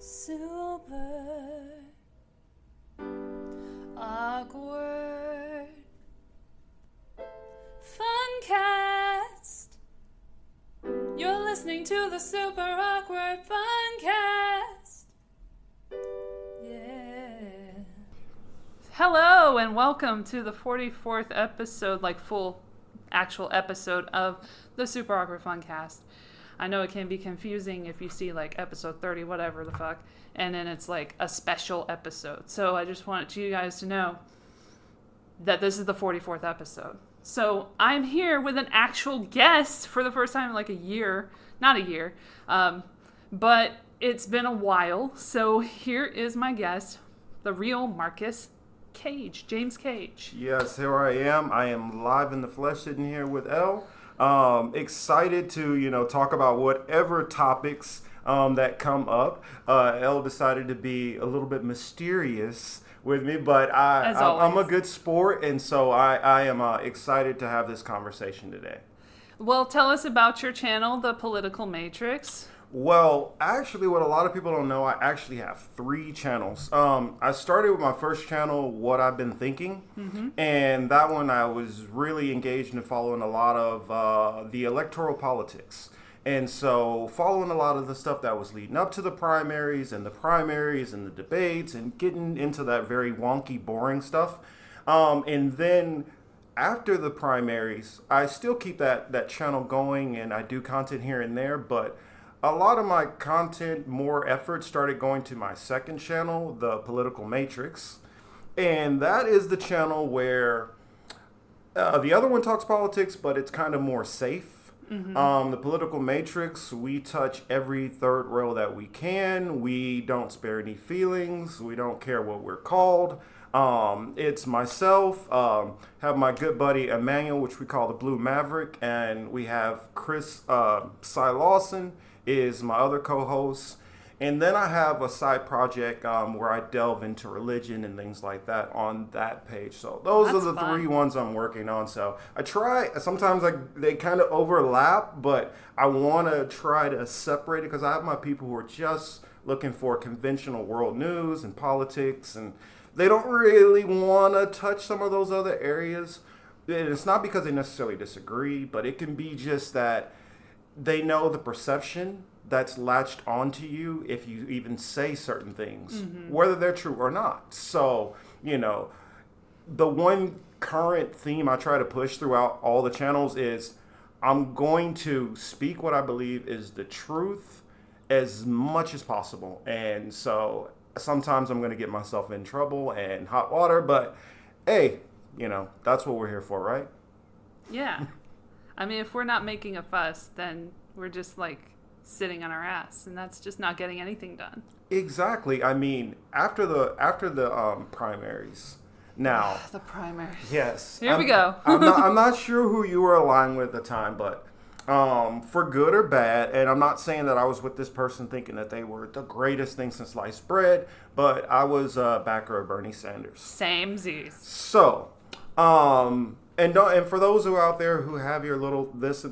Super awkward FUN-CHIVE. You're listening to the Super Awkward FUN-CHIVE. Yeah. Hello and welcome to the 44th episode, like full actual episode of the Super Awkward FUN-CHIVE. I know it can be confusing if you see like episode 30, whatever the fuck, and then it's like a special episode. So I just wanted you guys to know that this is the 44th episode. So I'm here with an actual guest for the first time in like a year. Not a year, but it's been a while. So here is my guest, the real Marcus Cage, James Cage. Yes, here I am. I am live in the flesh sitting here with Elle. Excited to, talk about whatever topics that come up. Elle decided to be a little bit mysterious with me, but I'm a good sport, and so I am excited to have this conversation today. Well, tell us about your channel, The Political Matrix. Well, actually, what a lot of people don't know, I actually have 3 channels. I started with my first channel, What I've Been Thinking, and that one I was really engaged in following a lot of the electoral politics. And so following a lot of the stuff that was leading up to the primaries and the debates and getting into that very wonky, boring stuff. And then after the primaries, I still keep that channel going and I do content here and there, but a lot of my content, more effort started going to my second channel, The Political Matrix. And that is the channel where the other one talks politics, but it's kind of more safe. The Political Matrix, we touch every third rail that we can. We don't spare any feelings. We don't care what we're called. It's myself, have my good buddy Emmanuel, which we call the Blue Maverick, and we have Chris Cy Lawson is my other co-host. And then I have a side project where I delve into religion and things like that on that page. So those are the fun. 3 ones I'm working on. So I try, sometimes they kind of overlap, but I want to try to separate it because I have my people who are just looking for conventional world news and politics, and they don't really want to touch some of those other areas. And it's not because they necessarily disagree, but it can be just that they know the perception that's latched onto you if you even say certain things, whether they're true or not. So, the one current theme I try to push throughout all the channels is I'm going to speak what I believe is the truth as much as possible. And so sometimes I'm going to get myself in trouble and hot water, but hey, that's what we're here for, right? Yeah. I mean, if we're not making a fuss, then we're just like sitting on our ass, and that's just not getting anything done. Exactly. I mean, after the primaries. Now, the primaries. Yes. Here we go. I'm not sure who you were aligned with at the time, but for good or bad, and I'm not saying that I was with this person thinking that they were the greatest thing since sliced bread, but I was a backer of Bernie Sanders. Same Z's. So, and for those who are out there who have your little this,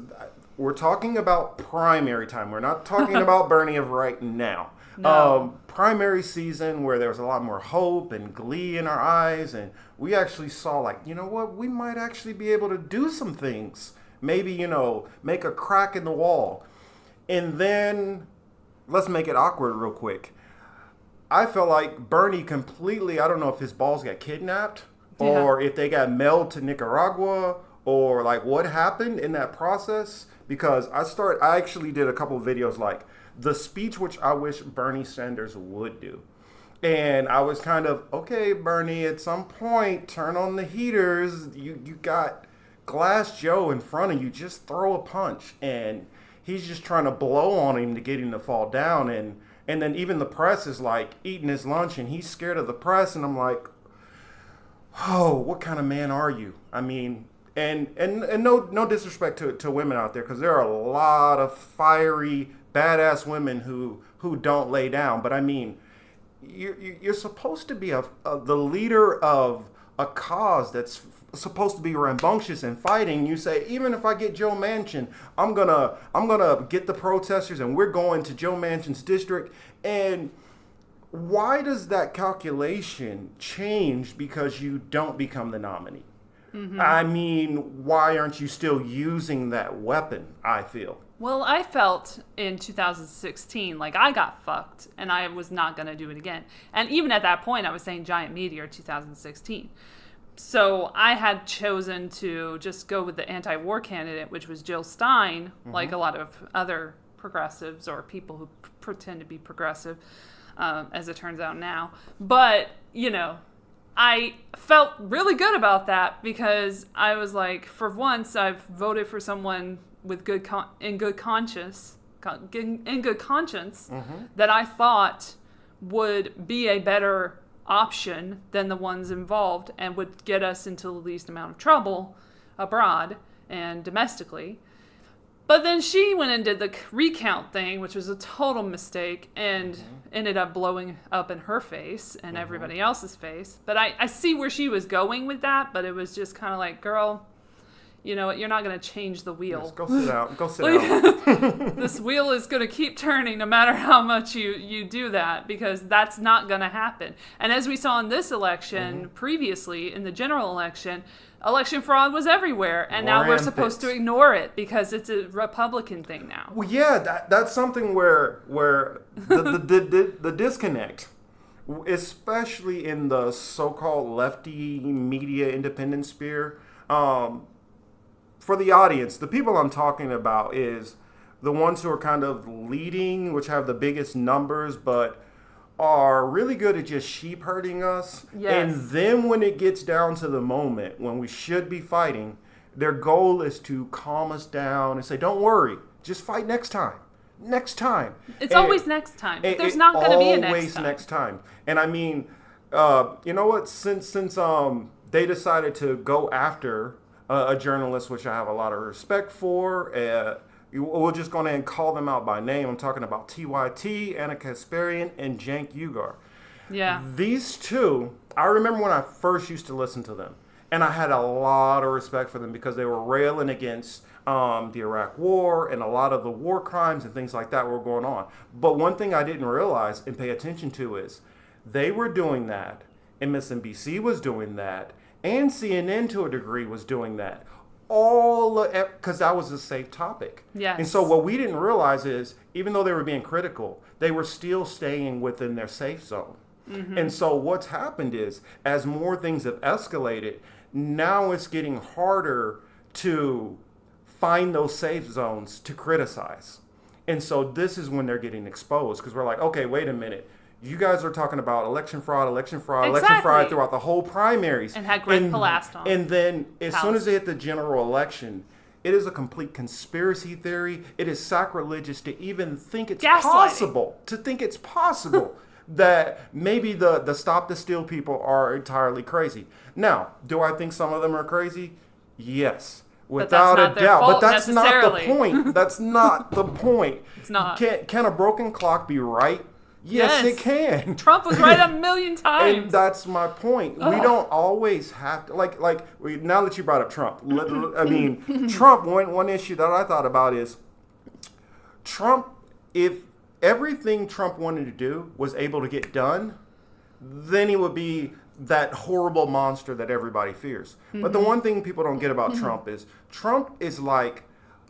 we're talking about primary time. We're not talking about Bernie of right now. No. Primary season where there was a lot more hope and glee in our eyes, and we actually saw like, we might actually be able to do some things. Maybe, make a crack in the wall. And then, let's make it awkward real quick. I felt like Bernie completely, I don't know if his balls got kidnapped or if they got mailed to Nicaragua or like what happened in that process. Because I actually did a couple of videos like the speech which I wish Bernie Sanders would do. And I was kind of, okay, Bernie, at some point, turn on the heaters. You got Glass Joe in front of you, just throw a punch. And he's just trying to blow on him to get him to fall down. And then even the press is like eating his lunch and he's scared of the press. And I'm like, oh, what kind of man are you? I mean, and no disrespect to women out there, because there are a lot of fiery, badass women who don't lay down. But I mean, you're supposed to be the leader of a cause that's supposed to be rambunctious and fighting. You say, even if I get Joe Manchin, I'm gonna get the protesters and we're going to Joe Manchin's district. And why does that calculation change because you don't become the nominee? I mean, why aren't you still using that weapon, I feel? Well, I felt in 2016 like I got fucked and I was not going to do it again. And even at that point, I was saying giant meteor 2016. So I had chosen to just go with the anti-war candidate, which was Jill Stein, like a lot of other progressives or people who pretend to be progressive, as it turns out now. But, you know, I felt really good about that because I was like, for once, I've voted for someone with in good conscience that I thought would be a better option than the ones involved and would get us into the least amount of trouble abroad and domestically. But then she went and did the recount thing, which was a total mistake, and ended up blowing up in her face and everybody else's face. But I see where she was going with that, but it was just kind of like, girl, you know what, you're not going to change the wheel. Yes, go sit out. Go sit out. This wheel is going to keep turning no matter how much you do that, because that's not going to happen. And as we saw in this election, previously, in the general election fraud was everywhere, and now we're supposed to ignore it because it's a Republican thing now. Well, yeah, that's something where the disconnect, especially in the so-called lefty media independent sphere. For the audience, the people I'm talking about is the ones who are kind of leading, which have the biggest numbers, but are really good at just sheep herding us. Yes. And then when it gets down to the moment when we should be fighting, their goal is to calm us down and say, don't worry, just fight next time. Next time. It's always next time. There's not going to be a next time. Always next time. And I mean, you know what? Since they decided to go after a journalist, which I have a lot of respect for, we're just going to call them out by name. I'm talking about TYT, Anna Kasparian, and Cenk Uygur. Yeah. These two, I remember when I first used to listen to them, and I had a lot of respect for them because they were railing against the Iraq War and a lot of the war crimes and things like that were going on. But one thing I didn't realize and pay attention to is they were doing that, MSNBC was doing that, and CNN to a degree was doing that. All because that was a safe topic. Yes. And so what we didn't realize is, even though they were being critical, they were still staying within their safe zone. And so what's happened is, as more things have escalated, now it's getting harder to find those safe zones to criticize. And so this is when they're getting exposed, because we're like, okay, wait a minute. You guys are talking about election fraud throughout the whole primaries. And had Greg Palast on. And then as soon as they hit the general election, it is a complete conspiracy theory. It is sacrilegious to even think it's possible. That maybe the Stop the Steal people are entirely crazy. Now, do I think some of them are crazy? Yes. Without a doubt. But that's not the point. That's not the point. It's not. Can a broken clock be right? Yes, it can. Trump was right a million times. And that's my point. We don't always have to, now that you brought up Trump, I mean, Trump, one issue that I thought about is Trump, if everything Trump wanted to do was able to get done, then he would be that horrible monster that everybody fears. But the one thing people don't get about Trump is like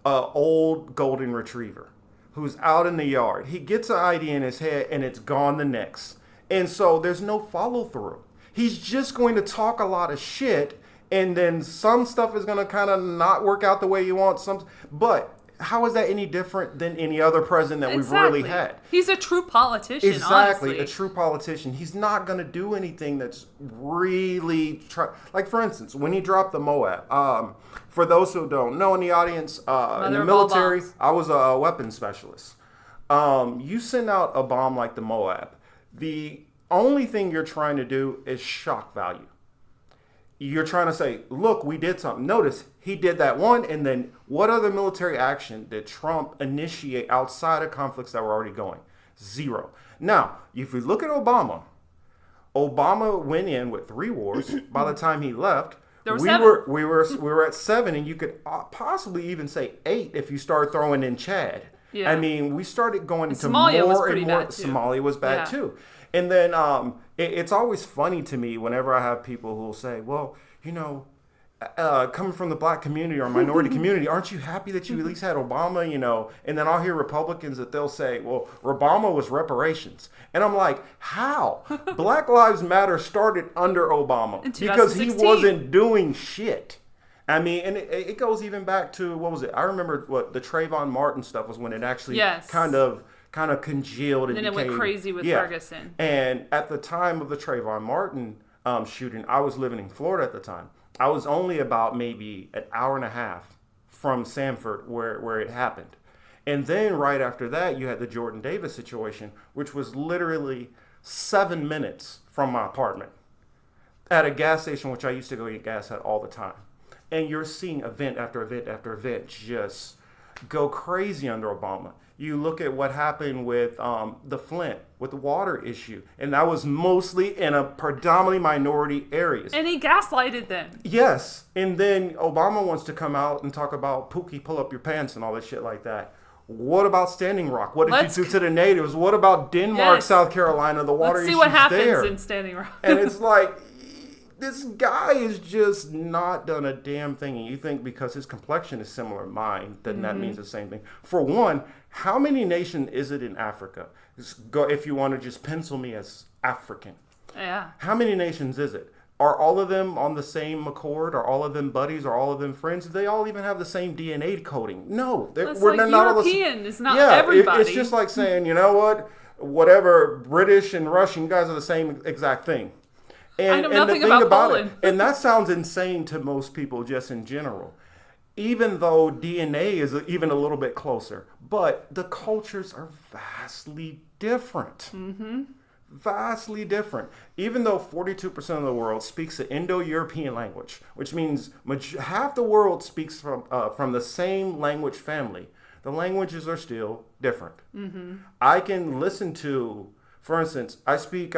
an old golden retriever who's out in the yard. He gets an idea in his head and it's gone the next. And so there's no follow through. He's just going to talk a lot of shit, and then some stuff is going to kind of not work out the way you want. But how is that any different than any other president that we've really had? He's a true politician, Exactly, honestly. A true politician. He's not going to do anything that's really... Like, for instance, when he dropped the Moab, for those who don't know in the audience, in the military, I was a weapons specialist. You send out a bomb like the Moab, the only thing you're trying to do is shock value. You're trying to say, look, we did something. Notice he did that one, and then what other military action did Trump initiate outside of conflicts that were already going? Zero. Now, if we look at Obama went in with 3 wars. By the time he left, we were at 7, and you could possibly even say 8 if you start throwing in Chad. Yeah. I mean, we started going into Somalia was more pretty and more. bad, too. Somalia was bad Yeah. too. And then it's always funny to me whenever I have people who will say, well, you know, coming from the black community or minority community, aren't you happy that you at least had Obama, you know? And then I'll hear Republicans that they'll say, well, Obama was reparations. And I'm like, how? Black Lives Matter started under Obama In because he 2016. wasn't doing shit. I mean, and it goes even back to, what was it? I remember what the Trayvon Martin stuff was when it actually kind of congealed. And then it went crazy with Ferguson. And at the time of the Trayvon Martin shooting, I was living in Florida at the time. I was only about maybe an hour and a half from Sanford where it happened. And then right after that, you had the Jordan Davis situation, which was literally 7 minutes from my apartment at a gas station, which I used to go get gas at all the time. And you're seeing event after event after event just go crazy under Obama. You look at what happened with the Flint, with the water issue, and that was mostly in a predominantly minority areas. And he gaslighted them. Yes, and then Obama wants to come out and talk about Pookie, pull up your pants and all this shit like that. What about Standing Rock? What did you do to the natives? What about Denmark, South Carolina, the water issues there? Let's see what happens in Standing Rock. And it's like, this guy has just not done a damn thing. And you think because his complexion is similar to mine, then that means the same thing. For one, how many nations is it in Africa? If you want to just pencil me as African. Yeah. How many nations is it? Are all of them on the same accord? Are all of them buddies? Are all of them friends? Do they all even have the same DNA coding? No. We're like not European. all the, it's not everybody. It's just like saying, you know what? Whatever, British and Russian, you guys are the same exact thing. And, I know nothing about Poland. And that sounds insane to most people just in general. Even though DNA is even a little bit closer. But the cultures are vastly different. Mm-hmm. Vastly different. Even though 42% of the world speaks an Indo-European language, which means half the world speaks from the same language family, the languages are still different. Mm-hmm. I can listen to, for instance, I speak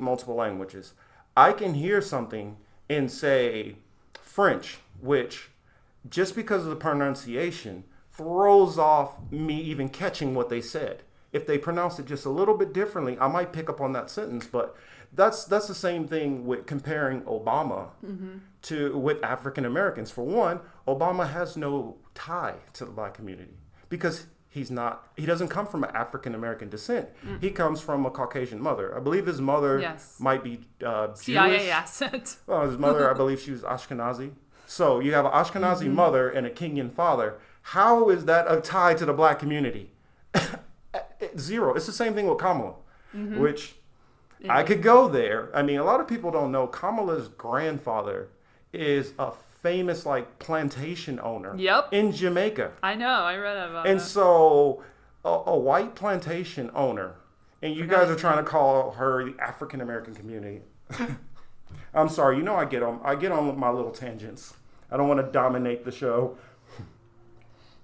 multiple languages. I can hear something in, say, French, which, just because of the pronunciation, throws off me even catching what they said. If they pronounce it just a little bit differently, I might pick up on that sentence. But that's the same thing with comparing Obama with African Americans. For one, Obama has no tie to the black community because he doesn't come from an African American descent. He comes from a Caucasian mother. I believe his mother might be CIA Jewish. asset. Well, his mother, I believe she was Ashkenazi. So you have an Ashkenazi mother and a Kenyan father. How is that a tie to the black community? Zero. It's the same thing with Kamala, which I could go there. I mean, a lot of people don't know Kamala's grandfather is a famous plantation owner in Jamaica. I know. I read about And that. so a white plantation owner, and you guys are trying to call her the African American community. I'm sorry. You know I get on with my little tangents. I don't want to dominate the show.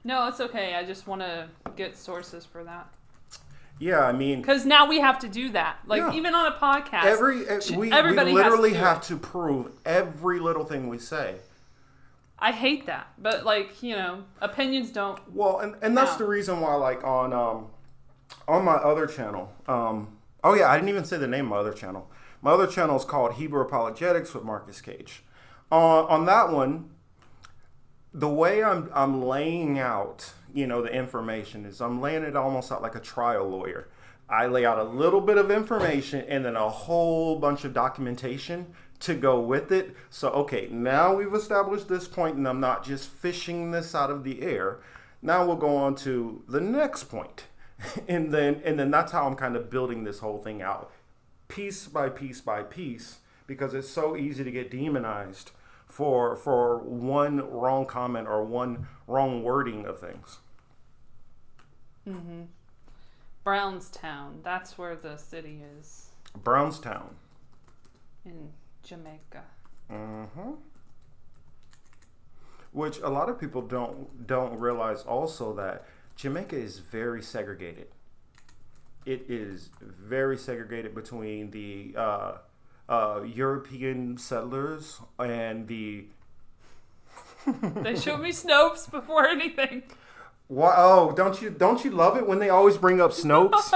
No, it's okay. I just want to get sources for that. Yeah, I mean, because now we have to do that. Even on a podcast, we everybody literally have to prove every little thing we say. I hate that, but opinions don't. Well, and that's the reason why, on my other channel. Oh yeah, I didn't even say the name of my other channel. My other channel is called Hebrew Apologetics with Marcus Cage. On that one, the way I'm laying out, the information is I'm laying it almost out like a trial lawyer. I lay out a little bit of information and then a whole bunch of documentation to go with it. So, okay, now we've established this point and I'm not just fishing this out of the air. Now we'll go on to the next point. and then that's how I'm kind of building this whole thing out, piece by piece by piece, because it's so easy to get demonized for one wrong comment or one wrong wording of things. Mm-hmm. Brownstown, that's where the city is. Brownstown. In Jamaica. Mm-hmm. Which a lot of people don't realize also that Jamaica is very segregated. It is very segregated between the European settlers and the... They showed me Snopes before anything. Why, oh, don't you love it when they always bring up Snopes?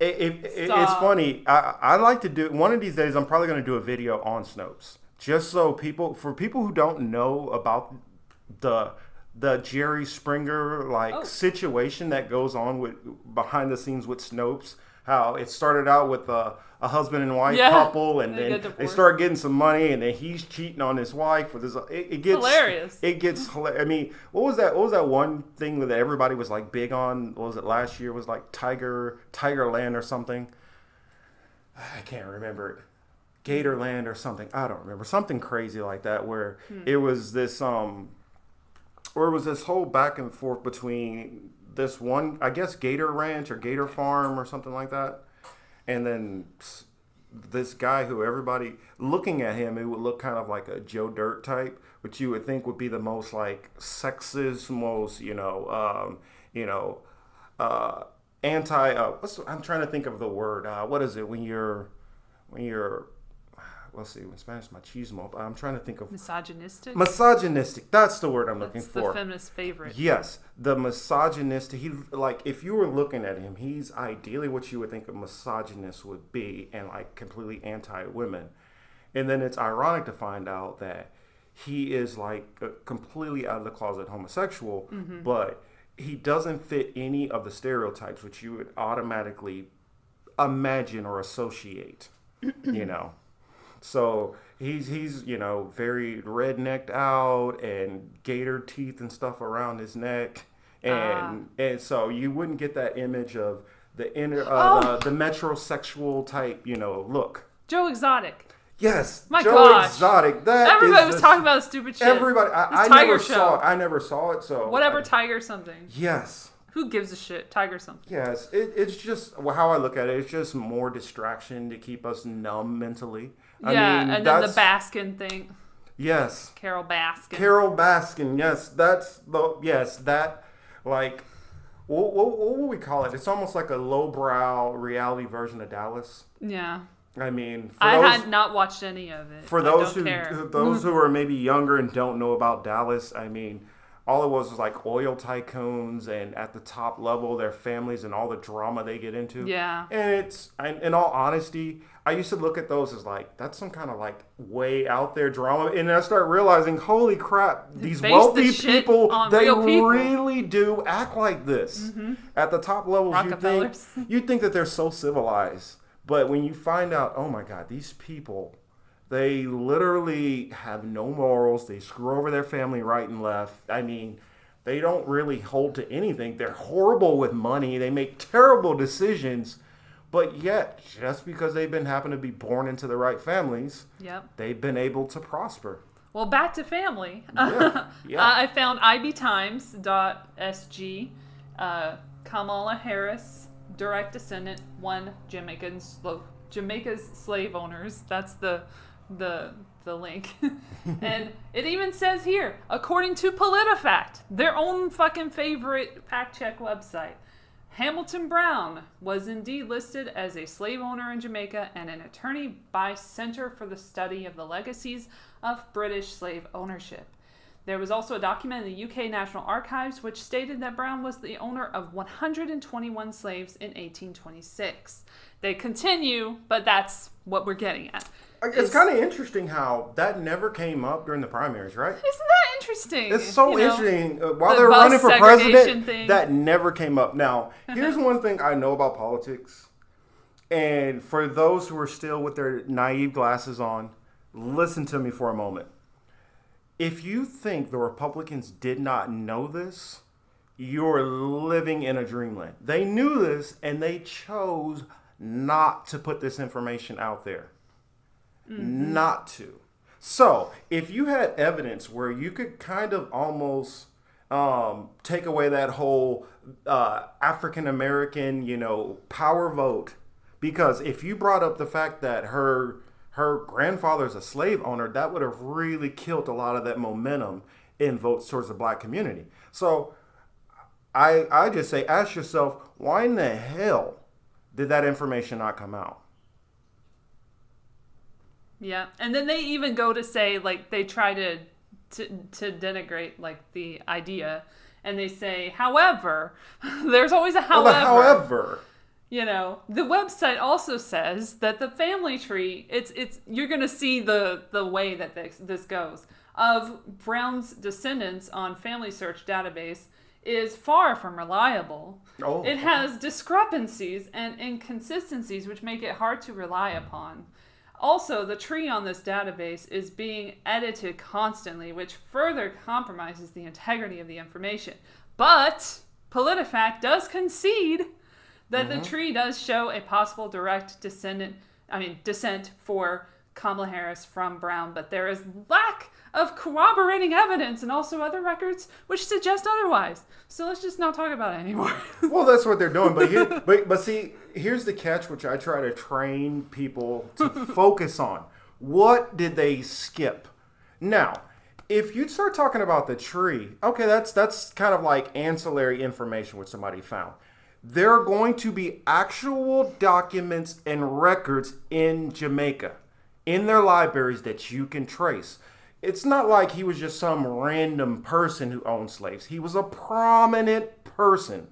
It's funny. I like to do one of these days. I'm probably going to do a video on Snopes, just so people who don't know about the Jerry Springer situation that goes on with behind the scenes with Snopes. How it started out with a husband and wife couple, and then they start getting some money, and then he's cheating on his wife with his. It gets hilarious. It gets hilarious. I mean, what was that one thing that everybody was like big on? What was it last year? It was like Tigerland or something. I can't remember it. Gatorland or something. I don't remember. Something crazy like that where it was this whole back and forth between this one, I guess, Gator Ranch or Gator Farm or something like that. And then this guy who everybody looking at him, it would look kind of like a Joe Dirt type, which you would think would be the most like sexist, most, anti, I'm trying to think of the word. What is it when you're, let's see, in Spanish, machismo. But I'm trying to think of misogynistic. Misogynistic. That's the word I'm looking for. The feminist favorite. Yes, the misogynistic. He if you were looking at him, he's ideally what you would think a misogynist would be, and like completely anti-women. And then it's ironic to find out that he is like completely out of the closet homosexual, but he doesn't fit any of the stereotypes which you would automatically imagine or associate. So he's very rednecked out and gator teeth and stuff around his neck, and so you wouldn't get that image of the the metrosexual type look. Joe Exotic. Yes, My Joe gosh. Exotic. Everybody was talking about the stupid shit. Everybody, I never saw it. I never saw it. So whatever, Tiger something. Yes. Who gives a shit? Tiger something. Yes, it's just how I look at it. It's just more distraction to keep us numb mentally. And then the Baskin thing. Yes. Carol Baskin. Yes, what would we call it? It's almost like a lowbrow reality version of Dallas. Yeah. I mean, I had not watched any of it. For those who are maybe younger and don't know about Dallas, I mean, all it was like oil tycoons, and at the top level, their families and all the drama they get into. Yeah. And in all honesty, I used to look at those as like, that's some kind of like way out there drama. And then I start realizing, holy crap, these wealthy people, they really do act like this. At the top levels, you think that they're so civilized. But when you find out, oh my God, these people, they literally have no morals. They screw over their family right and left. I mean, they don't really hold to anything. They're horrible with money. They make terrible decisions. But yet, just because they've happen to be born into the right families, they've been able to prosper. Well, back to family. Yeah. I found ibtimes.sg. Kamala Harris, direct descendant, one Jamaica's slave owners. That's the link. And it even says here, according to PolitiFact, their own fucking favorite fact check website, Hamilton Brown was indeed listed as a slave owner in Jamaica and an attorney by Center for the Study of the Legacies of British Slave Ownership. There was also a document in the UK National Archives which stated that Brown was the owner of 121 slaves in 1826. They continue, but that's what we're getting at. It's kind of interesting how that never came up during the primaries, right? Isn't that interesting? It's so interesting. While they're running for president, that never came up. Now, here's one thing I know about politics. And for those who are still with their naive glasses on, listen to me for a moment. If you think the Republicans did not know this, you're living in a dreamland. They knew this, and they chose not to put this information out there. Not to. So, if you had evidence where you could kind of almost take away that whole African American, power vote, because if you brought up the fact that her grandfather's a slave owner, that would have really killed a lot of that momentum in votes towards the black community. So, I just say, ask yourself, why in the hell did that information not come out? Yeah, and then they even go to say, like, they try to denigrate, like, the idea and they say, however, there's always a Well, however. the however. You know, the website also says that the family tree, it's you're going to see the way that this goes, of Brown's descendants on Family Search database is far from reliable. Oh. It has discrepancies and inconsistencies which make it hard to rely upon. Also, the tree on this database is being edited constantly, which further compromises the integrity of the information. But PolitiFact does concede that the tree does show a possible direct descent for Kamala Harris from Brown, but there is lack of corroborating evidence and also other records which suggest otherwise. So let's just not talk about it anymore. Well, that's what they're doing. But see, here's the catch, which I try to train people to focus on. What did they skip? Now, if you start talking about the tree, okay, that's kind of like ancillary information which somebody found. There are going to be actual documents and records in Jamaica, in their libraries that you can trace. It's not like he was just some random person who owned slaves. He was a prominent person.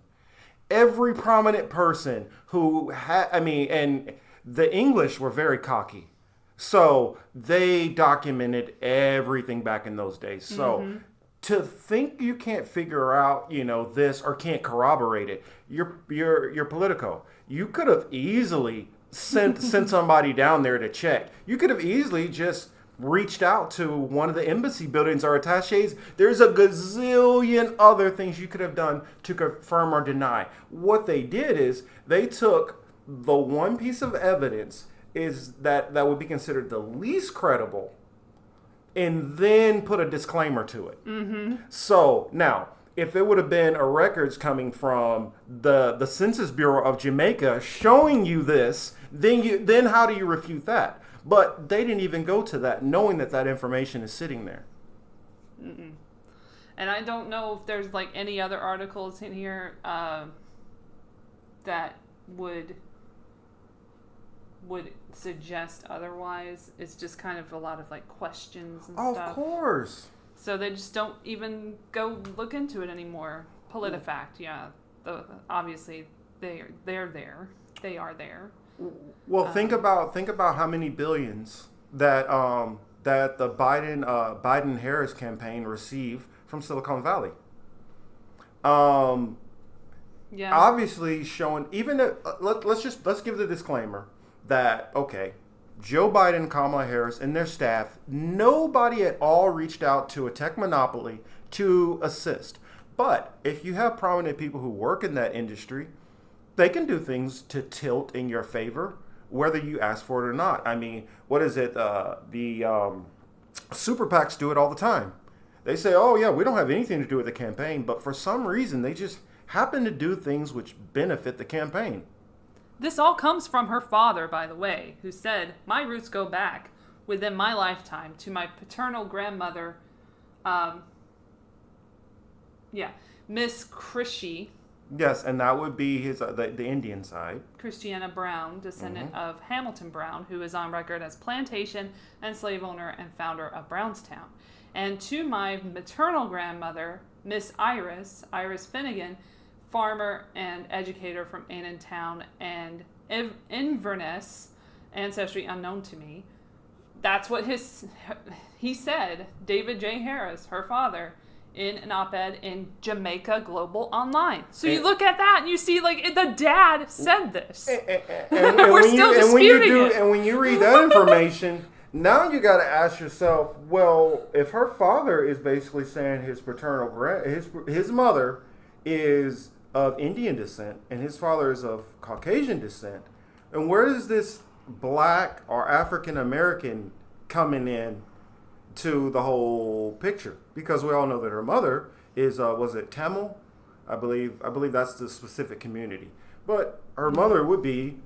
Every prominent person who had, and the English were very cocky. So they documented everything back in those days. So to think you can't figure out, this or can't corroborate it, you're Politico. You could have easily sent somebody down there to check. You could have easily just reached out to one of the embassy buildings or attaches. There's a gazillion other things you could have done to confirm or deny. What they did is they took the one piece of evidence is that would be considered the least credible and then put a disclaimer to it. So now, if it would have been a records coming from the Census Bureau of Jamaica showing you this, then how do you refute that? But they didn't even go to that, knowing that information is sitting there. And I don't know if there's like any other articles in here that would suggest otherwise. It's just kind of a lot of like questions and stuff. Of course. So they just don't even go look into it anymore. PolitiFact, yeah. Obviously, they're there. They are there. Well, think about how many billions that the Biden-Harris campaign received from Silicon Valley. Yeah. Obviously, showing even let's give the disclaimer that okay, Joe Biden, Kamala Harris, and their staff, nobody at all reached out to a tech monopoly to assist. But if you have prominent people who work in that industry, they can do things to tilt in your favor, whether you ask for it or not. I mean, what is it? The super PACs do it all the time. They say, oh, yeah, we don't have anything to do with the campaign. But for some reason, they just happen to do things which benefit the campaign. This all comes from her father, by the way, who said, my roots go back within my lifetime to my paternal grandmother, Miss Chrissy. Yes, and that would be his the Indian side. Christiana Brown, descendant of Hamilton Brown, who is on record as plantation and slave owner and founder of Brownstown. And to my maternal grandmother, Miss Iris Finnegan, farmer and educator from Annantown and Inverness, ancestry unknown to me. That's what he said, David J. Harris, her father, in an op-ed in Jamaica Global Online. So you look at that and you see, like, the dad said this. And we're still disputing it. And when you read that information, now you got to ask yourself, well, if her father is basically saying his his mother is of Indian descent and his father is of Caucasian descent, and where is this black or African American coming in to the whole picture? Because we all know that her mother is was it Tamil? I believe that's the specific community. But her mother would be,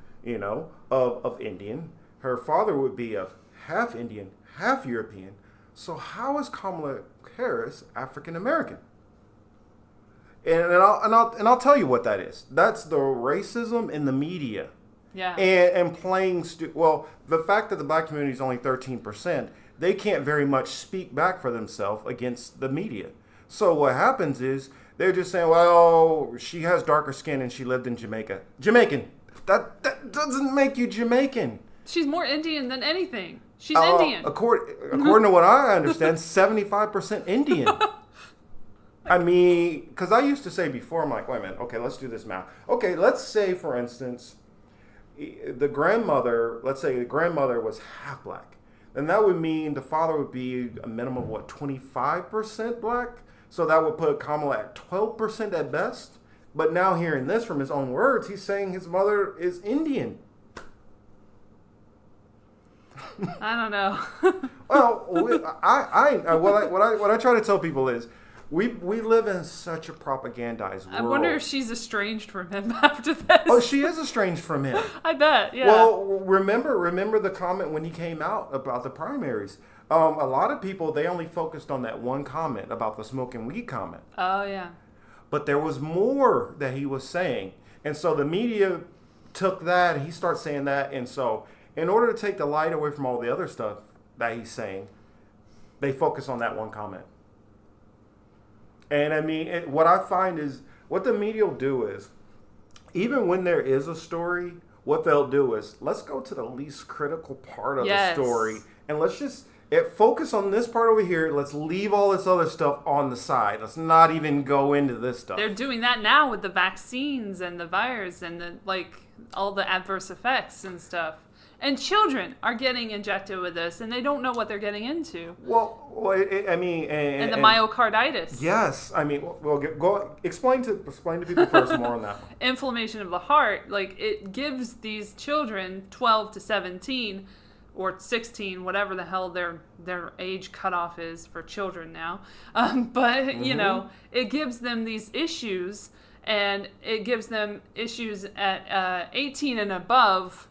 of Indian. Her father would be of half Indian, half European. So how is Kamala Harris African American? And I'll tell you what that is. That's the racism in the media. Yeah. And playing the fact that the black community is only 13%, they can't very much speak back for themselves against the media. So what happens is They're just saying, well, she has darker skin and she lived in Jamaica. Jamaican. That doesn't make you Jamaican. She's more Indian than anything. She's Indian. According to what I understand, 75% Indian. I mean, because I used to say before, I'm like, wait a minute, okay, let's do this math. Okay, let's say, for instance, the grandmother, let's say the grandmother was half black. Then that would mean the father would be a minimum of, 25% black? So that would put Kamala at 12% at best. But now hearing this from his own words, he's saying his mother is Indian. I don't know. Well, what I try to tell people is, we live in such a propagandized world. I wonder if she's estranged from him after this. Oh, she is estranged from him. I bet, yeah. Well, remember the comment when he came out about the primaries. A lot of people, they only focused on that one comment about the smoking weed comment. Oh, yeah. But there was more that he was saying. And so the media took that, he started saying that. And so in order to take the light away from all the other stuff that he's saying, they focus on that one comment. And I mean, what I find is, what the media will do is, even when there is a story, what they'll do is, let's go to the least critical part of the story. And let's just focus on this part over here. Let's leave all this other stuff on the side. Let's not even go into this stuff. They're doing that now with the vaccines and the virus and all the adverse effects and stuff. And children are getting injected with this, and they don't know what they're getting into. Well, I mean, and the myocarditis. Yes, I mean, well, go explain to people first more on that one. Inflammation of the heart, it gives these children 12 to 17 or 16, whatever the hell their age cutoff is for children now. But you know, it gives them these issues, and it gives them issues at 18 and above.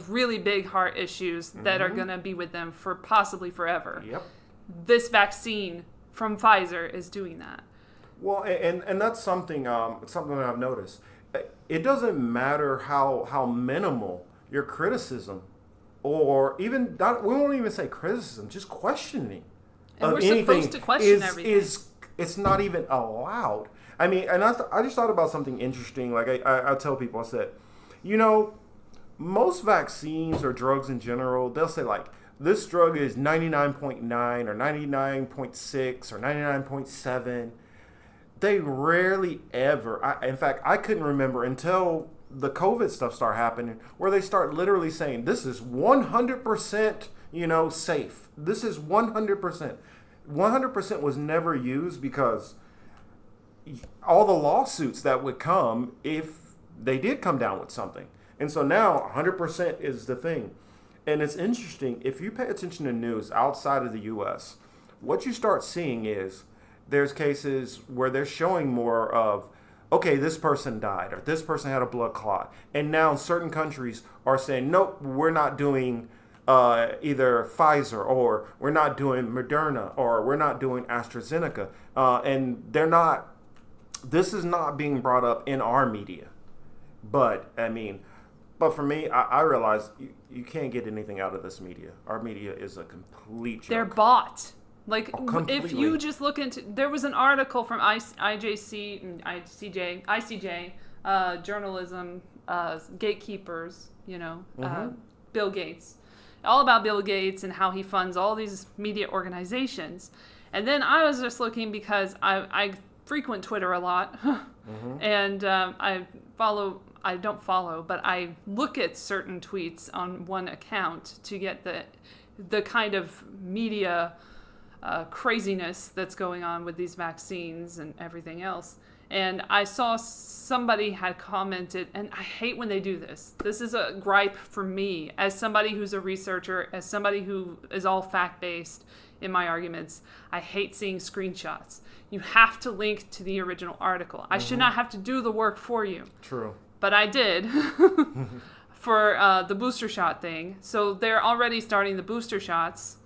Really big heart issues that are going to be with them for possibly forever. Yep. This vaccine from Pfizer is doing that. Well, and that's something that I've noticed. It doesn't matter how minimal your criticism, or even not, we won't even say criticism, just questioning. And we're supposed to question everything. It's not even allowed. I mean, and I just thought about something interesting. Like I tell people, I said, most vaccines or drugs in general, they'll say this drug is 99.9 or 99.6 or 99.7. They rarely ever, in fact, I couldn't remember until the COVID stuff started happening, where they start literally saying, this is 100%, safe. This is 100%. 100% was never used because all the lawsuits that would come if they did come down with something. And so now 100% is the thing. And it's interesting, if you pay attention to news outside of the U.S., what you start seeing is there's cases where they're showing more of, okay, this person died or this person had a blood clot. And now certain countries are saying, nope, we're not doing either Pfizer, or we're not doing Moderna, or we're not doing AstraZeneca. And this is not being brought up in our media. But for me, I realize you can't get anything out of this media. Our media is a complete joke. They're bought. Completely. If you just look into, there was an article from ICJ, journalism, gatekeepers, Bill Gates, all about Bill Gates and how he funds all these media organizations. And then I was just looking because I frequent Twitter a lot, and I don't follow, but I look at certain tweets on one account to get the kind of media craziness that's going on with these vaccines and everything else. And I saw somebody had commented, and I hate when they do this. This is a gripe for me as somebody who's a researcher, as somebody who is all fact-based in my arguments. I hate seeing screenshots. You have to link to the original article. I should not have to do the work for you. True. But I did for the booster shot thing. So they're already starting the booster shots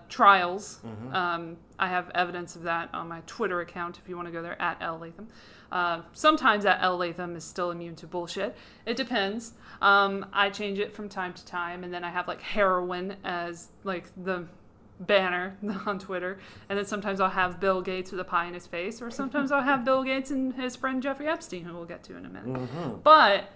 trials. I have evidence of that on my Twitter account if you want to go there, at Elle Latham. Sometimes that Elle Latham is still immune to bullshit. It depends. I change it from time to time, and then I have heroin as the banner on Twitter, and then sometimes I'll have Bill Gates with a pie in his face, or sometimes I'll have Bill Gates and his friend Jeffrey Epstein, who we'll get to in a minute. Mm-hmm. But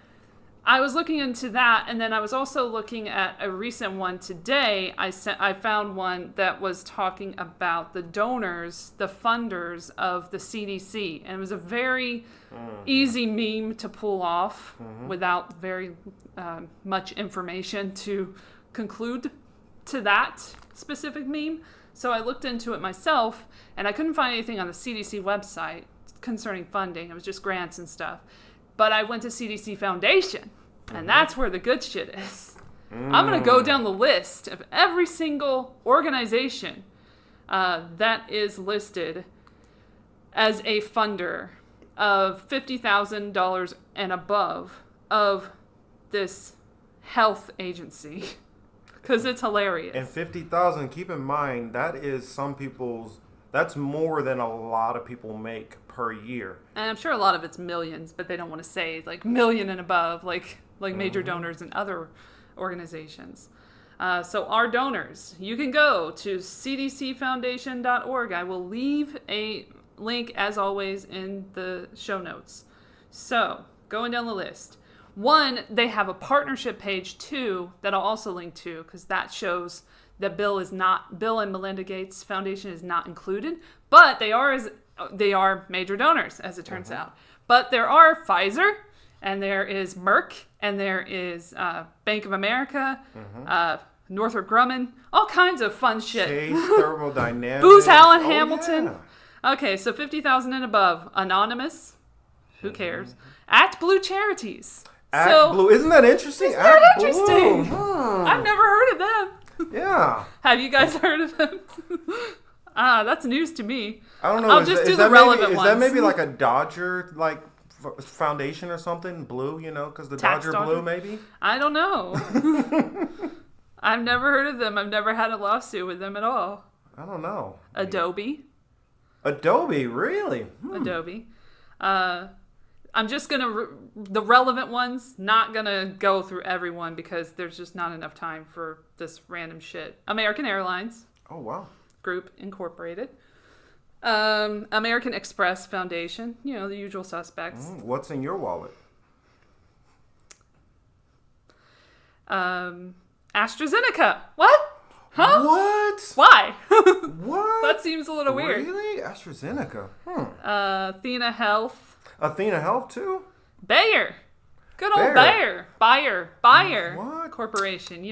I was looking into that, and then I was also looking at a recent one today. I found one that was talking about the donors, the funders of the CDC, and it was a very easy meme to pull off without very much information to conclude to that specific meme. So I looked into it myself, and I couldn't find anything on the CDC website concerning funding. It was just grants and stuff. But I went to CDC Foundation, and that's where the good shit is. I'm going to go down the list of every single organization that is listed as a funder of $50,000 and above of this health agency, because it's hilarious. And 50,000, keep in mind, that is that's more than a lot of people make per year. And I'm sure a lot of it's millions, but they don't want to say like million and above, like major donors in other organizations. So our donors, you can go to cdcfoundation.org. I will leave a link, as always, in the show notes. So going down the list. 1, they have a partnership page, 2, that I'll also link to, because that shows that Bill and Melinda Gates Foundation is not included, but they are major donors, as it turns out. But there are Pfizer, and there is Merck, and there is Bank of America, Northrop Grumman, all kinds of fun shit. Chase Thermodynamics. Booz Allen Hamilton. Yeah. Okay, so 50,000 and above. Anonymous. Who cares? Act Blue Charities. Act Blue. Isn't that interesting? Isn't that interesting? I've never heard of them. Yeah. Have you guys heard of them? That's news to me. I don't know. I'll just do the relevant ones. Is that maybe like a Dodger foundation or something? Blue, because the Dodger blue, maybe? I don't know. I've never heard of them. I've never had a lawsuit with them at all. I don't know. Adobe, really? Adobe. I'm just going to, the relevant ones, not going to go through everyone because there's just not enough time for this random shit. American Airlines. Oh, wow. Group Incorporated. American Express Foundation. The usual suspects. What's in your wallet? AstraZeneca. What? Huh? What? Why? What? That seems a little weird. Really? AstraZeneca. Athena Health. Athena Health, too? Bayer. Good old Bayer. Bayer. What? Corporation,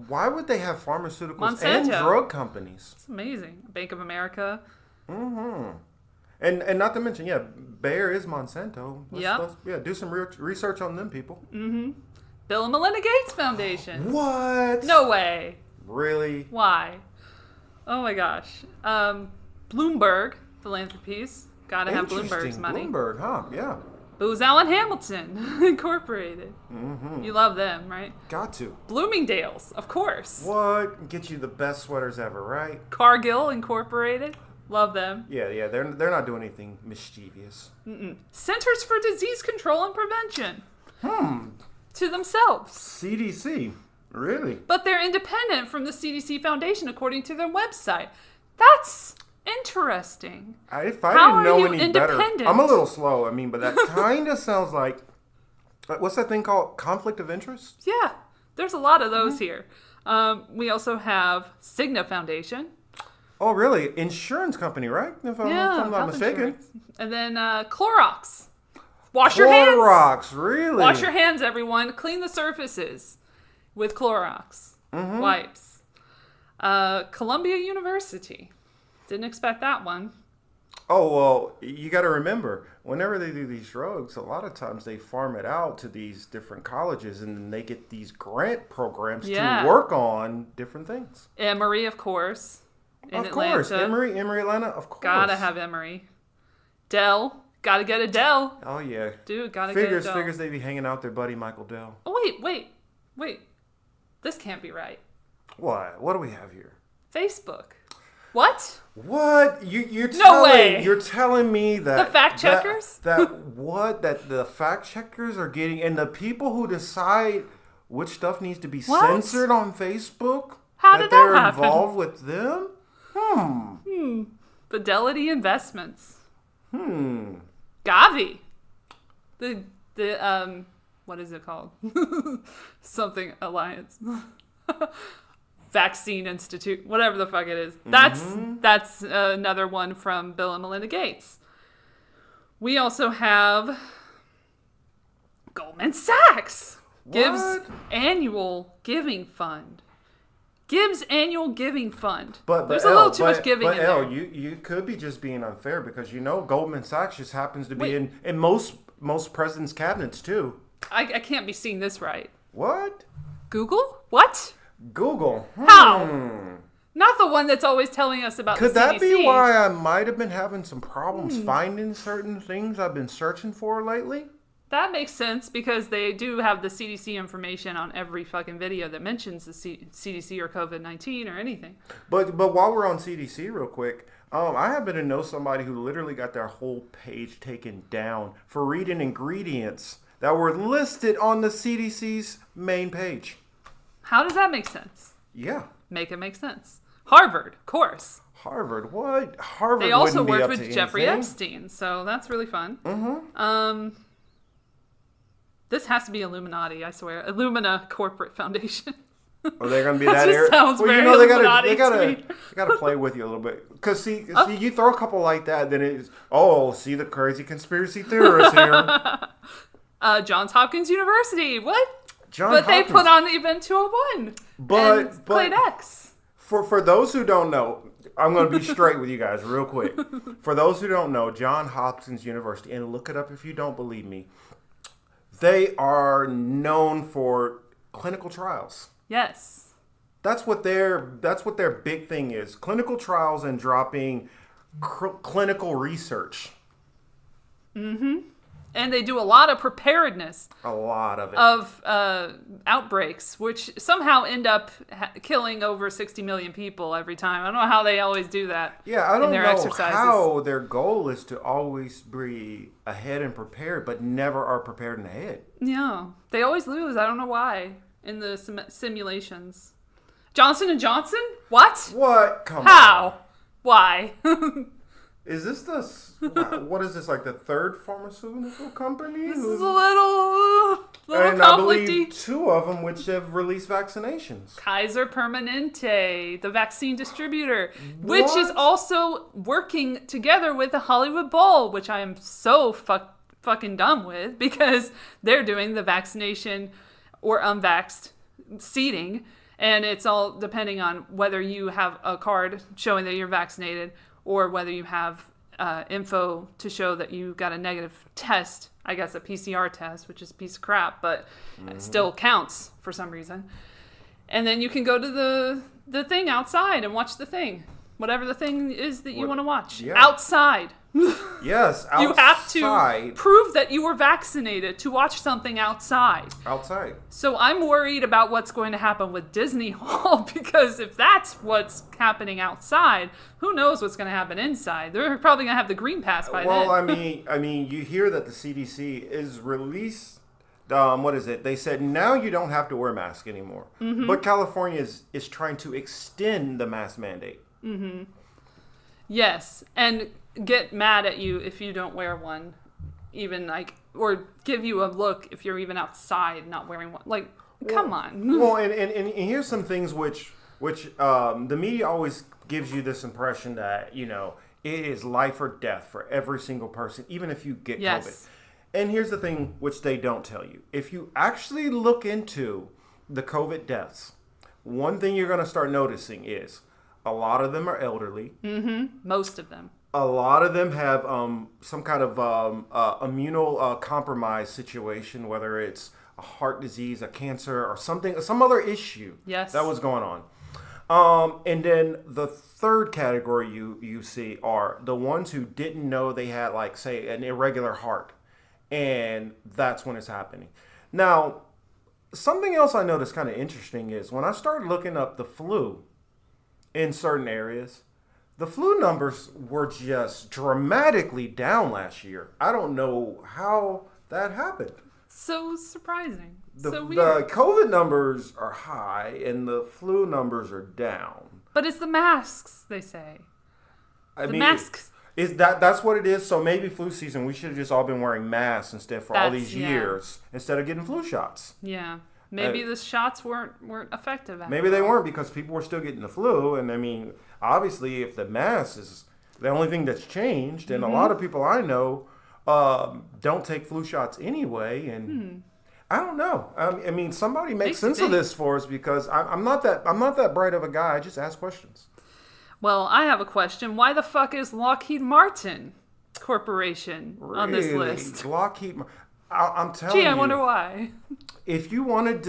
Why would they have pharmaceuticals Monsanto. And drug companies? It's amazing. Bank of America. And not to mention, Bayer is Monsanto. Yep. Do some research on them people. Bill and Melinda Gates Foundation. What? No way. Really? Why? Oh my gosh. Bloomberg Philanthropies. Gotta have Bloomberg's money. Bloomberg, huh? Yeah. Booz Allen Hamilton Incorporated. You love them, right? Got to. Bloomingdale's, of course. What? Get you the best sweaters ever, right? Cargill Incorporated. Love them. Yeah. They're not doing anything mischievous. Centers for Disease Control and Prevention. To themselves. CDC. Really? But they're independent from the CDC Foundation, according to their website. That's interesting. If I didn't know any better, independent? I'm a little slow. But that kind of sounds like, what's that thing called? Conflict of interest? Yeah, there's a lot of those here. We also have Cigna Foundation. Oh, really? Insurance company, right? If I'm not mistaken. Insurance. And then Clorox. Wash your hands. Clorox, really? Wash your hands, everyone. Clean the surfaces with Clorox wipes. Columbia University. Didn't expect that one. Oh, well, you got to remember, whenever they do these drugs, a lot of times they farm it out to these different colleges, and then they get these grant programs to work on different things. Emory, of course. Of course. Emory, Atlanta, of course. Gotta have Emory. Dell. Gotta get a Dell. Oh, yeah. Dude, gotta get a Dell. Figures they be hanging out their buddy Michael Dell. Oh, wait. This can't be right. What? What do we have here? Facebook. What? What? You're telling me that the fact checkers? That the fact checkers are getting, and the people who decide which stuff needs to be censored on Facebook? How did that happen? They're involved with them? Fidelity Investments. Gavi. The what is it called? Something Alliance. Vaccine Institute, whatever the fuck it is. That's another one from Bill and Melinda Gates. We also have Goldman Sachs. Gives annual giving fund. Gives annual giving fund. But there's a little too much giving in Elle, there. you could be just being unfair because Goldman Sachs just happens to be in most presidents' cabinets too. I can't be seeing this right. What? Google? What? Google. How? Not the one that's always telling us about Could the CDC. that be why I might have been having some problems finding certain things I've been searching for lately? That makes sense because they do have the CDC information on every fucking video that mentions the CDC or COVID-19 or anything. But while we're on CDC real quick, I happen to know somebody who literally got their whole page taken down for reading ingredients that were listed on the CDC's main page. How does that make sense? Yeah. Make it make sense. Harvard, of course. Harvard? What? Harvard They also wouldn't be worked up with to Jeffrey anything. Epstein, so that's really fun. This has to be Illuminati, I swear. Illumina Corporate Foundation. Are they going to be That that just sounds very Illuminati they to me. gotta play with you a little bit. Because see, you throw a couple like that, then it's, see the crazy conspiracy theorists here. Johns Hopkins University. What? But they put on Event 201. But played X. For those who don't know, I'm going to be straight with you guys real quick. For those who don't know, Johns Hopkins University, and look it up if you don't believe me, they are known for clinical trials. Yes. That's what their big thing is. Clinical trials and dropping clinical research. And they do a lot of preparedness. A lot of it. Of outbreaks, which somehow end up killing over 60 million people every time. I don't know how they always do that. Yeah, I don't know exercises. how their goal is to always be ahead and prepared, but never are prepared and ahead. Yeah. They always lose. I don't know why in the simulations. Johnson & Johnson? What? What? Come on. How? Why? Is this what is this, like the third pharmaceutical company? This is a little and conflicty. I believe two of them which have released vaccinations. Kaiser Permanente, the vaccine distributor, which is also working together with the Hollywood Bowl, which I am so fucking done with because they're doing the vaccination or unvaxxed seating, and it's all depending on whether you have a card showing that you're vaccinated or whether you have info to show that you got a negative test, I guess a PCR test, which is a piece of crap, but it still counts for some reason. And then you can go to the thing outside and watch the thing. Whatever the thing is that you want to watch. Yeah. Outside. Yes, outside. You have to prove that you were vaccinated to watch something outside. Outside. So I'm worried about what's going to happen with Disney Hall because if that's what's happening outside, who knows what's going to happen inside? They're probably going to have the green pass by then. Well, I mean, you hear that the CDC is released. What is it? They said now you don't have to wear a mask anymore. But California is trying to extend the mask mandate. Yes, and get mad at you if you don't wear one, even or give you a look if you're even outside not wearing one. Come on. Well, and here's some things which the media always gives you this impression that it is life or death for every single person, even if you get COVID. And here's the thing which they don't tell you: if you actually look into the COVID deaths, one thing you're going to start noticing is a lot of them are elderly. Most of them. A lot of them have some kind of immunocompromised situation, whether it's a heart disease, a cancer, or some other issue that was going on. And then the third category you see are the ones who didn't know they had, say, an irregular heart. And that's when it's happening. Now, something else I noticed kind of interesting is when I started looking up the flu in certain areas, the flu numbers were just dramatically down last year. I don't know how that happened. So surprising. The so weird. COVID numbers are high and the flu numbers are down. But it's the masks, they say. Masks. That's what it is. So maybe flu season, we should have just all been wearing masks instead for all these years instead of getting flu shots. Yeah. Maybe the shots weren't effective. Maybe they weren't because people were still getting the flu. And I mean, obviously, if the mask is the only thing that's changed, and a lot of people I know don't take flu shots anyway, and I don't know. I mean, somebody make sense of this for us because I'm not that bright of a guy. I just ask questions. Well, I have a question. Why the fuck is Lockheed Martin Corporation on this list? Lockheed. I'm telling you. Gee, I wonder why. If you wanted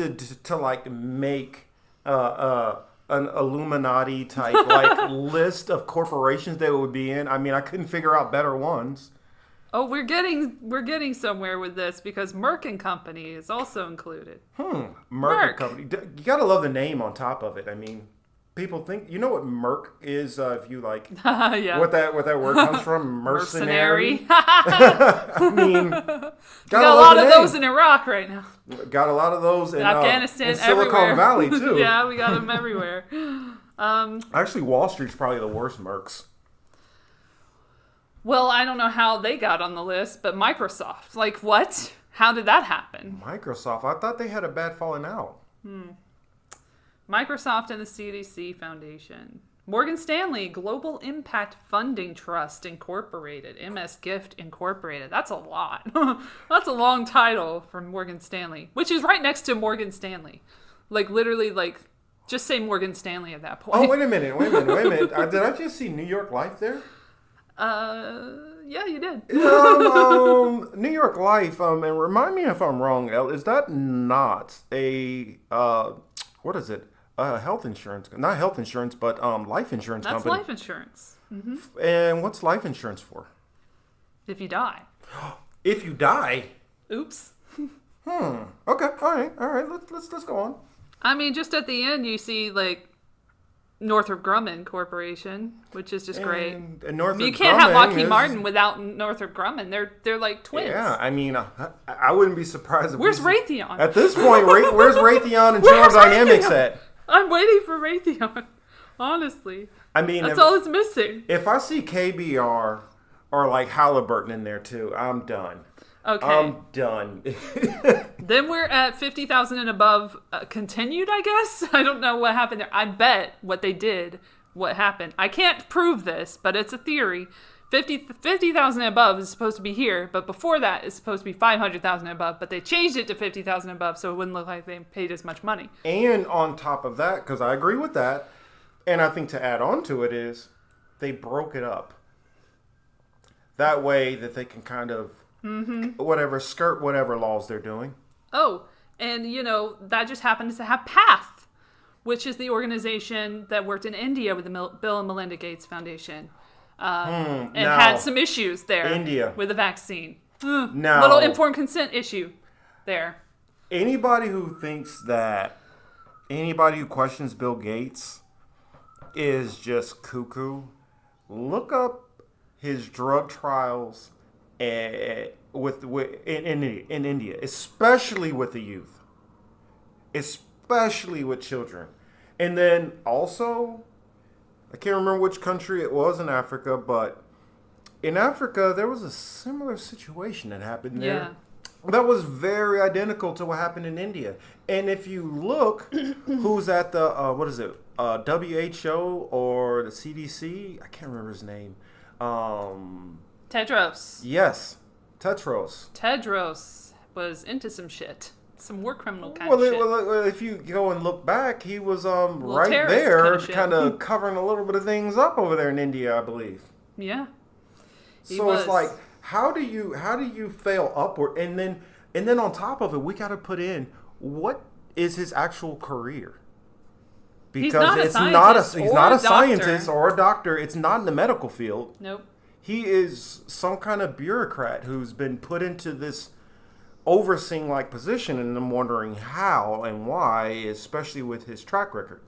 to like make an Illuminati type like list of corporations that would be in, I mean, I couldn't figure out better ones. Oh, we're getting somewhere with this because Merck and Company is also included. Merck and Company. You gotta love the name on top of it. I mean, people think you know what Merc is if you like what that word comes from. Mercenary. I mean, got a lot of those in Iraq right now. Got a lot of those in Afghanistan, in Silicon Valley too. Yeah, we got them everywhere. Actually, Wall Street's probably the worst Mercs. Well, I don't know how they got on the list, but Microsoft, like what? How did that happen? Microsoft, I thought they had a bad falling out. Microsoft and the CDC Foundation. Morgan Stanley Global Impact Funding Trust Incorporated. MS Gift Incorporated. That's a lot. That's a long title for Morgan Stanley, which is right next to Morgan Stanley. Like literally like just say Morgan Stanley at that point. Oh, wait a minute. Did I just see New York Life there? Yeah, you did. New York Life, and remind me if I'm wrong, Elle, is that not a, what is it? Health insurance, not health insurance, but life insurance company. That's life insurance. Mm-hmm. And what's life insurance for? If you die. If you die? Oops. Okay. All right. Let's go on. I mean, just at the end, you see like Northrop Grumman Corporation, which is just great. And you can't have Lockheed Martin without Northrop Grumman. They're like twins. Yeah, I mean, I wouldn't be surprised if where's Raytheon? At this point, where's Raytheon and General Dynamics at? I'm waiting for Raytheon, honestly. I mean, that's all that's missing. If I see KBR or like Halliburton in there too, I'm done. Okay. I'm done. Then we're at 50,000 and above continued, I guess. I don't know what happened there. I bet what they did, what happened. I can't prove this, but it's a theory. 50,000 and above is supposed to be here, but before that it's supposed to be 500,000 and above, but they changed it to 50,000 and above so it wouldn't look like they paid as much money. And on top of that, because I agree with that, and I think to add on to it is they broke it up. That way that they can kind of skirt whatever laws they're doing. Oh, and that just happens to have PATH, which is the organization that worked in India with the Bill and Melinda Gates Foundation. And had some issues there with the vaccine. Little informed consent issue there. Anybody who questions Bill Gates is just cuckoo. Look up his drug trials in India, especially with the youth, especially with children. And then also, I can't remember which country it was in Africa, but in Africa, there was a similar situation that happened there. That was very identical to what happened in India. And if you look, who's at the, WHO or the CDC? I can't remember his name. Tedros. Yes, Tedros. Tedros was into some shit. Some war criminal kind of shit. Well, if you go and look back, he was right there kind of covering a little bit of things up over there in India, I believe. Yeah. So it's like, how do you fail upward? And then on top of it, we got to put in, what is his actual career? Because he's not a scientist or a doctor. It's not in the medical field. Nope. He is some kind of bureaucrat who's been put into this overseeing like position, and I'm wondering how and why, especially with his track record.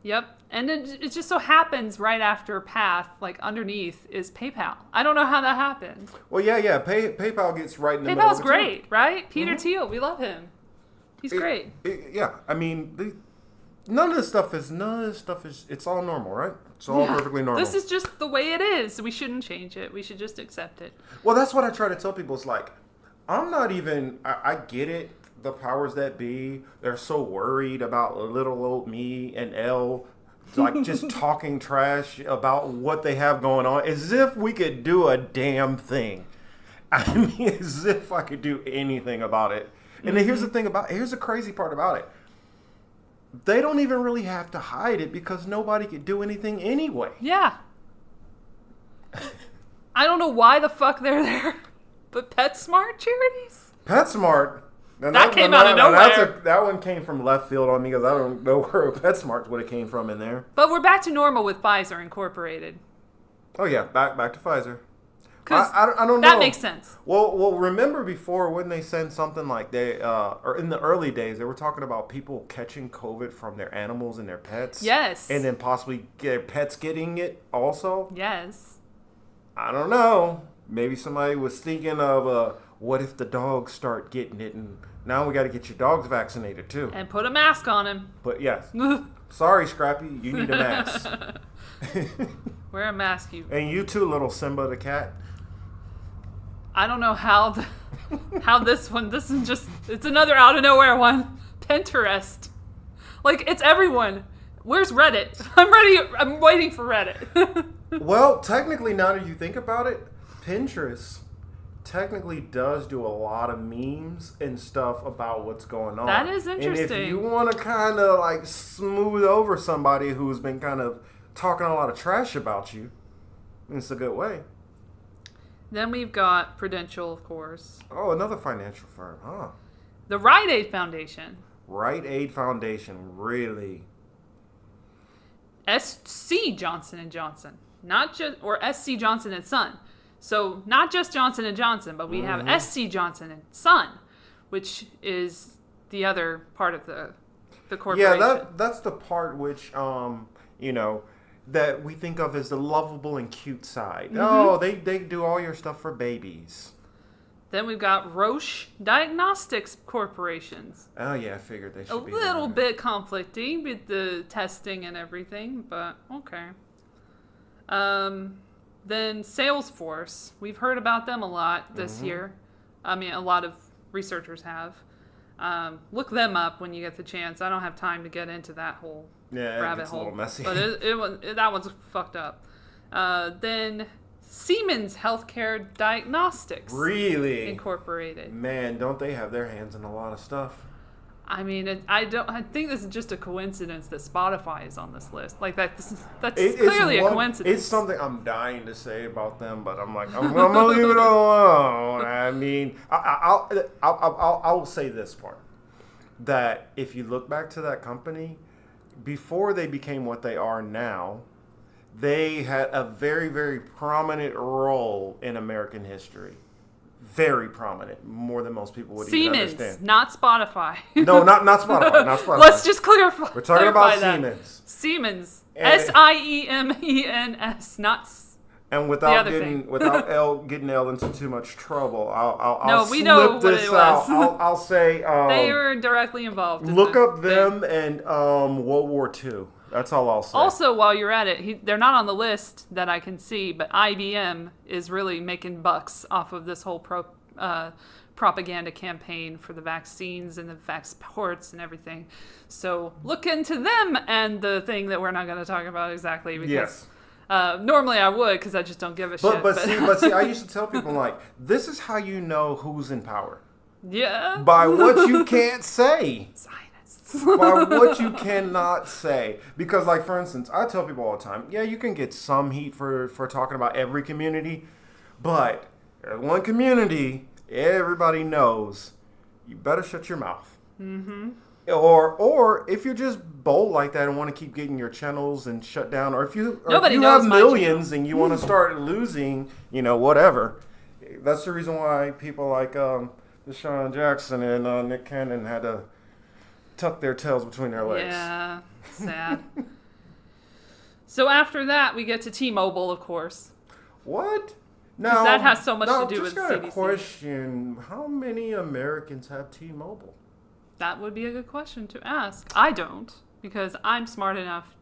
Yep. And it just so happens right after PATH, like underneath, is PayPal. I don't know how that happened. Well, yeah. PayPal gets right in the middle. PayPal's great, right? Peter Thiel, we love him. He's great. Yeah, I mean, None of this stuff is, it's all normal, right? It's all perfectly normal. This is just the way it is. We shouldn't change it. We should just accept it. Well, that's what I try to tell people. It's like, I'm not even, I get it. The powers that be, they're so worried about little old me and Elle, like just talking trash about what they have going on, as if we could do a damn thing. I mean, as if I could do anything about it. And then here's the crazy part about it. They don't even really have to hide it because nobody could do anything anyway. Yeah. I don't know why the fuck they're there, but PetSmart charities? PetSmart. That came out of nowhere. That one came from left field on me because I don't know where PetSmart would have came from in there. But we're back to normal with Pfizer Incorporated. Oh yeah, back to Pfizer. I don't know. That makes sense. Well, remember before when they said something like or in the early days, they were talking about people catching COVID from their animals and their pets. Yes. And then possibly their pets getting it also. Yes. I don't know. Maybe somebody was thinking of what if the dogs start getting it, and now we got to get your dogs vaccinated too. And put a mask on him. But yes. Sorry, Scrappy, you need a mask. Wear a mask, you. And you too, little Simba the cat. I don't know how this is just, it's another out of nowhere one. Pinterest. Like, it's everyone. Where's Reddit? I'm waiting for Reddit. Well, technically, now that you think about it, Pinterest technically does do a lot of memes and stuff about what's going on. That is interesting. And if you want to kind of like smooth over somebody who's been kind of talking a lot of trash about you, it's a good way. Then we've got Prudential, of course. Oh, another financial firm, huh? The Rite Aid Foundation. Rite Aid Foundation, really? SC Johnson & Johnson. Or SC Johnson & Son. So not just Johnson & Johnson, but we have SC Johnson & Son, which is the other part of the corporation. Yeah, that's the part which, that we think of as the lovable and cute side. Mm-hmm. Oh, they do all your stuff for babies. Then we've got Roche Diagnostics Corporations. Oh, yeah, I figured they should be a little bit conflicting with the testing and everything, but okay. Then Salesforce. We've heard about them a lot this year. I mean, a lot of researchers have. Look them up when you get the chance. I don't have time to get into that whole rabbit hole. A little messy. But that one's fucked up. Then Siemens Healthcare Diagnostics. Really? Incorporated. Man, don't they have their hands in a lot of stuff? I mean, I think this is just a coincidence that Spotify is on this list. Like that's clearly a coincidence. It's something I'm dying to say about them, but I'm like, I'm gonna leave it alone. I mean, I'll say this part, that if you look back to that company, before they became what they are now, they had a very, very prominent role in American history. Very prominent, more than most people would even understand. Siemens, not Spotify. No, not Spotify. Not Spotify. Let's just clarify. We're talking about that. Siemens. Siemens, SIEMENS, not. And without getting Elle into too much trouble, I'll we know slip this out. I'll say they were directly involved. Look up them and World War II. That's all I'll say. Also, while you're at it, they're not on the list that I can see, but IBM is really making bucks off of this whole propaganda campaign for the vaccines and the vaxports and everything. So look into them and the thing that we're not going to talk about exactly because. Yes. Normally I would because I just don't give a shit. But see, I used to tell people, like, this is how you know who's in power. Yeah. By what you can't say. By what you cannot say. Because, like, for instance, I tell people all the time, yeah, you can get some heat for talking about every community, but there's one community everybody knows, you better shut your mouth. Mm-hmm. Or if you're just bold like that and want to keep getting your channels and shut down, or if you have millions and you want to start losing, whatever. That's the reason why people like Deshaun Jackson and Nick Cannon had to tuck their tails between their legs. Yeah, sad. So after that, we get to T-Mobile, of course. What? Now that has so much to do with CDC. Just got a CDC. question. How many Americans have T-Mobile? That would be a good question to ask. I don't. because I'm smart enough.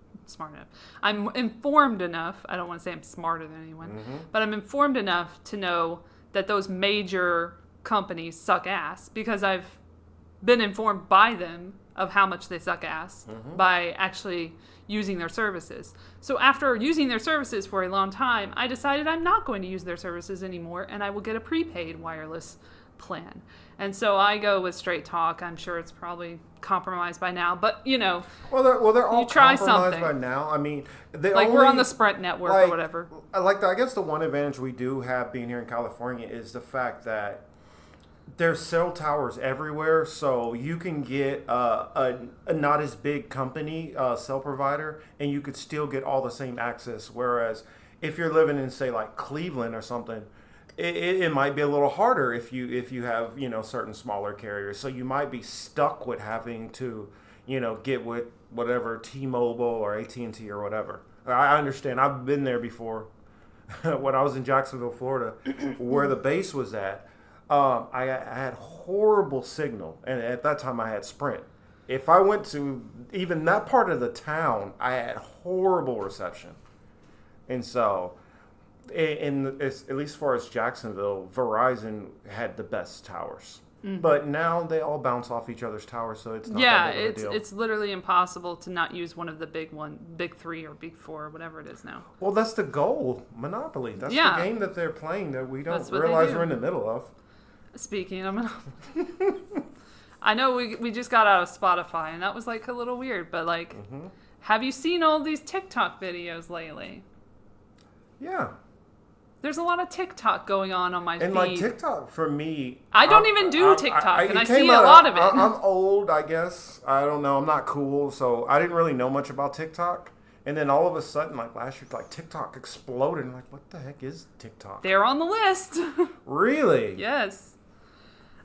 I'm informed enough. I don't want to say I'm smarter than anyone, but I'm informed enough to know that those major companies suck ass because I've been informed by them of how much they suck ass by actually using their services. So after using their services for a long time, I decided I'm not going to use their services anymore, and I will get a prepaid wireless plan. And so I go with Straight Talk. I'm sure it's probably compromised by now, but well, they're all try compromised something. by now. I mean, we're on the Sprint network or whatever. I guess the one advantage we do have being here in California is the fact that there's cell towers everywhere, so you can get a not as big company cell provider, and you could still get all the same access. Whereas if you're living in, say, like Cleveland or something, it might be a little harder if you have certain smaller carriers. So you might be stuck with having to get with whatever T-Mobile or AT&T or whatever. I understand. I've been there before when I was in Jacksonville, Florida, where the base was at. I had horrible signal, and at that time I had Sprint. If I went to even that part of the town, I had horrible reception. And so, at least as far as Jacksonville, Verizon had the best towers. But now they all bounce off each other's towers, so it's not that big of a deal. It's literally impossible to not use one of the big three or big four, or whatever it is now. Well, that's the goal, Monopoly. That's the game that they're playing that we don't realize we're in the middle of. Speaking of Monopoly, I know we just got out of Spotify, and that was like a little weird, but like, have you seen all these TikTok videos lately? Yeah. There's a lot of TikTok going on my feed. And like TikTok, for me... I don't even do TikTok, and I see a lot of it. I'm old, I guess. I don't know. I'm not cool, so I didn't really know much about TikTok. And then all of a sudden, like last year, like TikTok exploded. I'm like, what the heck is TikTok? They're on the list. Really? Yes.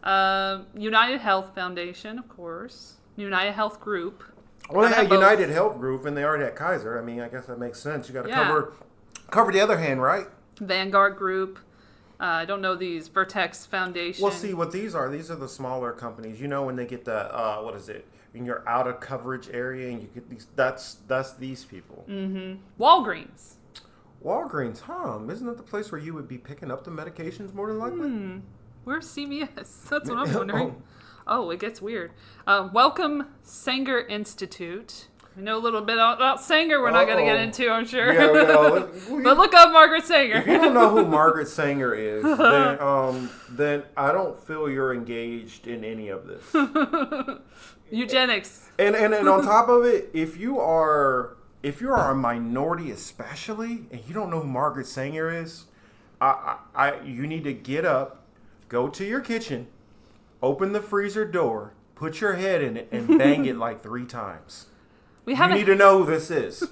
United Health Foundation, of course. United Health Group. Well, they had United Health Group, and they already had Kaiser. I mean, I guess that makes sense. You got to cover the other hand, right? Vanguard Group. I don't know these. Vertex Foundation. Well, see, what these are the smaller companies. When they get the, what is it? When you're out of coverage area and you get these, that's these people. Walgreens. Walgreens, Isn't that the place where you would be picking up the medications more than likely? Where's CVS? That's what I'm wondering. Oh, it gets weird. Welcome Sanger Institute. We know a little bit about Sanger. We're not going to get into, I'm sure. Yeah, but look up Margaret Sanger. If you don't know who Margaret Sanger is, then I don't feel you're engaged in any of this. Eugenics. And on top of it, if you are a minority especially, and you don't know who Margaret Sanger is, you need to get up, go to your kitchen, open the freezer door, put your head in it, and bang it like 3 times. You need to know who this is.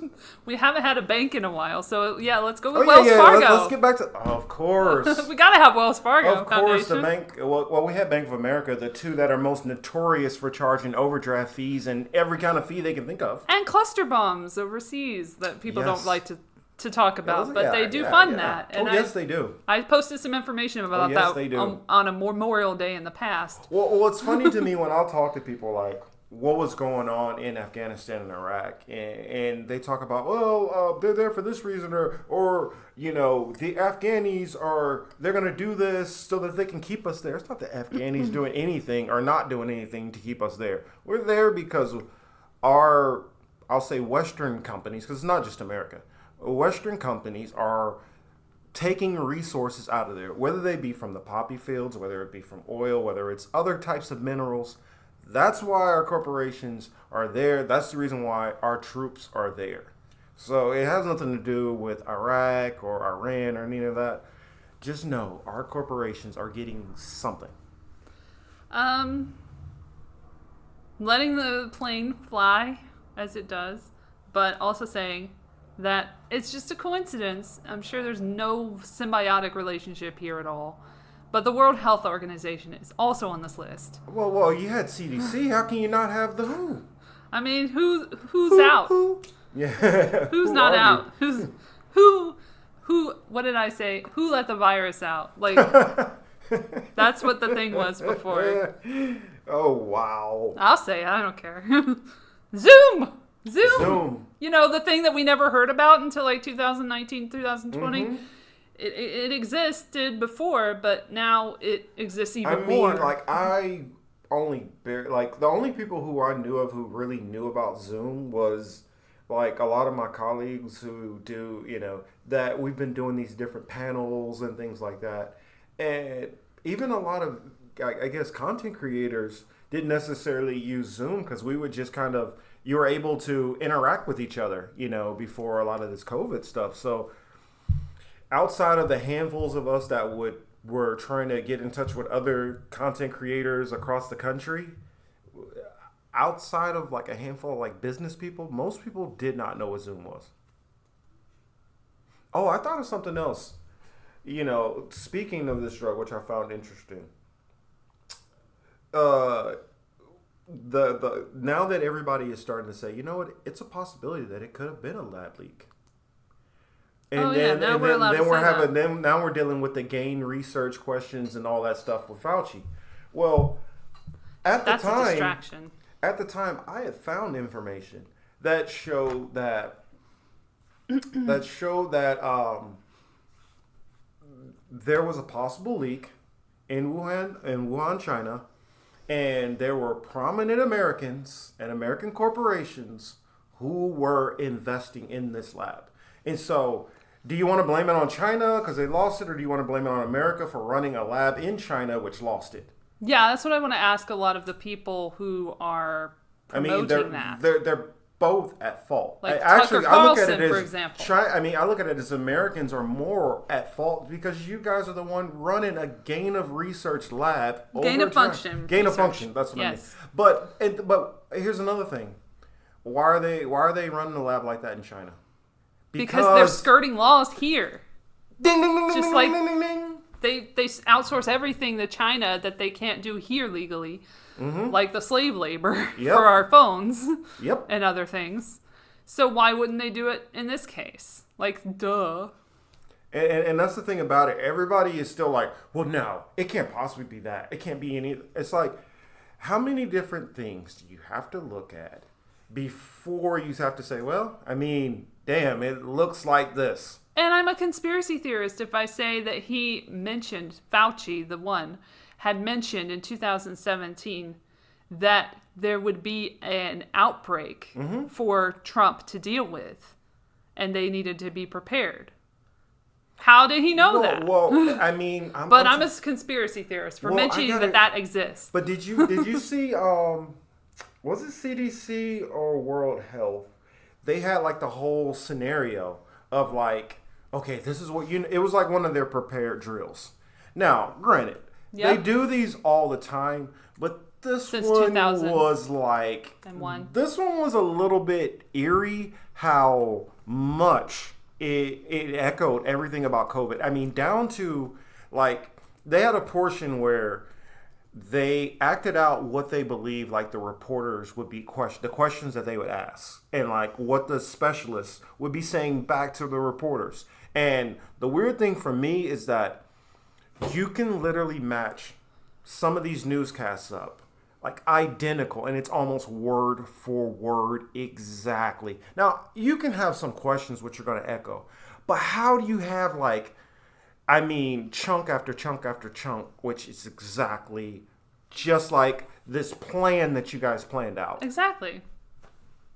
We haven't had a bank in a while, so yeah, let's go with Wells Fargo. Let's get back to... of course. We got to have Wells Fargo. Of course, Foundation. The bank... Well, we have Bank of America, the two that are most notorious for charging overdraft fees and every kind of fee they can think of. And cluster bombs overseas that people don't like to talk about, but they do fund that. And yes, they do. I posted some information about that on a Memorial Day in the past. Well, it's funny to me when I'll talk to people like, what was going on in Afghanistan and Iraq, and they talk about, they're there for this reason, or the Afghanis they're going to do this so that they can keep us there. It's not the Afghanis doing anything or not doing anything to keep us there. We're there because I'll say Western companies, because it's not just America. Western companies are taking resources out of there, whether they be from the poppy fields, whether it be from oil, whether it's other types of minerals. That's why our corporations are there. That's the reason why our troops are there. So it has nothing to do with Iraq or Iran or any of that. Just know our corporations are getting something. Letting the plane fly as it does, but also saying that it's just a coincidence. I'm sure there's no symbiotic relationship here at all. But the World Health Organization is also on this list. Well, you had CDC. How can you not have the WHO? I mean, who's out? Who? Yeah. Who's not out? Who? What did I say? Who let the virus out? Like, that's what the thing was before. Oh, wow. I'll say it. I don't care. Zoom! Zoom. You know, the thing that we never heard about until like 2019, 2020. Mm-hmm. It existed before, but now it exists even more. The only people who I knew of who really knew about Zoom was like a lot of my colleagues who do, you know, that we've been doing these different panels and things like that. And even a lot of, I guess, content creators didn't necessarily use Zoom because we would just kind of, you were able to interact with each other, you know, before a lot of this COVID stuff. So outside of the handfuls of us that were trying to get in touch with other content creators across the country, outside of like a handful of like business people, most people did not know what Zoom was. Oh, I thought of something else. You know, speaking of this drug, which I found interesting, the now that everybody is starting to say, you know what, it's a possibility that it could have been a lab leak. And now we're dealing with the gain research questions and all that stuff with Fauci. Well, that's a distraction. At the time, I had found information that showed that there was a possible leak in Wuhan, China, and there were prominent Americans and American corporations who were investing in this lab. And so, do you want to blame it on China because they lost it, or do you want to blame it on America for running a lab in China which lost it? Yeah, that's what I want to ask a lot of the people who are promoting that. They're both at fault. Like Tucker Carlson, for example. I look at it as Americans are more at fault because you guys are the one running a gain of research lab. Gain of function. That's what I mean. But here's another thing. Why are they running a lab like that in China? Because they're skirting laws here. Ding ding ding Just ding like ding ding ding. They outsource everything to China that they can't do here legally. Mm-hmm. Like the slave labor for our phones and other things. So why wouldn't they do it in this case? Like, duh. And that's the thing about it. Everybody is still like, well, no, it can't possibly be that. It can't be any. It's like, how many different things do you have to look at before you have to say, well, I mean, damn, it looks like this. And I'm a conspiracy theorist if I say that he mentioned, Fauci, the one, had mentioned in 2017 that there would be an outbreak for Trump to deal with, and they needed to be prepared. How did he know that? Well, I mean, I'm a conspiracy theorist for mentioning that exists. But did you see? Was it CDC or World Health? They had like the whole scenario of like, okay, this is what it was like one of their prepared drills. Now, granted. Yep. They do these all the time, but this one was like... This one was a little bit eerie how much it echoed everything about COVID. I mean, down to, like, they had a portion where they acted out what they believed, like, the reporters would be the questions that they would ask. And, like, what the specialists would be saying back to the reporters. And the weird thing for me is that you can literally match some of these newscasts up, like identical, and it's almost word for word exactly. Now, you can have some questions which are going to echo, but how do you have chunk after chunk after chunk, which is exactly just like this plan that you guys planned out? Exactly.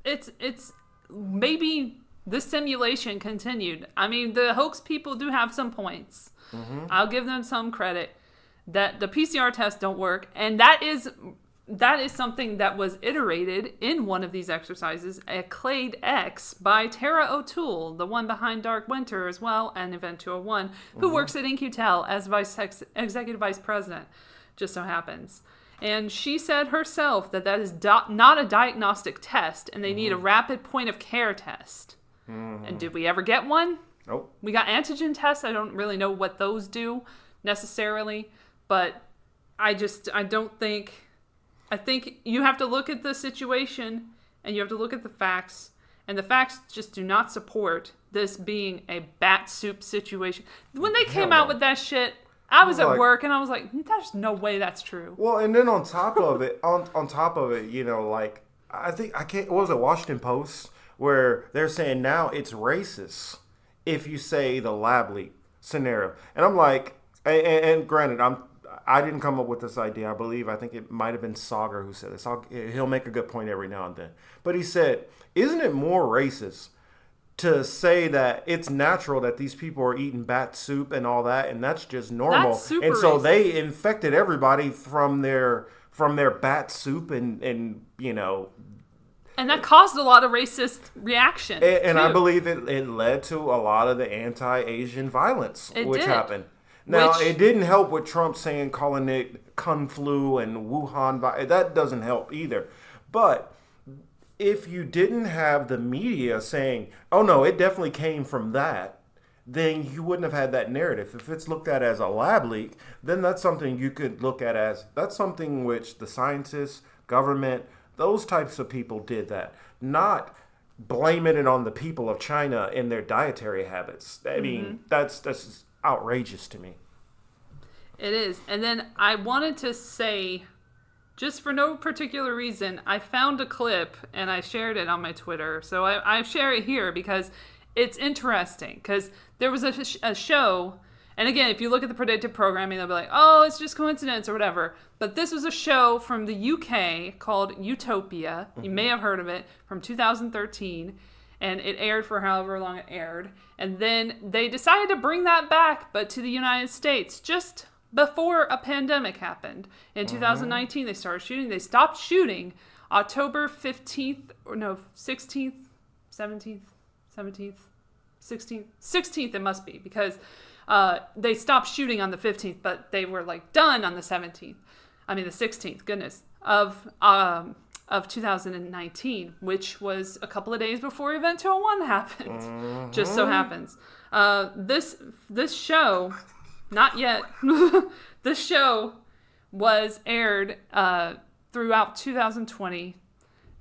It's maybe the simulation continued. I mean, the hoax people do have some points. Mm-hmm. I'll give them some credit that the PCR tests don't work, and that is something that was iterated in one of these exercises, a Clade X by Tara O'Toole, the one behind Dark Winter as well, and Event 201, who works at In-Q-Tel as executive vice president, just so happens. And she said herself that is not a diagnostic test, and they need a rapid point of care test. Mm-hmm. And did we ever get one? Nope. We got antigen tests. I don't really know what those do necessarily, but I think you have to look at the situation and you have to look at the facts, and the facts just do not support this being a bat soup situation. When they came out with that shit, I was at work and I was like, there's no way that's true. Well, and then on top of it, you know, like, I think I can't. What was it? Washington Post, where they're saying now it's racist if you say the lab leak scenario, and I'm like, and granted, I didn't come up with this idea. I think it might have been Sagar who said this. He'll make a good point every now and then, but he said, "Isn't it more racist to say that it's natural that these people are eating bat soup and all that, and that's just normal?" That's super and so racist. they infected everybody from their bat soup, and you know. And that caused a lot of racist reaction. And I too. believe it led to a lot of the anti-Asian violence which did. happened. Now, it didn't help with Trump calling it Kung Flu and Wuhan. That doesn't help either. But if you didn't have the media saying, oh, no, it definitely came from that, then you wouldn't have had that narrative. If it's looked at as a lab leak, then that's something you could look at as, that's something which the scientists, government, those types of people did that. Not blaming it on the people of China and their dietary habits. I mean, that's outrageous to me. It is. And then I wanted to say, just for no particular reason, I found a clip and I shared it on my Twitter. So I share it here because it's interesting. Because there was a show, and again, if you look at the predictive programming, they'll be like, oh, it's just coincidence or whatever. But this was a show from the UK called Utopia. You may have heard of it, from 2013. And it aired for however long it aired. And then they decided to bring that back, but to the United States, just before a pandemic happened. In 2019, they started shooting. They stopped shooting October 15th, or no, 16th, 17th, 17th, 16th. 16th it must be, because they stopped shooting on the 15th, but they were like done on the 17th. I mean the 16th, goodness, of 2019, which was a couple of days before Event 201 happened. Just so happens. This show, not yet, this show was aired throughout 2020,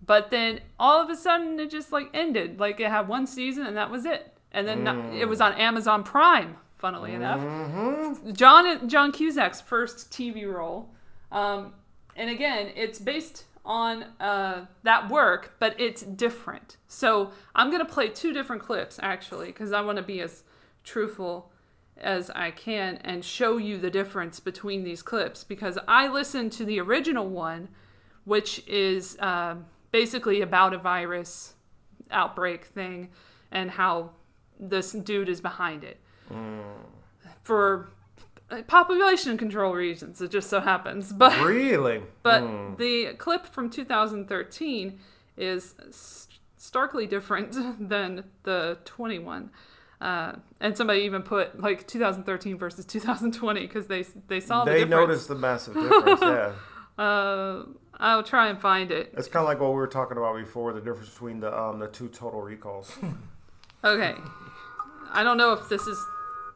but then all of a sudden it just like ended. Like it had one season and that was it. And then it was on Amazon Prime, funnily enough. John Cusack's first TV role. And again, it's based on that work, but it's different. So I'm going to play two different clips, actually, because I want to be as truthful as I can and show you the difference between these clips, because I listened to the original one, which is basically about a virus outbreak thing and how this dude is behind it. For population control reasons, it just so happens. But really, but the clip from 2013 is starkly different than the 21. And somebody even put like 2013 versus 2020 because they saw the difference. They noticed the massive difference. Yeah. I'll try and find it. It's kind of like what we were talking about before, the difference between the two total recalls. Okay. I don't know if this is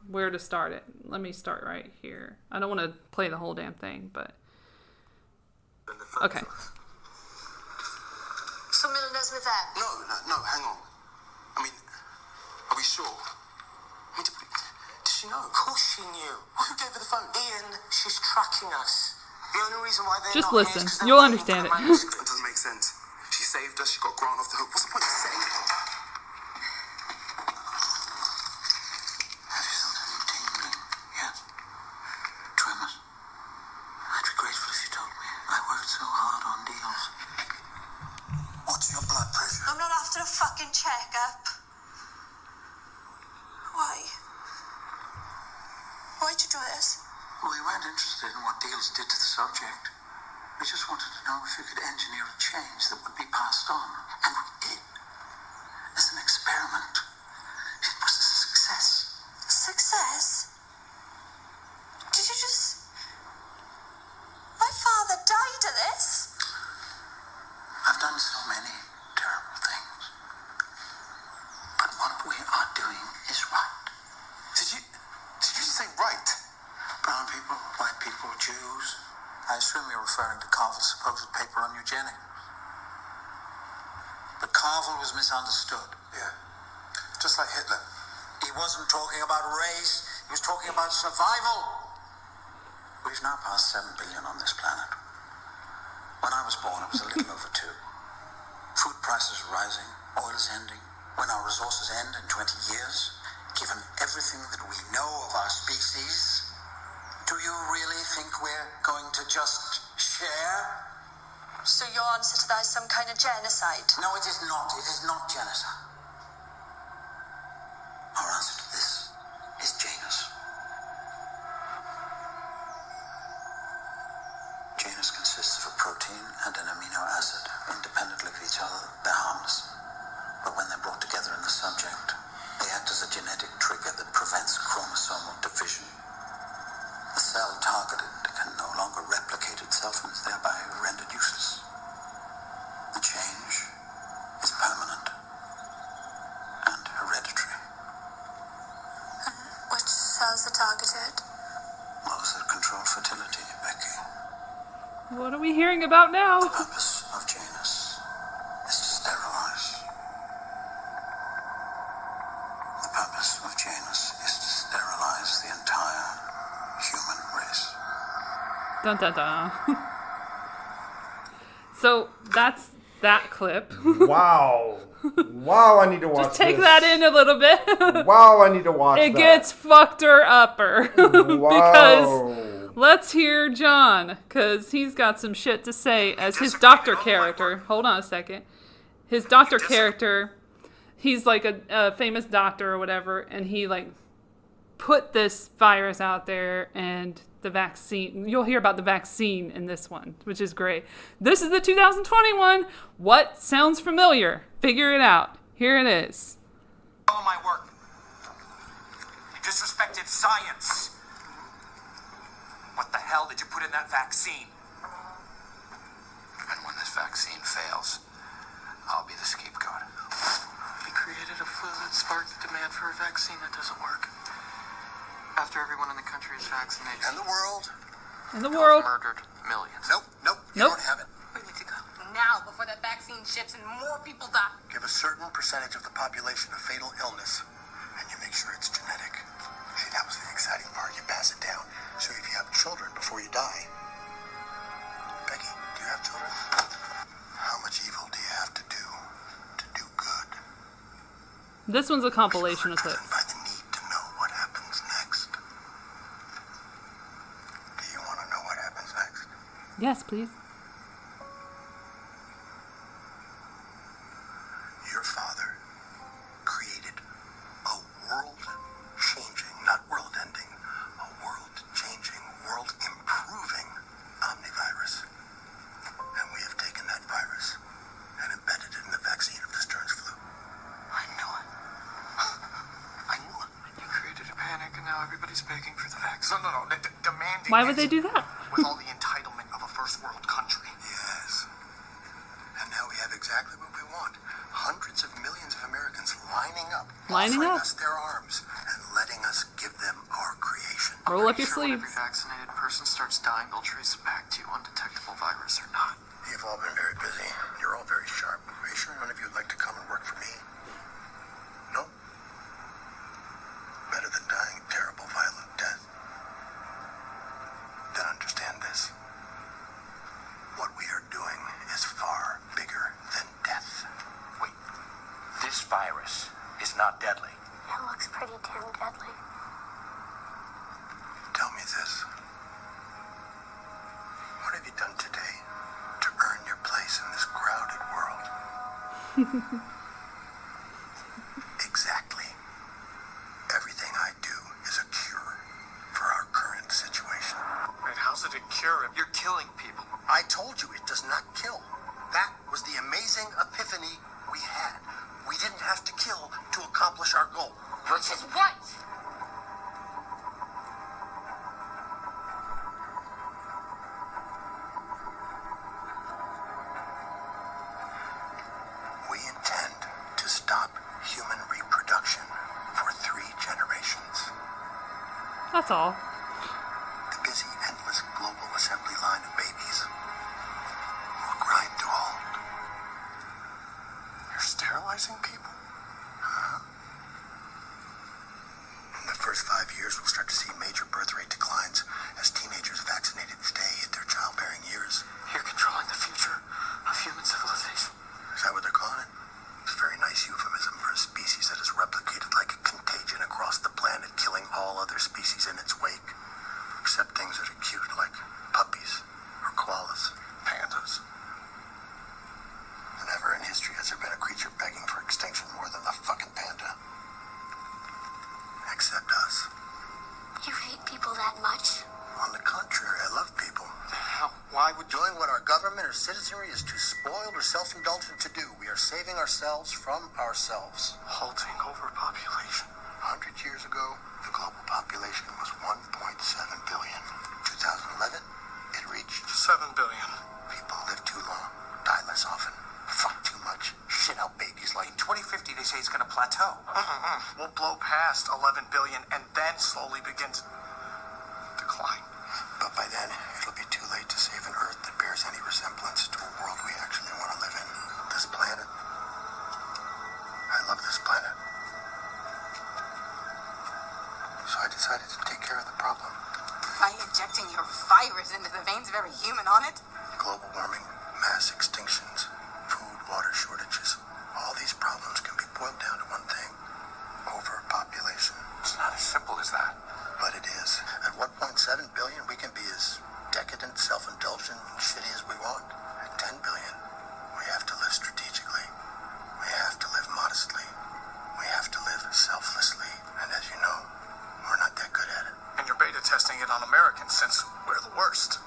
where to start it. Let me start right here. I don't want to play the whole damn thing, but... Okay. So Melinda's with Elle? No, hang on. I mean, are we sure? I mean, did she know? Of course she knew. Who gave her the phone? Ian, she's tracking us. The only reason why they're just not listen. Here is 'cause You'll they're understand it. waiting for the That doesn't make sense. She saved us. She got Grant off the hook. What's the point of saying it? Yeah. Tremors. I'd be grateful if you told me. I worked so hard on deals. What's your blood pressure? I'm not after a fucking checkup. Why? Why'd you do this? We weren't interested in what deals did to the subject. We just wanted to know if we could engineer a change that would be passed on. And we did. As an experiment. It was a success. Success? Did you just... My father died of this? I've done so many terrible things. But what we are doing is right. Did you say right? Brown people, white people, Jews. I assume you're referring to Carvel's supposed paper on eugenics. But Carvel was misunderstood. Yeah. Just like Hitler. He wasn't talking about race. He was talking about survival. We've now passed 7 billion on this planet. When I was born, it was a little over 2. rising, oil's ending, when our resources end in 20 years, given everything that we know of our species, do you really think we're going to just share? So your answer to that is some kind of genocide? No, it is not. It is not genocide. Our answer to this is Janus. Janus consists of a protein and an amino acid. Independently of each other, they're harmless. But when they're brought together in the subject, they act as a genetic trigger that prevents chromosomal division. The cell targeted can no longer replicate itself and is thereby rendered useless. The change is permanent and hereditary. Which cells are targeted? Those that control fertility, Becky. What are we hearing about now? The purpose of Janus is to sterilize. The purpose of Janus is to sterilize the entire human race. Dun dun dun. So that's that clip. Wow. Wow, I need to watch Just take this. that in a little bit. Wow, I need to watch It that. gets fucked-er upper. Wow. Because let's hear John, because he's got some shit to say as his doctor character. Hold on a second. His doctor character, he's like a famous doctor or whatever, and he like put this virus out there and the vaccine. You'll hear about the vaccine in this one, which is great. This is the 2021. What sounds familiar? Figure it out. Here it is. Follow my work. You disrespected science. What the hell did you put in that vaccine? And when this vaccine fails, I'll be the scapegoat. We created a flu that sparked the demand for a vaccine that doesn't work. After everyone in the country is vaccinated. And the world? In the world. Murdered millions. Nope. You Nope. don't have it. We need to go now before that vaccine ships and more people die. Give a certain percentage of the population a fatal illness, and you make sure it's genetic. See, that was the exciting part. You pass it down. So if you have children before you die. Becky, do you have children? How much evil do you have to do good? This one's a compilation of clips. By the need to know what happens next. Do you want to know what happens next? Yes, please. Your father created a world-changing, not world-ending, a world-changing, world-improving omnivirus. And we have taken that virus and embedded it in the vaccine of this Stearns flu. I knew it. I knew it. You created a panic and now everybody's begging for the vaccine. No. Demanding. Why would it they do that? With all the entitlement of a first world country. Yes. And now we have exactly what we want. Hundreds of millions of Americans lining up, Lining offering up. us their arms, and letting us give them our creation. Roll up your Sure, when sleeves. every vaccinated person starts dying, they'll trace it back to you, undetectable virus or not. You've all been very busy. You're all very sharp. Are you sure none of you would like to come and work for me? No? Better than dying a terrible, violent death. Then understand this. What we are doing is far bigger than death. Wait, this virus is not deadly. It looks pretty damn deadly. Tell me this. What have you done today to earn your place in this crowded world? Exactly. Everything I do is a cure for our current situation. Wait, how's it a cure if you're killing people? I told you it does not kill. That was the amazing epiphany we had. We didn't have to kill to accomplish our goal. Which is what? We intend to stop human reproduction for 3 generations. That's all. The busy, endless global assembly line of babies will grind to a halt. You're sterilizing people? In the first 5 years, we'll start to see major birth rate declines as teenagers vaccinated today hit their childbearing years. You're controlling the future of human civilization. Is that what they're calling it? extinction more than the fucking panda. Except us. You hate people that much? On the contrary, I love people. The hell? Why would you? Doing what our government or citizenry is too spoiled or self-indulgent to do. We are saving ourselves from ourselves. Halting overpopulation. 100 years ago, the global population was 1.7 billion. 2011, it reached 7 billion. people live too long, die less often, fuck too much, shit out babies like. In 2050, they say it's going to plateau. We'll blow past 11 billion and then slowly begin to decline. But by then, it'll be too late to save an Earth that bears any resemblance to a world we actually want to live in. This planet. I love this planet. So I decided to take care of the problem. By injecting your virus into the veins of every human on it? Global warming, mass extinctions, food, water shortages. All these problems can be boiled down to one thing. Overpopulation. It's not as simple as that. But it is. At 1.7 billion, we can be as decadent, self-indulgent, and shitty as we want. At 10 billion, we have to live strategically. We have to live modestly. We have to live selflessly. And as you know, we're not that good at it. And you're beta testing it on Americans since we're the worst.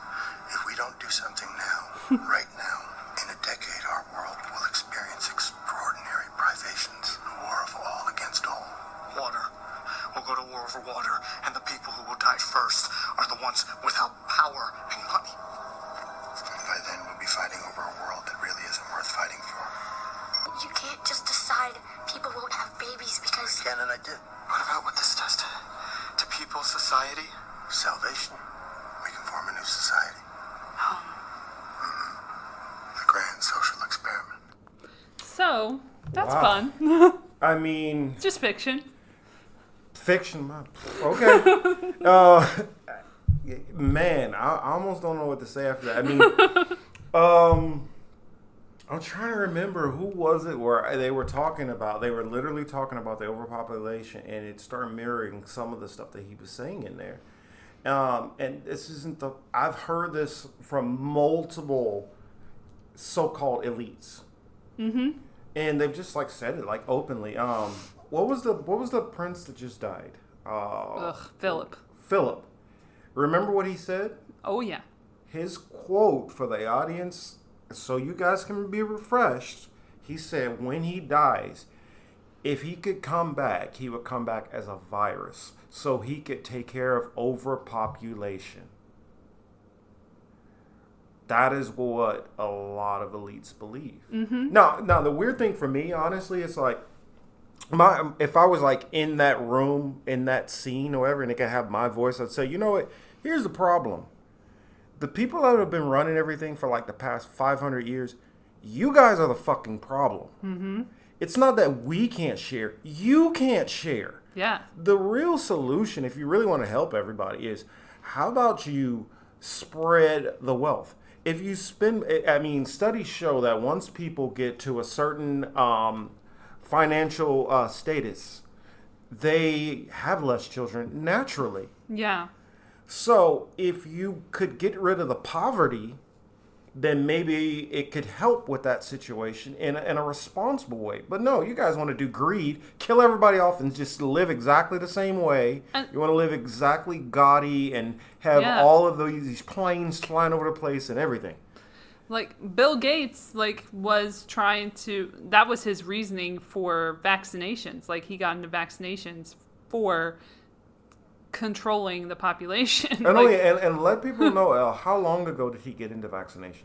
If we don't do something now, right now, in a decade, our world will experience extraordinary privations. A war of all against all. Water. We'll go to war over water, and the people who will die first are the ones without power and money. And by then, we'll be fighting over a world that really isn't worth fighting for. You can't just decide people won't have babies because... Ken and I did. What about what this does to people's society? Salvation. We can form a new society. The grand social experiment. So, that's Wow. fun. I mean, It's just fiction. fiction. Okay. Man, I almost don't know what to say after that. I mean, I'm trying to remember who was it where they were talking about. They were literally talking about the overpopulation, and it started mirroring some of the stuff that he was saying in there. And this isn't the. I've heard this from multiple so-called elites, and they've just like said it like openly. What was the prince that just died? Philip. Philip. Remember what he said? Oh, yeah. His quote for the audience, so you guys can be refreshed. He said, when he dies, if he could come back, he would come back as a virus, so he could take care of overpopulation. That is what a lot of elites believe. Now, the weird thing for me, honestly, it's like, if I was like in that room, in that scene or whatever, and it could have my voice, I'd say, you know what? Here's the problem. The people that have been running everything for like the past 500 years, you guys are the fucking problem. It's not that we can't share. You can't share. Yeah. The real solution, if you really want to help everybody, is how about you spread the wealth? If you spend, I mean, studies show that once people get to a certain financial status, they have less children naturally. Yeah. So if you could get rid of the poverty, then maybe it could help with that situation in a responsible way. But no, you guys want to do greed, kill everybody off, and just live exactly the same way. You want to live exactly gaudy and have all of these planes flying over the place and everything. Like, Bill Gates, like, was trying to... That was his reasoning for vaccinations. Like, he got into vaccinations for controlling the population. And let people know, how long ago did he get into vaccinations?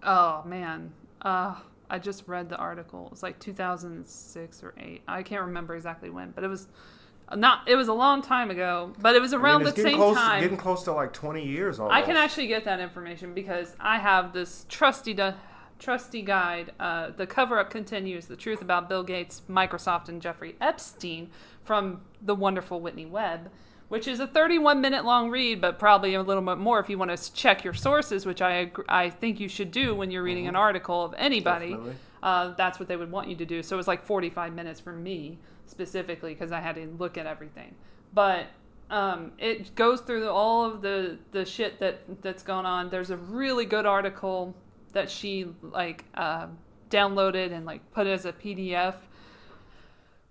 Oh, man. I just read the article. It was like 2006 or 8. I can't remember exactly when, but it was it was a long time ago, but it was around the same time. Getting close to like 20 years almost. I can actually get that information because I have this trusty guide, The Cover-Up Continues, The Truth About Bill Gates, Microsoft, and Jeffrey Epstein from the wonderful Whitney Webb, which is a 31-minute long read, but probably a little bit more if you want to check your sources, which I think you should do when you're reading an article of anybody. That's what they would want you to do. So it was like 45 minutes for me specifically because I had to look at everything. But it goes through all of the shit that's going on. There's a really good article that she downloaded and like put as a PDF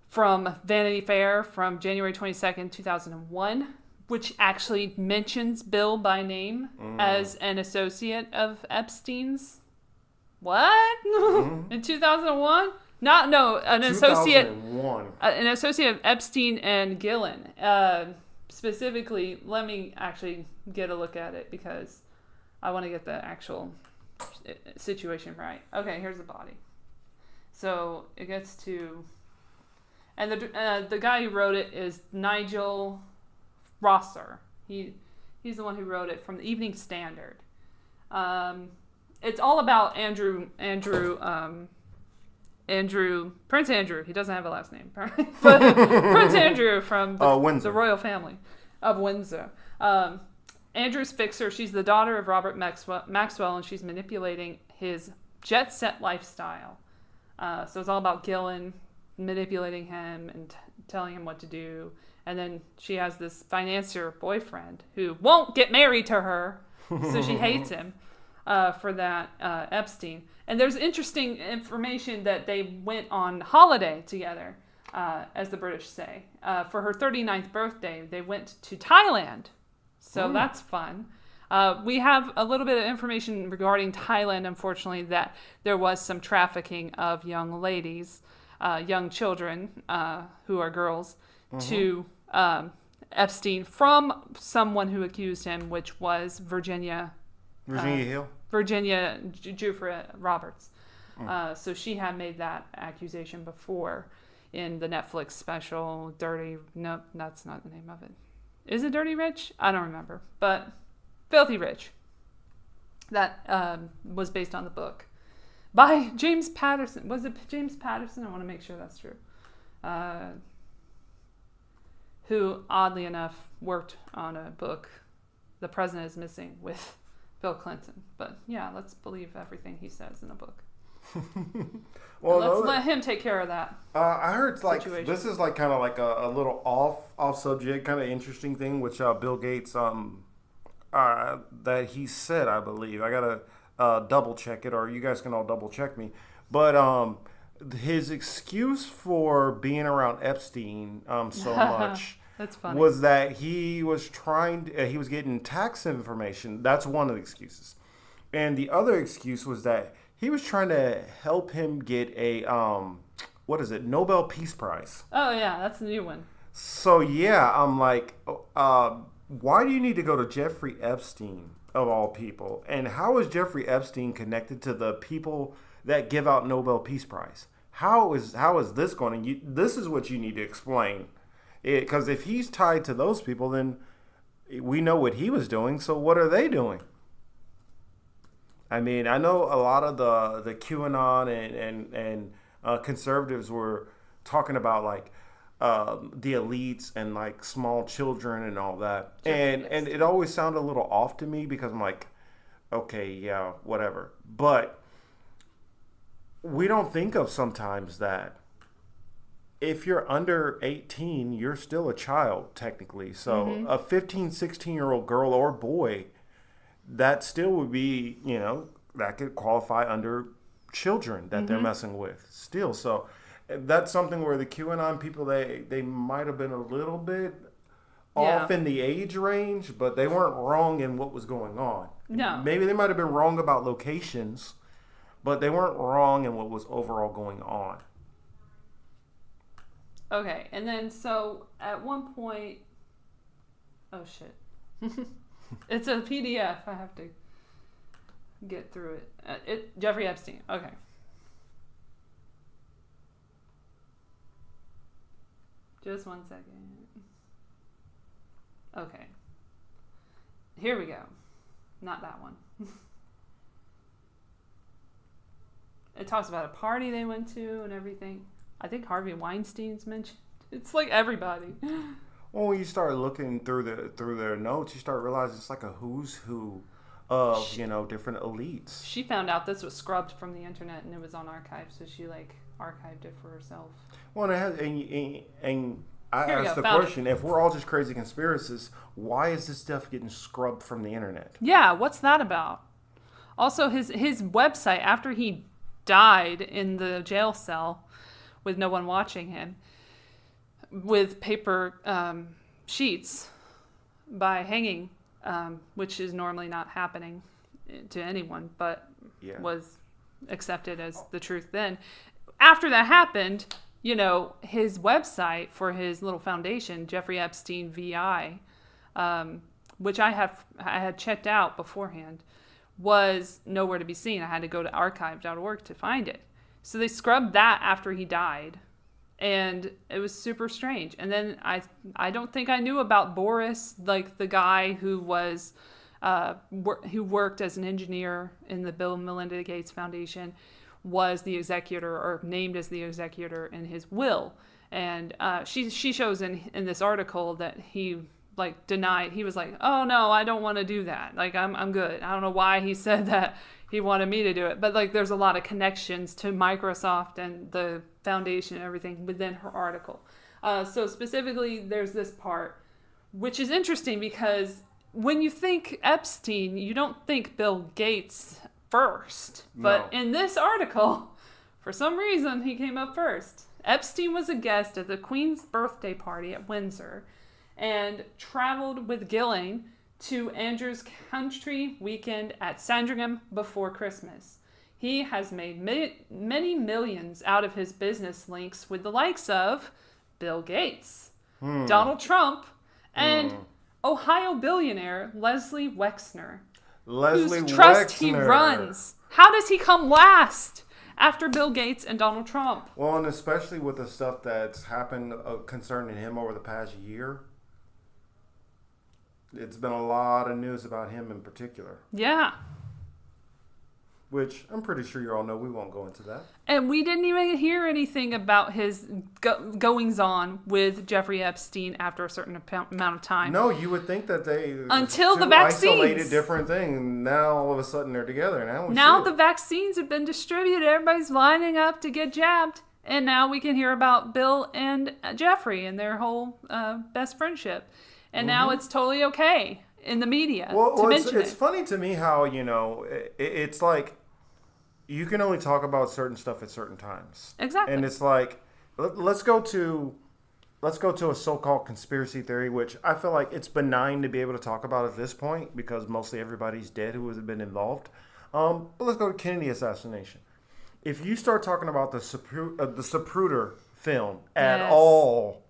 from Vanity Fair from January 22nd, 2001, which actually mentions Bill by name as an associate of Epstein's. What? In 2001? An associate. 2001. An associate of Epstein and Gillen. Specifically, let me actually get a look at it because I want to get the actual situation right. Okay, here's the body. So it gets to, and the guy who wrote it is Nigel Rosser. He's the one who wrote it from the Evening Standard. It's all about Prince Andrew. He doesn't have a last name, but Prince Andrew from the royal family of Windsor. Andrew's fixer. She's the daughter of Robert Maxwell, and she's manipulating his jet set lifestyle. So it's all about Gillen manipulating him and telling him what to do. And then she has this financier boyfriend who won't get married to her, so she hates him for that, Epstein. And there's interesting information that they went on holiday together, as the British say. For her 39th birthday, they went to Thailand. So that's fun. We have a little bit of information regarding Thailand, unfortunately, that there was some trafficking of young ladies, young children who are girls, to Epstein from someone who accused him, which was Virginia Giuffre Roberts. So she had made that accusation before in the Netflix special Nope, that's not the name of it. Is it Dirty Rich? I don't remember. But Filthy Rich. That was based on the book by James Patterson. Was it James Patterson? I want to make sure that's true. Who, oddly enough, worked on a book, The President is Missing, with Bill Clinton. But yeah, let's believe everything he says in a book. Well, let's let him take care of that. I heard like situation. This is like kind of like a little off subject, kind of interesting thing, which Bill Gates that he said, I believe. I gotta double check it, or you guys can all double check me. But his excuse for being around Epstein so much. That's funny. Was that he was he was getting tax information. That's one of the excuses. And the other excuse was that he was trying to help him get a, Nobel Peace Prize. Oh, yeah, that's a new one. So, yeah, I'm like, why do you need to go to Jeffrey Epstein, of all people? And how is Jeffrey Epstein connected to the people that give out Nobel Peace Prize? How is this going? This is what you need to explain. Because if he's tied to those people, then we know what he was doing. So what are they doing? I mean, I know a lot of the QAnon and conservatives were talking about like the elites and like small children and all that, and it always sounded a little off to me because I'm like, okay, yeah, whatever. But we don't think of sometimes that if you're under 18, you're still a child, technically. So a 15, 16-year-old girl or boy, that still would be, that could qualify under children that they're messing with still. So that's something where the QAnon people, they might have been a little bit off in the age range, but they weren't wrong in what was going on. No. Maybe they might have been wrong about locations, but they weren't wrong in what was overall going on. Okay, and then so at one point, oh shit, it's a PDF. I have to get through it. Jeffrey Epstein. Okay. Just 1 second. Okay. Here we go. Not that one. It talks about a party they went to and everything. I think Harvey Weinstein's mentioned. It's like everybody. Well, when you start looking through their notes, you start realizing it's like a who's who of different elites. She found out this was scrubbed from the internet and it was on archive, so she like archived it for herself. Well, and I asked the question: if we're all just crazy conspiracists, why is this stuff getting scrubbed from the internet? Yeah, what's that about? Also, his website, after he died in the jail cell with no one watching him with paper sheets by hanging, which is normally not happening to anyone, but was accepted as the truth then. After that happened, you know, his website for his little foundation, Jeffrey Epstein VI, which I had checked out beforehand, was nowhere to be seen. I had to go to archive.org to find it. So they scrubbed that after he died. And it was super strange. And then I don't think I knew about Boris, like the guy who was who worked as an engineer in the Bill and Melinda Gates Foundation, was the executor or named as the executor in his will. And she shows in this article that he like denied. He was like, oh no, I don't want to do that. Like I'm good. I don't know why he said that he wanted me to do it. But like there's a lot of connections to Microsoft and the foundation and everything within her article. So specifically there's this part, which is interesting because when you think Epstein, you don't think Bill Gates first. But in this article, for some reason, he came up first. Epstein was a guest at the Queen's birthday party at Windsor and traveled with Gilling to Andrew's country weekend at Sandringham before Christmas. He has made many millions out of his business links with the likes of Bill Gates, Donald Trump, and Ohio billionaire Leslie Wexner, whose trust he runs. How does he come last after Bill Gates and Donald Trump? Well, and especially with the stuff that's happened concerning him over the past year. It's been a lot of news about him in particular. Yeah. Which I'm pretty sure you all know. We won't go into that. And we didn't even hear anything about his goings-on with Jeffrey Epstein after a certain amount of time. No, you would think that they... Until the vaccines. Isolated different thing. Now, all of a sudden, they're together. Now the vaccines have been distributed. Everybody's lining up to get jabbed. And now we can hear about Bill and Jeffrey and their whole best friendship. And now it's totally okay in the media to mention it. It's funny to me how, you know, it's like you can only talk about certain stuff at certain times. Exactly. And it's like, let's go to a so-called conspiracy theory, which I feel like it's benign to be able to talk about at this point because mostly everybody's dead who has been involved. But let's go to Kennedy assassination. If you start talking about the Zapruder film at all,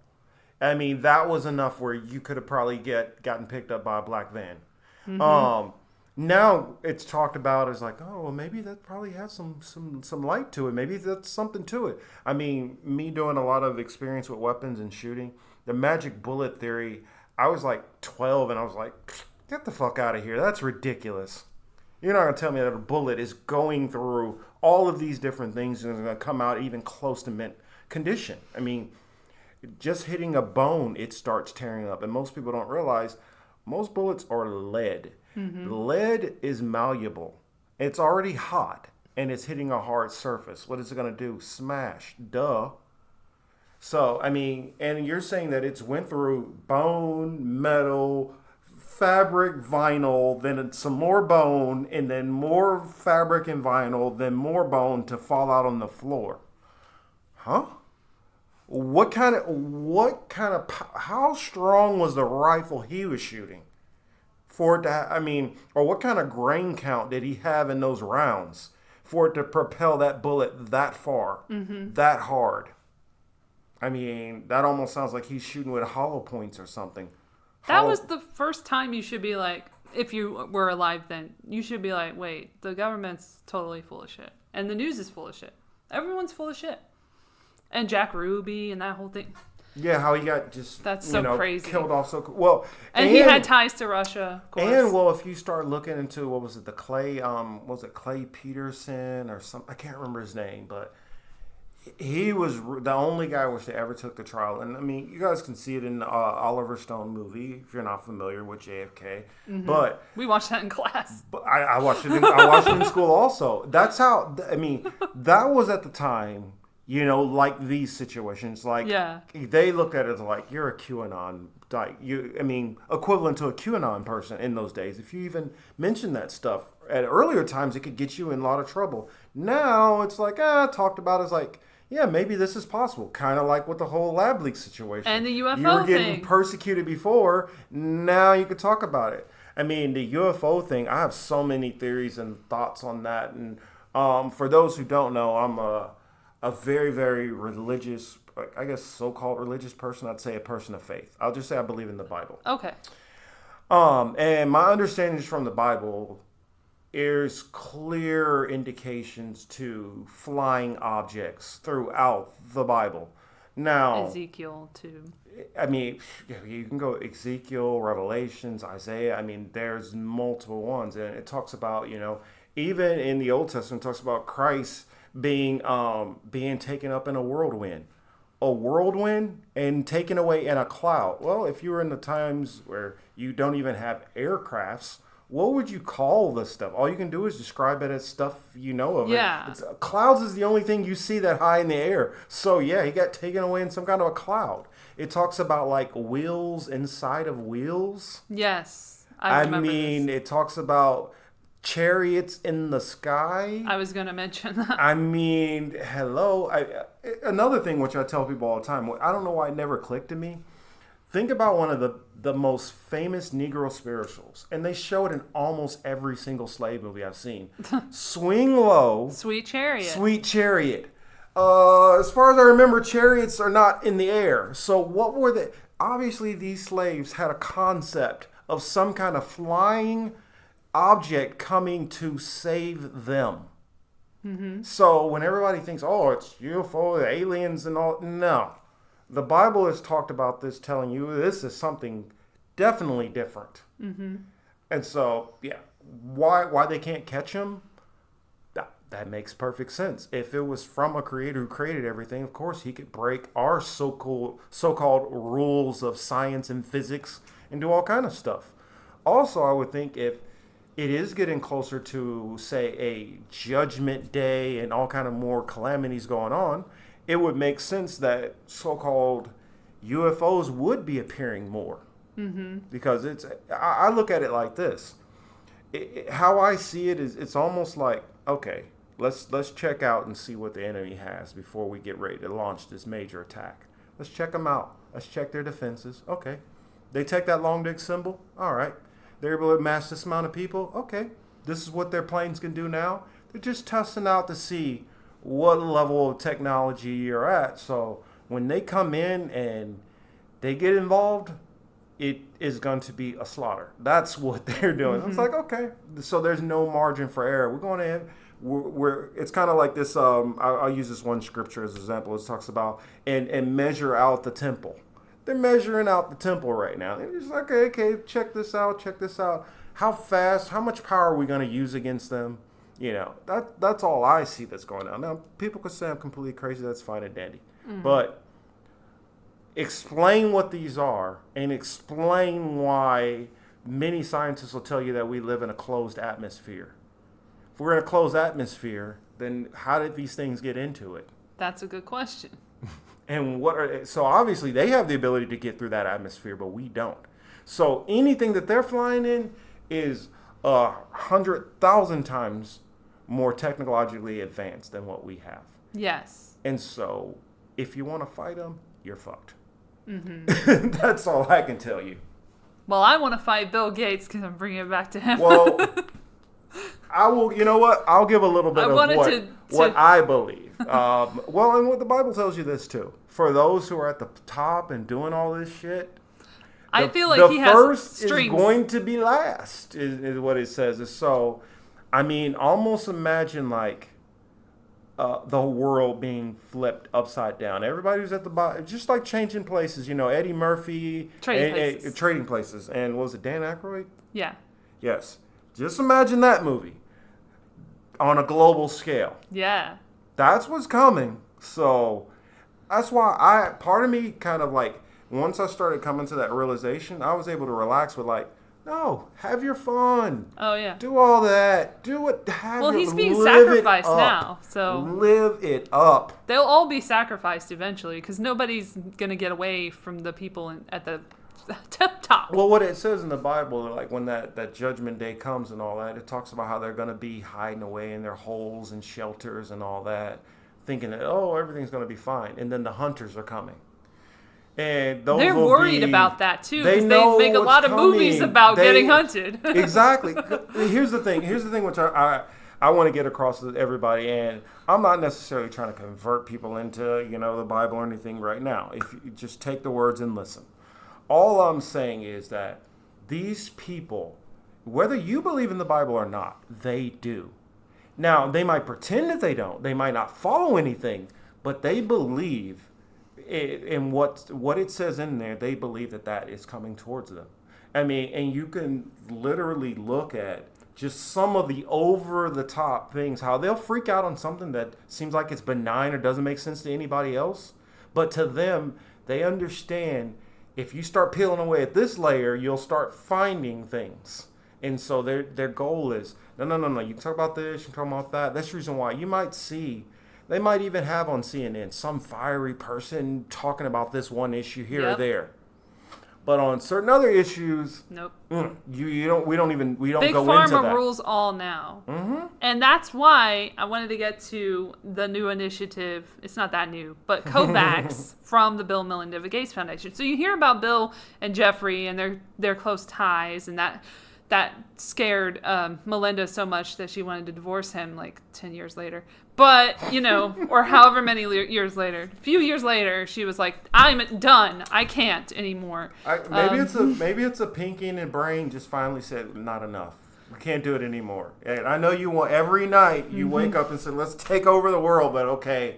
I mean, that was enough where you could have probably gotten picked up by a black van. Mm-hmm. Now it's talked about as like, oh, well, maybe that probably has some light to it. Maybe that's something to it. I mean, me doing a lot of experience with weapons and shooting, the magic bullet theory, I was like 12 and I was like, get the fuck out of here. That's ridiculous. You're not going to tell me that a bullet is going through all of these different things and is going to come out even close to mint condition. I mean, just hitting a bone, it starts tearing up. And most people don't realize most bullets are lead. Mm-hmm. Lead is malleable. It's already hot, and it's hitting a hard surface. What is it going to do? Smash. Duh. So, I mean, and you're saying that it's went through bone, metal, fabric, vinyl, then some more bone, and then more fabric and vinyl, then more bone to fall out on the floor. Huh? What kind of, how strong was the rifle he was shooting for it to, or what kind of grain count did he have in those rounds for it to propel that bullet that far, that hard? I mean, that almost sounds like he's shooting with hollow points or something. That was the first time you should be like, if you were alive then, you should be like, wait, the government's totally full of shit. And the news is full of shit. Everyone's full of shit. And Jack Ruby and that whole thing. Yeah, how he got crazy. Killed off so well. And he had ties to Russia, of course. And well, if you start looking into what was it, the Clay, Clay Peterson or something? I can't remember his name, but he was the only guy which they ever took to trial. And I mean, you guys can see it in the Oliver Stone movie if you're not familiar with JFK. Mm-hmm. But we watched that in class. But I watched it. I watched it in school also. That's how. I mean, that was at the time. You know, like these situations, like they looked at it as like you're a QAnon, equivalent to a QAnon person in those days. If you even mention that stuff at earlier times, it could get you in a lot of trouble. Now it's like, talked about as like, yeah, maybe this is possible. Kind of like with the whole lab leak situation. And the UFO thing. You were getting persecuted before. Now you could talk about it. I mean, the UFO thing, I have so many theories and thoughts on that. And for those who don't know, I'm a very, very religious, I guess so-called religious person. I'd say a person of faith. I'll just say I believe in the Bible. Okay. And my understanding from the Bible, there's clear indications to flying objects throughout the Bible. Now, Ezekiel too. I mean, you can go Ezekiel, Revelations, Isaiah. I mean, there's multiple ones, and it talks about, even in the Old Testament, it talks about Christ being taken up in a whirlwind and taken away in a cloud. Well, if you were in the times where you don't even have aircrafts, what would you call this stuff? All you can do is describe it as stuff you know of. Yeah. Clouds is the only thing you see that high in the air. So, yeah, he got taken away in some kind of a cloud. It talks about, like, wheels inside of wheels. Yes. I remember this. It talks about chariots in the sky. I was going to mention that. I mean, hello. Another thing which I tell people all the time, I don't know why it never clicked to me. Think about one of the most famous Negro spirituals, and they show it in almost every single slave movie I've seen. Swing Low. Sweet Chariot. Sweet Chariot. As far as I remember, chariots are not in the air. So what were they? Obviously, these slaves had a concept of some kind of flying object coming to save them. Mm-hmm. So when everybody thinks, oh, it's UFO, the aliens and all, no. The Bible has talked about this, telling you this is something definitely different. Mm-hmm. And so, yeah, why they can't catch him? That makes perfect sense. If it was from a creator who created everything, of course he could break our so-called rules of science and physics and do all kind of stuff. Also, I would think if it is getting closer to, say, a judgment day and all kind of more calamities going on, it would make sense that so-called UFOs would be appearing more. Mm-hmm. Because I look at it like this. How I see it is it's almost like, okay, let's check out and see what the enemy has before we get ready to launch this major attack. Let's check them out. Let's check their defenses. Okay. They take that long dick symbol. All right. They're able to mass this amount of people. Okay. This is what their planes can do now. They're just testing out to see what level of technology you're at. So when they come in and they get involved, it is going to be a slaughter. That's what they're doing. Mm-hmm. It's like, okay, so there's no margin for error. We're going in. It's kind of like this. I'll use this one scripture as an example. It talks about and measure out the temple. They're measuring out the temple right now. They're just like, okay, check this out. How fast? How much power are we going to use against them? That's all I see that's going on. Now, people could say I'm completely crazy. That's fine and dandy. Mm-hmm. But explain what these are and explain why many scientists will tell you that we live in a closed atmosphere. If we're in a closed atmosphere, then how did these things get into it? That's a good question. And so obviously they have the ability to get through that atmosphere, but we don't. So anything that they're flying in is 100,000 times more technologically advanced than what we have. Yes. And so if you want to fight them, you're fucked. Mm-hmm. That's all I can tell you. Well, I want to fight Bill Gates because I'm bringing it back to him. Well, I will. You know what? I'll give a little bit of what I believe. And what the Bible tells you this too. For those who are at the top and doing all this shit, I feel like he has first strings. Is going to be last. Is what it says. So, I mean, almost imagine like the world being flipped upside down. Everybody who's at the bottom, just like changing places. Eddie Murphy, Trading Places, and what was it, Dan Aykroyd? Yeah. Yes. Just imagine that movie on a global scale. Yeah. That's what's coming. So that's why part of me kind of like, once I started coming to that realization, I was able to relax with like, no, have your fun. Oh, yeah. Do all that. Do it. Well, he's being sacrificed now. So live it up. They'll all be sacrificed eventually because nobody's going to get away from the people at the tip top. Well, what it says in the Bible, like when that judgment day comes and all that, it talks about how they're going to be hiding away in their holes and shelters and all that, thinking that, oh, everything's going to be fine. And then the hunters are coming. And they're worried about that too, because they make a lot of movies about getting hunted. Exactly. Here's the thing which I want to get across to everybody, and I'm not necessarily trying to convert people into, the Bible or anything right now. If you just take the words and listen. All I'm saying is that these people, whether you believe in the Bible or not, they do. Now, they might pretend that they don't. They might not follow anything, but they believe in what it says in there. They believe that is coming towards them. I mean, and you can literally look at just some of the over-the-top things, how they'll freak out on something that seems like it's benign or doesn't make sense to anybody else. But to them, they understand if you start peeling away at this layer, you'll start finding things. And so their goal is, no, you can talk about this, you can talk about that. That's the reason why you might see, they might even have on CNN some fiery person talking about this one issue here or there. But on certain other issues, nope. We don't go into that. Big Pharma rules all now. Mm-hmm. And that's why I wanted to get to the new initiative. It's not that new, but COVAX from the Bill and Melinda Gates Foundation. So you hear about Bill and Jeffrey and their close ties, and that scared Melinda so much that she wanted to divorce him like 10 years later. But, or however many years later, a few years later, she was like, I'm done. I can't anymore. Maybe it's a pinky in the brain just finally said, not enough. We can't do it anymore. And I know you want, every night you wake up and say, let's take over the world. But okay,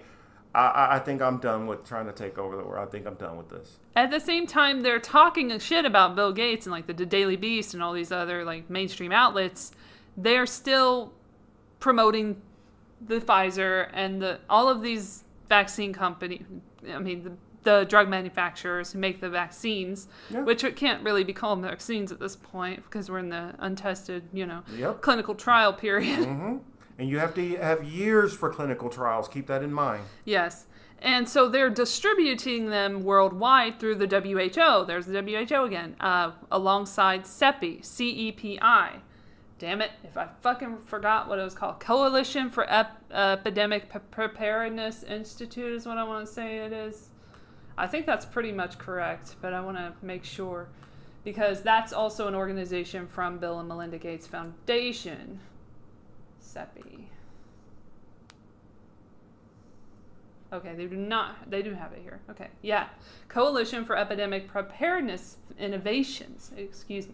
I think I'm done with trying to take over the world. I think I'm done with this. At the same time, they're talking shit about Bill Gates and like the Daily Beast and all these other like mainstream outlets. They're still promoting the Pfizer and all of these vaccine companies. I mean, the drug manufacturers who make the vaccines, which it can't really be called vaccines at this point because we're in the untested, clinical trial period. Mm-hmm. And you have to have years for clinical trials. Keep that in mind. Yes. And so they're distributing them worldwide through the WHO. There's the WHO again, alongside CEPI, C-E-P-I. Damn it, if I fucking forgot what it was called. Coalition for Epidemic Preparedness Institute is what I want to say it is. I think that's pretty much correct, but I want to make sure. Because that's also an organization from Bill and Melinda Gates Foundation. CEPI. Okay, they do have it here. Okay, yeah. Coalition for Epidemic Preparedness Innovations, excuse me.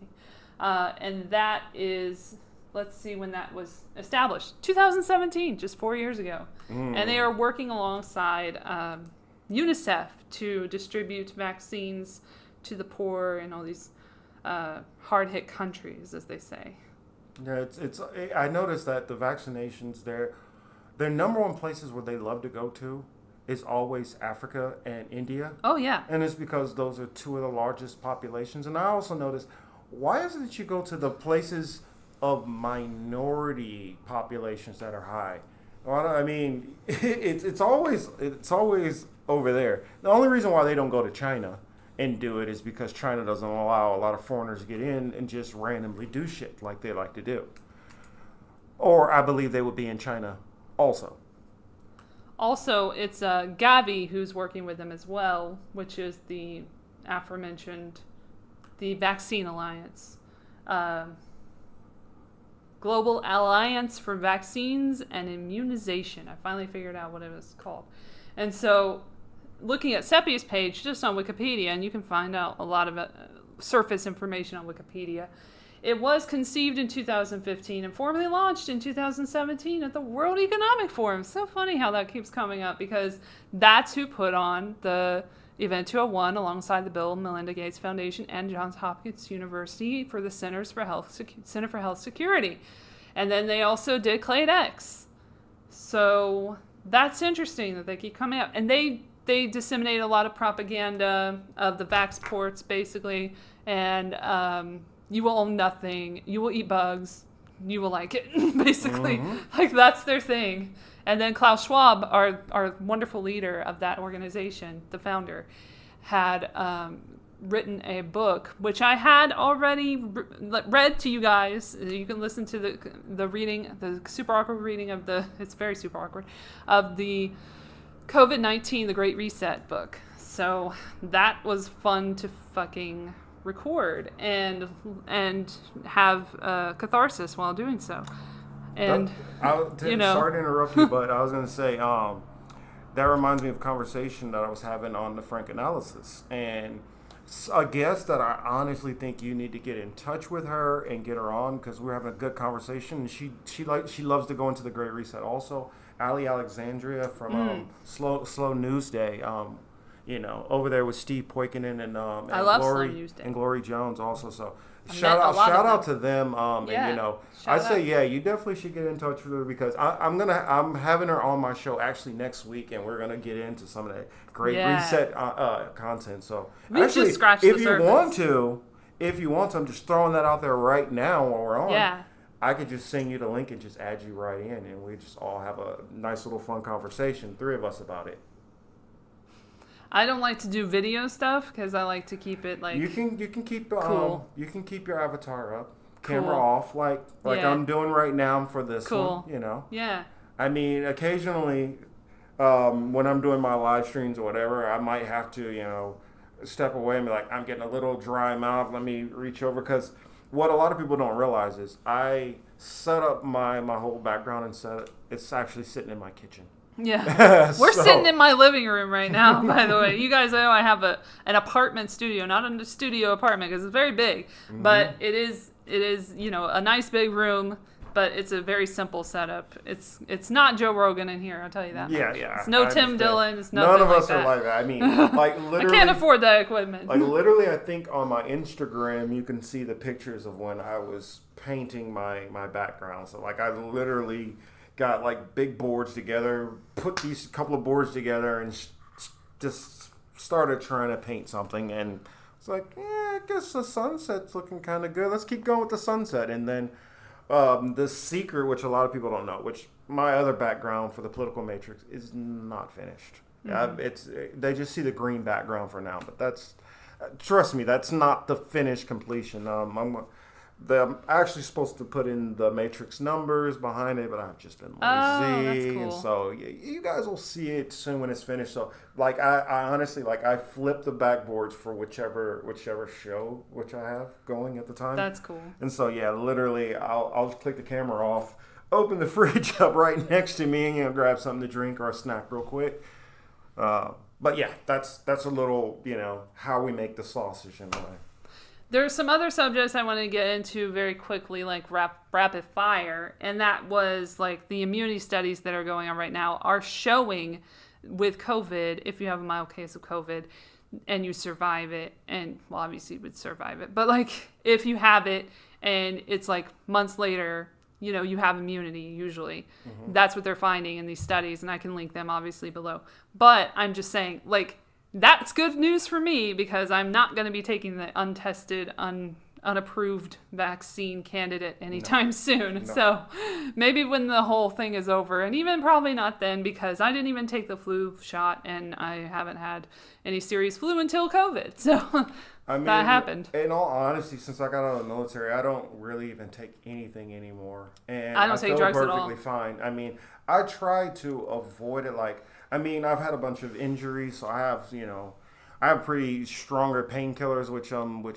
And that is, let's see when that was established. 2017, just 4 years ago. And they are working alongside UNICEF to distribute vaccines to the poor in all these hard-hit countries, as they say. Yeah, I noticed that the vaccinations, their number one places where they love to go to is always Africa and India. Oh, yeah. And it's because those are two of the largest populations. And I also noticed, why is it that you go to the places of minority populations that are high? Well, I mean, it's always over there. The only reason why they don't go to China and do it is because China doesn't allow a lot of foreigners to get in and just randomly do shit like they like to do. Or I believe they would be in China also. Also, it's Gavi who's working with them as well, which is the aforementioned, the Vaccine Alliance. Global Alliance for Vaccines and Immunization. I finally figured out what it was called. And so, looking at CEPI's page, just on Wikipedia, and you can find out a lot of surface information on Wikipedia, it was conceived in 2015 and formally launched in 2017 at the World Economic Forum. So funny how that keeps coming up, because that's who put on the Event 201 alongside the Bill and Melinda Gates Foundation and Johns Hopkins University for the Center for Health Security. And then they also did Clade X. So that's interesting that they keep coming up. And they disseminate a lot of propaganda of the vax ports, basically. And you will own nothing. You will eat bugs. You will like it, basically. Mm-hmm. Like, that's their thing. And then Klaus Schwab, our wonderful leader of that organization, the founder, had written a book, which I had already read to you guys. You can listen to the reading, the super awkward reading of it's very super awkward, of the COVID-19, The Great Reset book. So that was fun to fucking record and have catharsis while doing so. And sorry to interrupt you, but I was going to say that reminds me of a conversation that I was having on the Frank analysis, and a guest that I honestly think you need to get in touch with her and get her on, because we're having a good conversation. And she loves to go into the Great Reset also. Ali Alexandria from Slow News Day. Over there with Steve Poikonen and I love Slow News Day. And Glory Jones also. So shout out to them. I say you definitely should get in touch with her, because I'm having her on my show actually next week, and we're gonna get into some of that Great Reset content. So we actually, just scratched the surface. if you want to, I'm just throwing that out there right now while we're on. Yeah. I could just send you the link and just add you right in, and we just all have a nice little fun conversation, 3 of us, about it. I don't like to do video stuff because I like to keep it like you can keep cool. You can keep your avatar up, camera off, like I'm doing right now for this one. Yeah. I mean, occasionally, when I'm doing my live streams or whatever, I might have to step away and be like, I'm getting a little dry mouth. Let me reach over, because what a lot of people don't realize is I set up my whole background and it's actually sitting in my kitchen. Yeah. We're sitting in my living room right now, by the way. You guys know I have an apartment studio, not a studio apartment because it's very big, but it is a nice big room, but it's a very simple setup. It's not Joe Rogan in here, I'll tell you that. Yeah. It's no Tim Dillon. It's nothing None of like us that. are like that. I mean, like literally. I can't afford that equipment. Like literally, I think on my Instagram you can see the pictures of when I was painting my background. So like I literally got like big boards together, put these couple of boards together, and just started trying to paint something. And it's like, I guess the sunset's looking kind of good. Let's keep going with the sunset. And then the secret, which a lot of people don't know, which my other background for the political matrix is not finished. They just see the green background for now, but that's trust me, that's not the finished completion. I'm actually supposed to put in the matrix numbers behind it, but I've just been lazy. Oh, that's cool. And so you guys will see it soon when it's finished. So like I honestly, like I flip the backboards for whichever show which I have going at the time. That's cool. And so literally I'll just click the camera off, open the fridge up right next to me, and grab something to drink or a snack real quick. But yeah, that's a little how we make the sausage in a way. There's some other subjects I want to get into very quickly, like rapid fire, and that was like the immunity studies that are going on right now are showing with COVID, if you have a mild case of COVID and you survive it, and well, obviously you would survive it, but like if you have it and it's like months later, you have immunity usually. Mm-hmm. That's what they're finding in these studies, and I can link them obviously below. But I'm just saying, like, that's good news for me because I'm not going to be taking the untested, unapproved vaccine candidate anytime soon. No. So maybe when the whole thing is over, and even probably not then, because I didn't even take the flu shot and I haven't had any serious flu until COVID. So that happened. In all honesty, since I got out of the military, I don't really even take anything anymore. And I don't take drugs at all. Perfectly fine. I mean, I try to avoid it. I've had a bunch of injuries, so I have pretty stronger painkillers, which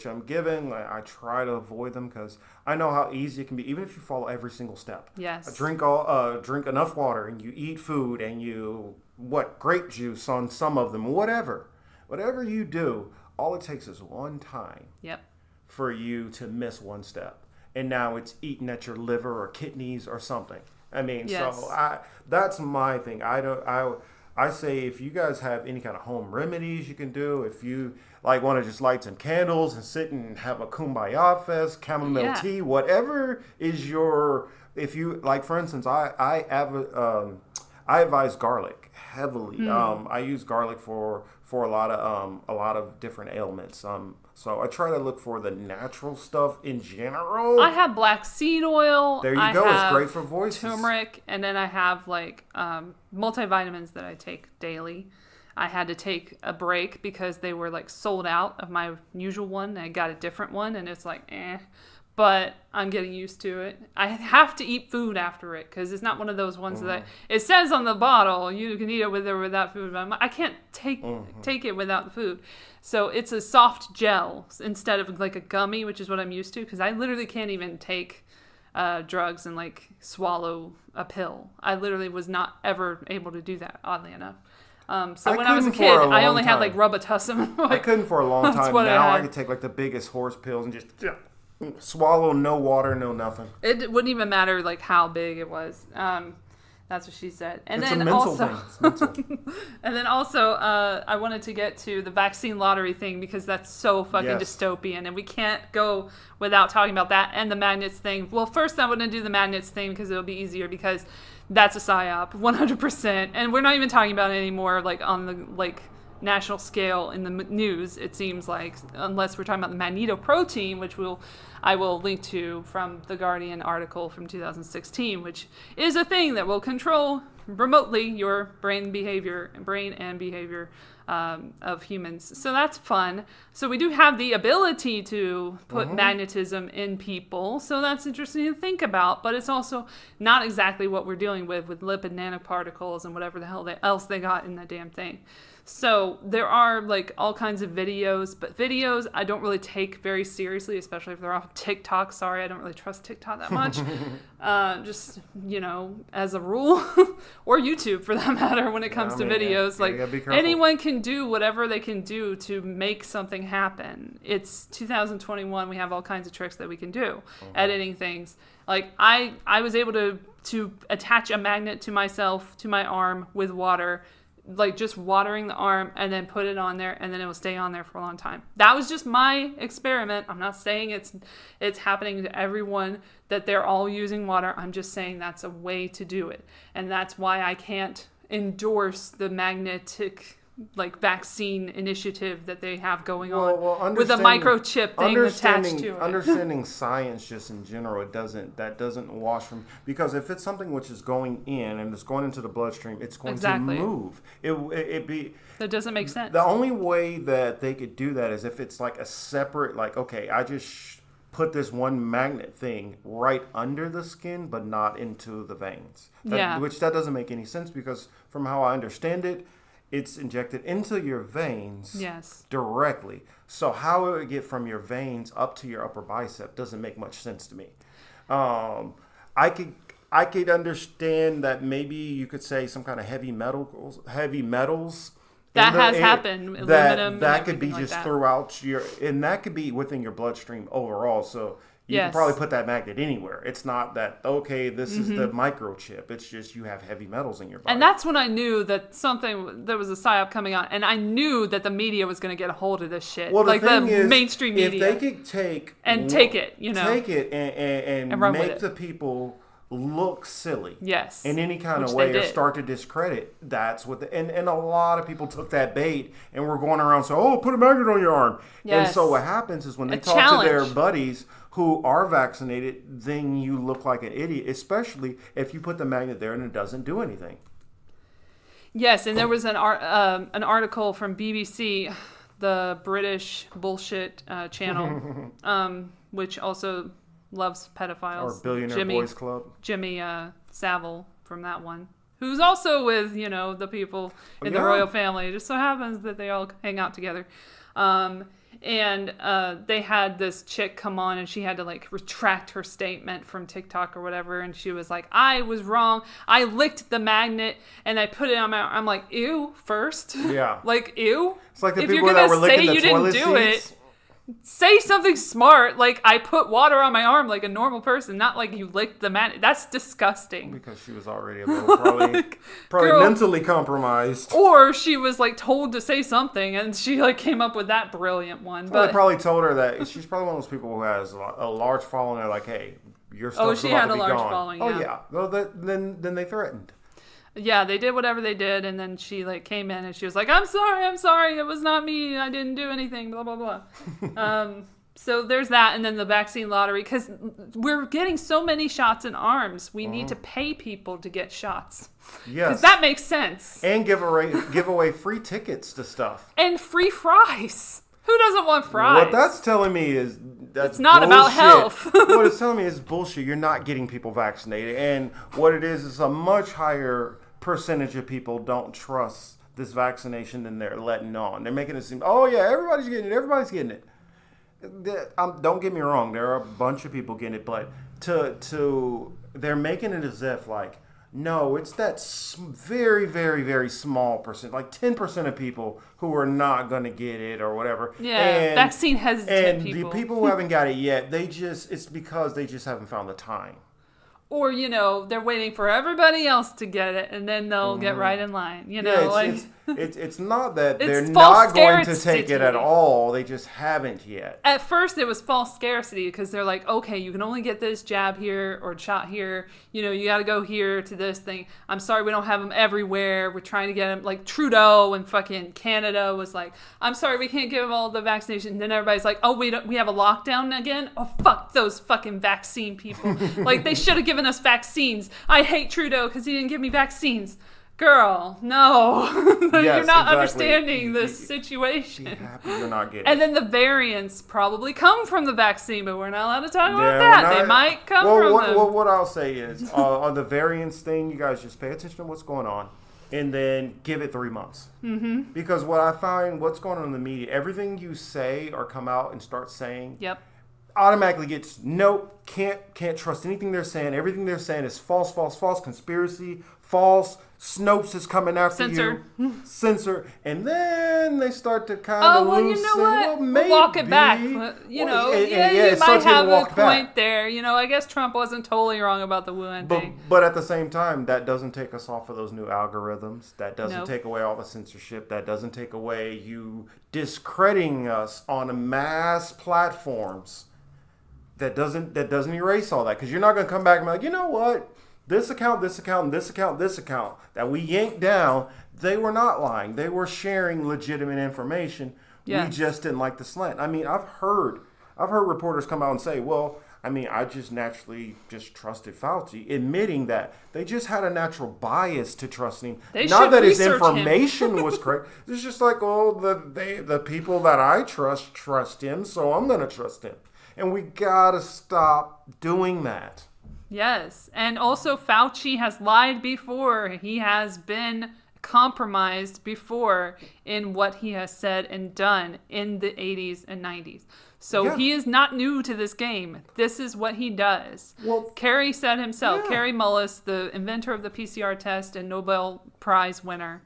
I'm given. I try to avoid them because I know how easy it can be, even if you follow every single step. Yes. Drink enough water, and you eat food, and you grape juice on some of them, whatever you do. All it takes is one time. Yep. For you to miss one step, and now it's eating at your liver or kidneys or something. I mean, yes. So that's my thing. I say if you guys have any kind of home remedies you can do, if you want to just light some candles and sit and have a kumbaya fest, chamomile tea, whatever is if you for instance, I advise garlic heavily. I use garlic for a lot of different ailments. So I try to look for the natural stuff in general. I have black seed oil. There you go. It's great for voices. Turmeric, and then I have multivitamins that I take daily. I had to take a break because they were like sold out of my usual one. And I got a different one, and it's like, but I'm getting used to it. I have to eat food after it because it's not one of those ones that it says on the bottle you can eat it with or without food. But I can't take it without the food. So it's a soft gel instead of like a gummy, which is what I'm used to, because I literally can't even take drugs and like swallow a pill. I literally was not ever able to do that, oddly enough. So when I was a kid, I only had like Robitussin. Like, I couldn't for a long time. Now I could take like the biggest horse pills and just swallow, no water, no nothing. It wouldn't even matter like how big it was. That's what she said. And it's then a mental also, thing. It's mental. And then also, I wanted to get to the vaccine lottery thing because that's so fucking dystopian, and we can't go without talking about that and the magnets thing. Well, first I want to do the magnets thing because it'll be easier because that's a psyop, 100%, and we're not even talking about it anymore like on the like national scale in the news. It seems like, unless we're talking about the magnetoprotein, which I will link to from the Guardian article from 2016, which is a thing that will control remotely your brain and behavior of humans. So that's fun. So we do have the ability to put magnetism in people. So that's interesting to think about, but it's also not exactly what we're dealing with lipid nanoparticles and whatever the hell else they got in that damn thing. So there are like all kinds of videos, but videos I don't really take very seriously, especially if they're off TikTok. Sorry, I don't really trust TikTok that much. Just, as a rule, or YouTube for that matter when it comes to videos. Anyone can do whatever they can do to make something happen. It's 2021. We have all kinds of tricks that we can do. Editing things. Like I was able to attach a magnet to myself, to my arm with water, like just watering the arm and then put it on there and then it will stay on there for a long time. That was just my experiment. I'm not saying it's happening to everyone that they're all using water. I'm just saying that's a way to do it. And that's why I can't endorse the magnetic like vaccine initiative that they have going on with a microchip thing attached to it. Understanding science just in general, that doesn't wash from, because if it's something which is going in and it's going into the bloodstream, it's going to move. That doesn't make sense. The only way that they could do that is if it's like a separate, like, okay, I just put this one magnet thing right under the skin, but not into the veins. Which that doesn't make any sense because from how I understand it, it's injected into your veins directly. So how it would get from your veins up to your upper bicep doesn't make much sense to me. I could understand that maybe you could say some kind of heavy metals. That has happened. Aluminum. That could be just like throughout and that could be within your bloodstream overall. So you can probably put that magnet anywhere. It's not that, okay, this is the microchip. It's just you have heavy metals in your body. And that's when I knew that there was a psyop coming out. And I knew that the media was going to get a hold of this shit. Well, like the mainstream media. If they could take it, Take it and make the people look silly. Yes. In any kind of way or start to discredit. That's what and a lot of people took that bait and were going around saying, put a magnet on your arm. Yes. And so what happens is when they talk to their buddies who are vaccinated, then you look like an idiot, especially if you put the magnet there and it doesn't do anything. Yes, and there was an article from BBC, the British bullshit channel, which also loves pedophiles. Or Billionaire Boys Club. Jimmy Savile from that one, who's also with, the people in the royal family. It just so happens that they all hang out together. And they had this chick come on and she had to like retract her statement from TikTok or whatever. And she was like, I was wrong. I licked the magnet and I put it on my arm. I'm like, ew, first? Yeah. Like, ew? It's like the people that were licking the toilet seats. Say something smart, like I put water on my arm like a normal person, not like you licked the magnet. That's disgusting. Because she was already a little probably mentally compromised. Or she was like told to say something and she like came up with that brilliant one. Well, they probably told her that she's probably one of those people who has a large following. They're like, hey, your stuff's about to be gone. Oh, she had a large following, Oh, yeah. Well, then they threatened. Yeah, they did whatever they did, and then she like came in and she was like, I'm sorry, it was not me, I didn't do anything, blah, blah, blah. So there's that, and then the vaccine lottery, because we're getting so many shots in arms. We need to pay people to get shots. Yes. Because that makes sense. And give away free tickets to stuff. And free fries. Who doesn't want fries? What that's telling me is that's it's not bullshit. about health. What it's telling me is bullshit. You're not getting people vaccinated. And what it is a much higher percentage of people don't trust this vaccination than they're letting on. They're making it seem, oh yeah, everybody's getting it. Don't get me wrong, there are a bunch of people getting it, but they're making it as if like, no, it's that very, very, very small percent, like 10% of people who are not going to get it or whatever. Yeah, vaccine hesitant people. And the people who haven't got it yet, it's because they just haven't found the time. Or, they're waiting for everybody else to get it, and then they'll get right in line. It's not that they're it's not going to take it at all. They just haven't yet. At first, it was false scarcity because they're like, okay, you can only get this jab here or shot here. You got to go here to this thing. I'm sorry, we don't have them everywhere. We're trying to get them. Like Trudeau and fucking Canada was like, I'm sorry, we can't give them all the vaccination. And then everybody's like, oh, we have a lockdown again? Oh, fuck those fucking vaccine people. Like, they should have given us vaccines. I hate Trudeau because he didn't give me vaccines. Girl, no. You're not understanding this situation. Be happy you're not getting and then the variants probably come from the vaccine, but we're not allowed to talk about that. They might come from them. What I'll say is, on the variants thing, you guys just pay attention to what's going on and then give it 3 months. Mm-hmm. Because what I find, what's going on in the media, everything you say or come out and start saying, automatically gets, nope, can't trust anything they're saying. Everything they're saying is false, conspiracy, false. Snopes is coming after you. Censor. And then they start to kind of loosen. You know what? Well, maybe. We'll walk it back. You might have a point there. I guess Trump wasn't totally wrong about the Wuhan thing. But at the same time, that doesn't take us off of those new algorithms. That doesn't take away all the censorship. That doesn't take away you discrediting us on mass platforms. That doesn't erase all that. Because you're not going to come back and be like, you know what? This account, that we yanked down, they were not lying. They were sharing legitimate information. Yes. We just didn't like the slant. I mean, I've heard reporters come out and say, well, I just naturally just trusted Fauci, admitting that they just had a natural bias to trusting him. Not that his information was correct. It's just like, the people that I trust him, so I'm going to trust him. And we got to stop doing that. Yes, and also Fauci has lied before. He has been compromised before in what he has said and done in the 80s and 90s. So he is not new to this game. This is what he does. Well, Kerry said himself, Kerry Mullis, the inventor of the PCR test and Nobel Prize winner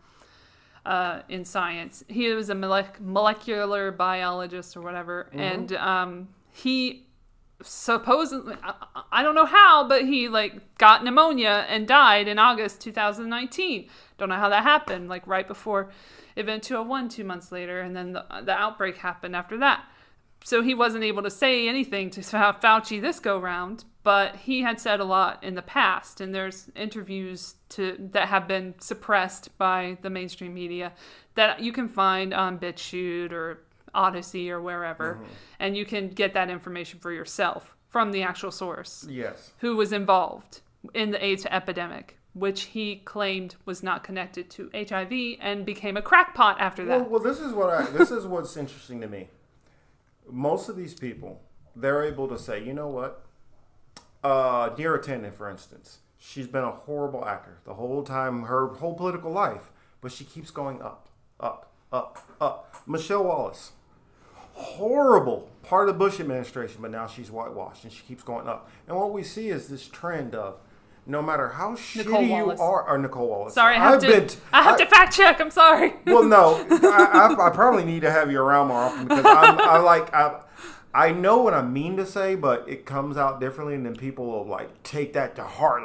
in science. He was a molecular biologist or whatever, and he... supposedly, I don't know how, but he got pneumonia and died in August 2019. Don't know how that happened. Right before Event 201, 2 months later, and then the outbreak happened after that. So he wasn't able to say anything to Fauci this go round, but he had said a lot in the past, and there's interviews that have been suppressed by the mainstream media that you can find on BitChute or Odyssey or wherever, and you can get that information for yourself from the actual source. Yes. Who was involved in the AIDS epidemic, which he claimed was not connected to HIV and became a crackpot after that. Well, this is what's interesting to me. Most of these people, they're able to say, you know what? Neera Tanden, for instance, she's been a horrible actor the whole time, her whole political life, but she keeps going up, up, up, up. Michelle Wallace. Horrible part of the Bush administration, but now she's whitewashed and she keeps going up. And what we see is this trend of no matter how shitty you are, or Nicole Wallace. Sorry, I have to fact check. I'm sorry. Well, no, I probably need to have you around more often because I know what I mean to say, but it comes out differently, and then people will take that to heart.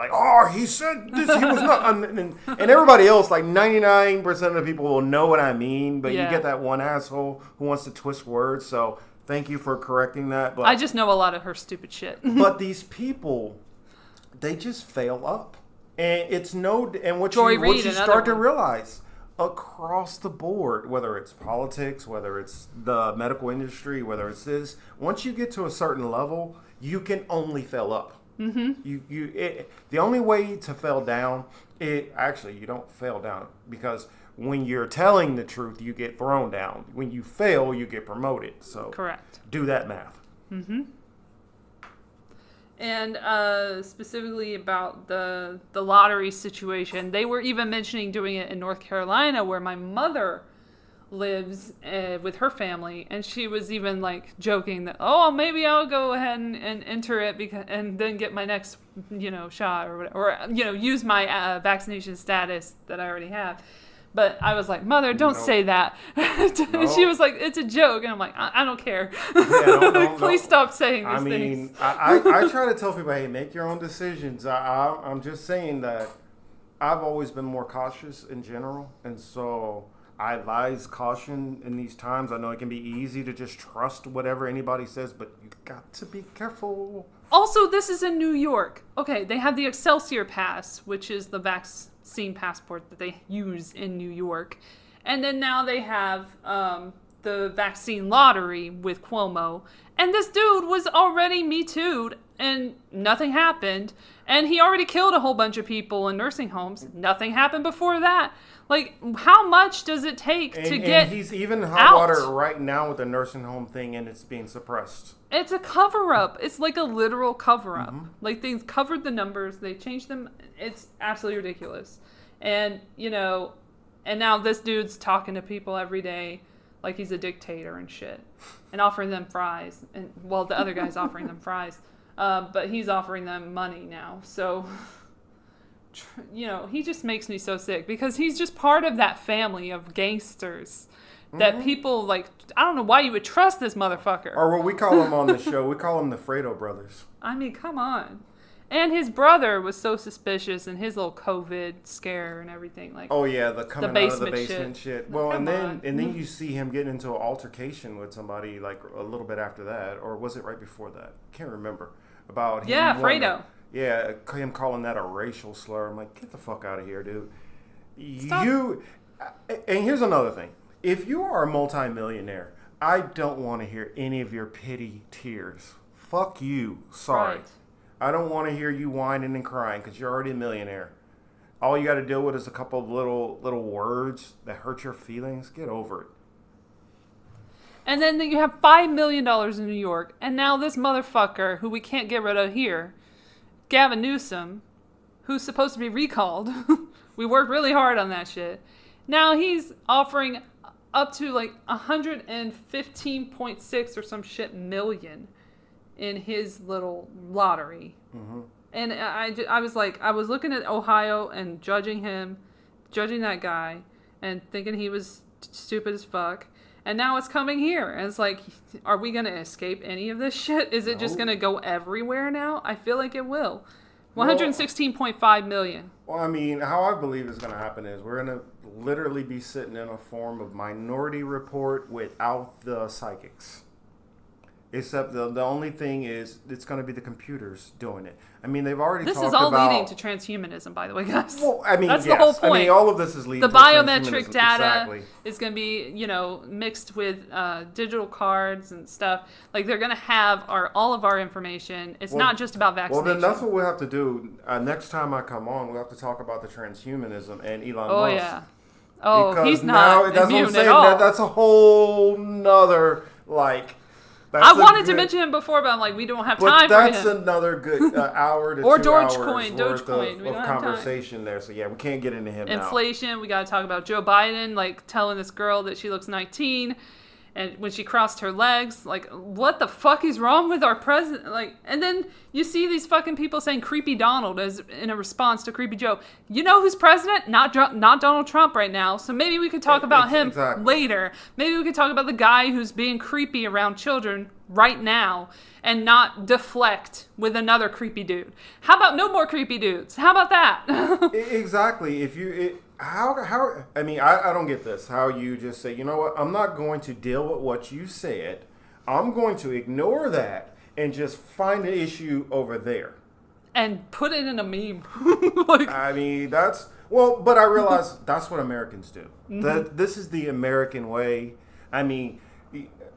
He said this. He was not, and everybody else, 99% of the people will know what I mean, but you get that one asshole who wants to twist words. So thank you for correcting that. But I just know a lot of her stupid shit. But these people, they just fail up, and it's and what you start to realize. across the board, whether it's politics, whether it's the medical industry, whether it's this. Once you get to a certain level, you can only fail up. Mm-hmm. The only way to fail down, you don't fail down, because when you're telling the truth, you get thrown down. When you fail, you get promoted. So correct. Do that math. Mm-hmm. And specifically about the lottery situation, they were even mentioning doing it in North Carolina, where my mother lives with her family, and she was even like joking that, oh, maybe I'll go ahead and enter it and then get my next shot or use my vaccination status that I already have. But I was like, Mother, don't say that. She was like, it's a joke. And I'm like, I don't care. Yeah, Please stop saying these things. I try to tell people, hey, make your own decisions. I'm just saying that I've always been more cautious in general. And so I advise caution in these times. I know it can be easy to just trust whatever anybody says, but you got to be careful. Also, this is in New York. Okay, they have the Excelsior Pass, which is the vaccine passport that they use in New York. And then now they have the vaccine lottery with Cuomo. And this dude was already Me Too'd and nothing happened. And he already killed a whole bunch of people in nursing homes. Nothing happened before that. Like, how much does it take to get And he's even hot water right now with the nursing home thing, and it's being suppressed. It's a cover-up. It's like a literal cover-up. Mm-hmm. Like, they covered the numbers. They changed them. It's absolutely ridiculous. And, and now this dude's talking to people every day like he's a dictator and shit. And offering them fries. And the other guy's offering them fries. But he's offering them money now. So, he just makes me so sick. Because he's just part of that family of gangsters. That people, like, I don't know why you would trust this motherfucker. Or what we call them on the show, we call them the Fredo brothers. I mean, come on. And his brother was so suspicious in his little COVID scare and everything. Like, oh yeah, the coming out of the basement shit. Well, and then you see him getting into an altercation with somebody like a little bit after that, or was it right before that? Can't remember. About him. Yeah, Fredo. Him calling that a racial slur. I'm like, get the fuck out of here, dude. Stop. And here's another thing. If you are a multimillionaire, I don't want to hear any of your pity tears. Fuck you. Sorry. Right. I don't want to hear you whining and crying because you're already a millionaire. All you got to deal with is a couple of little words that hurt your feelings. Get over it. And then you have $5 million in New York, and now this motherfucker, who we can't get rid of here, Gavin Newsom, who's supposed to be recalled. We worked really hard on that shit. Now he's offering up to like 115.6 or some shit million in his little lottery. Mm-hmm. And I was like, I was looking at Ohio and judging that guy and thinking he was stupid as fuck. And now it's coming here. And it's like, are we going to escape any of this shit? Is it just going to go everywhere now? I feel like it will. 116.5 million. Well, I mean, how I believe is going to happen is we're going to literally be sitting in a form of Minority Report without the psychics. Except the only thing is it's going to be the computers doing it. I mean, they've already talked about... This is all leading to transhumanism, by the way, guys. Well, I mean, that's the whole point. I mean, all of this is leading the to biometric data exactly. is going to be, mixed with digital cards and stuff. Like, they're going to have all of our information. It's not just about vaccination. Well, then that's what we'll have to do. Next time I come on, we'll have to talk about the transhumanism and Elon Musk. Oh, yeah. Oh, because he's not that's immune what I'm saying. at all. That's a whole nother, like... I wanted to mention him before, but I'm like, we don't have time for him. But that's another good hour to or 2 hours Dogecoin. Worth of conversation there. So, yeah, we can't get into him Inflation. now. We got to talk about Joe Biden, like, telling this girl that she looks 19. And when she crossed her legs, like, what the fuck is wrong with our president? Like, and then you see these fucking people saying Creepy Donald as in a response to Creepy Joe. You know who's president? Not Donald Trump right now. So maybe we could talk about him later. Maybe we could talk about the guy who's being creepy around children right now and not deflect with another creepy dude. How about no more creepy dudes? How about that? Exactly. How I mean, I don't get this. How you just say, you know what, I'm not going to deal with what you said. I'm going to ignore that and just find an issue over there. And put it in a meme. I mean, that's Well, but I realize that's what Americans do. This is the American way. I mean,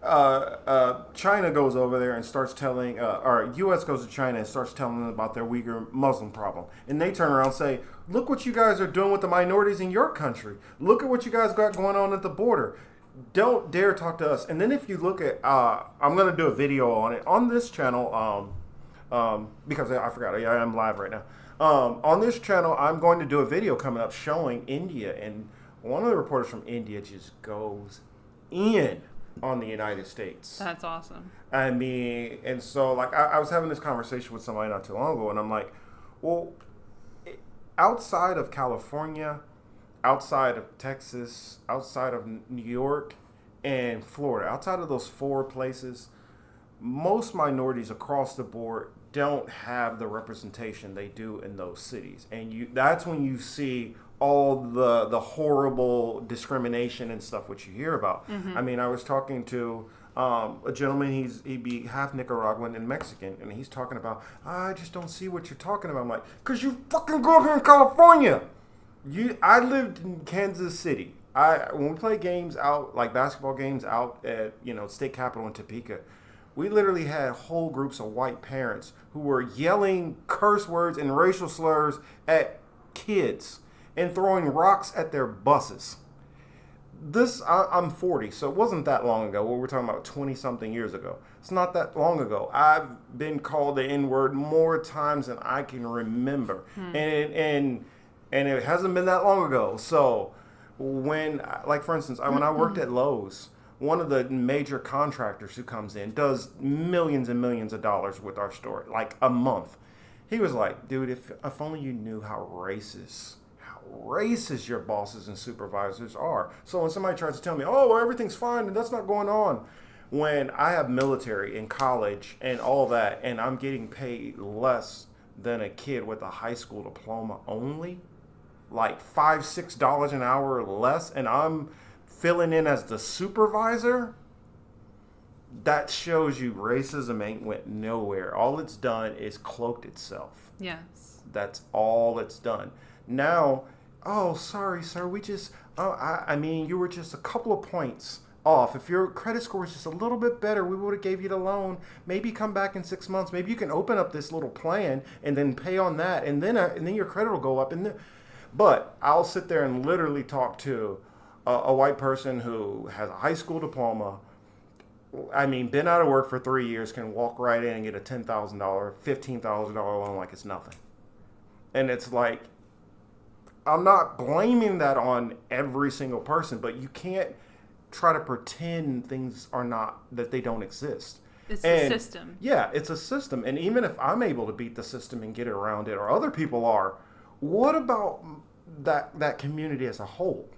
China goes over there and starts telling, or U.S. goes to China and starts telling them about their Uyghur Muslim problem. And they turn around and say, look what you guys are doing with the minorities in your country. Look at what you guys got going on at the border. Don't dare talk to us. And then if you look at, I'm going to do a video on it on this channel, because I forgot, I am live right now. On this channel, I'm going to do a video coming up showing India. And one of the reporters from India just goes in on the United States. That's awesome. I mean, and so like I was having this conversation with somebody not too long ago, and I'm like, well, outside of California, outside of Texas, outside of New York and Florida, outside of those 4 places, most minorities across the board don't have the representation they do in those cities. And that's when you see all the horrible discrimination and stuff which you hear about. I mean, I was talking to a gentleman, he'd be half Nicaraguan and Mexican, and he's talking about, I just don't see what you're talking about. I'm like, because you fucking grew up here in California. I lived in Kansas City. When we play games out, like basketball games out at, State Capitol in Topeka, we literally had whole groups of white parents who were yelling curse words and racial slurs at kids and throwing rocks at their buses. I'm 40, so it wasn't that long ago. We're talking about 20-something years ago. It's not that long ago. I've been called the N-word more times than I can remember. And it hasn't been that long ago. So when, like for instance, when I worked at Lowe's, one of the major contractors who comes in does millions and millions of dollars with our store, like a month. He was like, dude, if only you knew how racist your bosses and supervisors are. So when somebody tries to tell me, oh, well, everything's fine and that's not going on, when I have military in college and all that, and I'm getting paid less than a kid with a high school diploma only, like $5-6 an hour less, and I'm filling in as the supervisor, that shows you racism ain't went nowhere. All it's done is cloaked itself. Yes. That's all it's done. Now, oh, sorry, sir, we just, I mean, you were just a couple of points off. If your credit score was just a little bit better, we would have gave you the loan. Maybe come back in 6 months. Maybe you can open up this little plan and then pay on that, and then your credit will go up. But I'll sit there and literally talk to a white person who has a high school diploma, I mean, been out of work for 3 years, can walk right in and get a $10,000, $15,000 loan like it's nothing. And it's like, I'm not blaming that on every single person, but you can't try to pretend things are not, that they don't exist. It's a system. Yeah, it's a system. And even if I'm able to beat the system and get around it, or other people are, what about that community as a whole?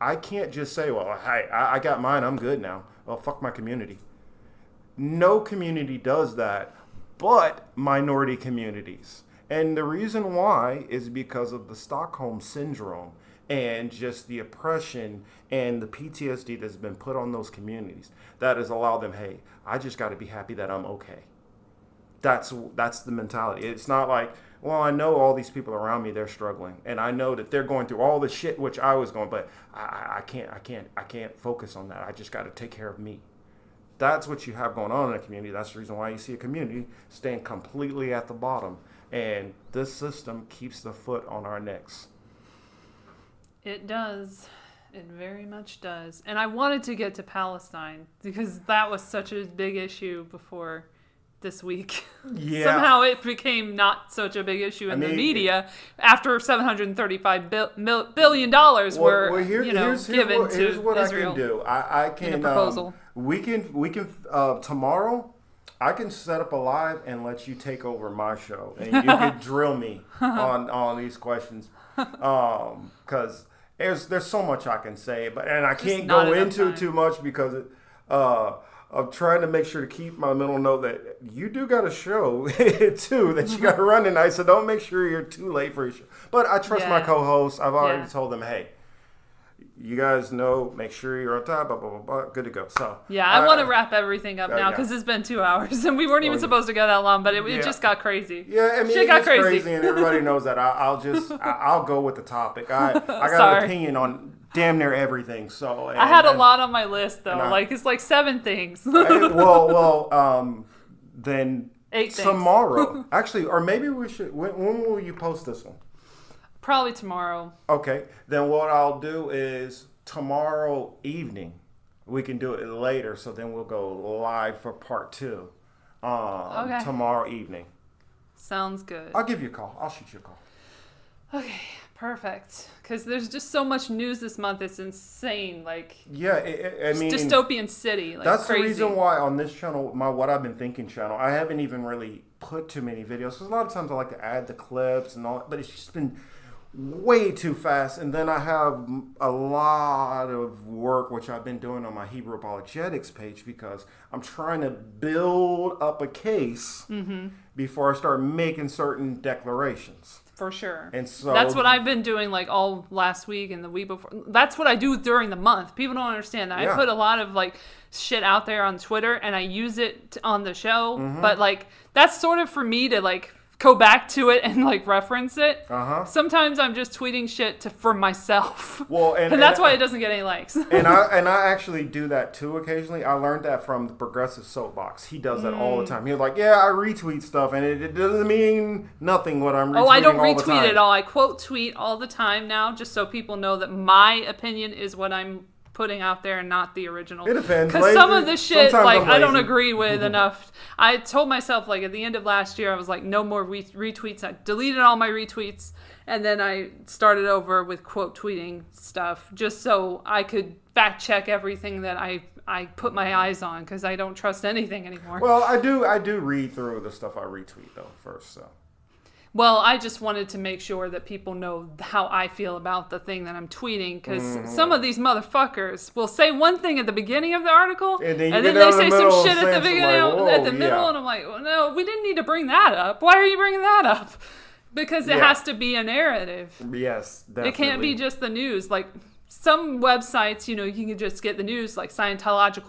I can't just say, well, hey, I got mine, I'm good now. Well, fuck my community. No community does that, but minority communities. And the reason why is because of the Stockholm Syndrome and just the oppression and the PTSD that's been put on those communities that has allowed them, hey, I just got to be happy that I'm okay. That's the mentality. It's not like, well, I know all these people around me, they're struggling, and I know that they're going through all the shit which I was going, but I can't focus on that. I just got to take care of me. That's what you have going on in a community. That's the reason why you see a community staying completely at the bottom, and this system keeps the foot on our necks. It does. It very much does. And I wanted to get to Palestine because that was such a big issue before this week. Yeah. Somehow it became not such a big issue in the media after $735 billion were given to here's what Israel. I can do. I can in a proposal. We can tomorrow I can set up a live and let you take over my show, and you can drill me on these questions, because there's so much I can say, and I can't go into it too much because I'm trying to make sure to keep my mental note that you do got a show too that you got to run tonight, so don't make sure you're too late for your show. But I trust my co-hosts. I've already told them, hey, you guys know, make sure you're on time, blah, blah, blah, blah, good to go. So yeah, I want to wrap everything up now because it's been 2 hours and we weren't even supposed to go that long, but it just got crazy. Yeah, I mean, Shit got crazy. and everybody knows that. I'll go with the topic. I got an opinion on damn near everything. So I had a lot on my list though. It's like 7 things. Then 8 things. Tomorrow, actually, or maybe we should. When will you post this one? Probably tomorrow. Okay, then what I'll do is tomorrow evening. We can do it later, so then we'll go live for part 2. Tomorrow evening. Sounds good. I'll give you a call. I'll shoot you a call. Okay, perfect. Because there's just so much news this month. It's insane. Like, yeah, I mean, dystopian city. Like, that's crazy. the reason why on this channel, my What I've Been Thinking channel, I haven't even really put too many videos. Because a lot of times I like to add the clips and all that, but it's just been way too fast. And then I have a lot of work which I've been doing on my Hebrew apologetics page because I'm trying to build up a case before I start making certain declarations. For sure. And so that's what I've been doing like all last week and the week before. That's what I do during the month. People don't understand that. I put a lot of like shit out there on Twitter and I use it on the show. But like that's sort of for me to like go back to it and like reference it. Sometimes I'm just tweeting shit for myself. Well, and that's why it doesn't get any likes. and I actually do that too occasionally. I learned that from the Progressive Soapbox. He does that all the time. He's like, yeah, I retweet stuff and it doesn't mean nothing what I'm retweeting. Oh, I don't retweet at all. I quote tweet all the time now just so people know that my opinion is what I'm putting out there and not the original. It depends. Because some of the shit, like, I don't agree with enough. I told myself, like, at the end of last year, I was like, no more retweets. I deleted all my retweets. And then I started over with quote tweeting stuff just so I could fact check everything that I put my eyes on because I don't trust anything anymore. Well, I do read through the stuff I retweet, though, first, so. Well, I just wanted to make sure that people know how I feel about the thing that I'm tweeting, because some of these motherfuckers will say one thing at the beginning of the article, and then they say some shit at the beginning, at the middle, and I'm like, well, no, we didn't need to bring that up. Why are you bringing that up? Because it has to be a narrative. Yes, definitely. It can't be just the news. Like, some websites, you know, you can just get the news, like scientific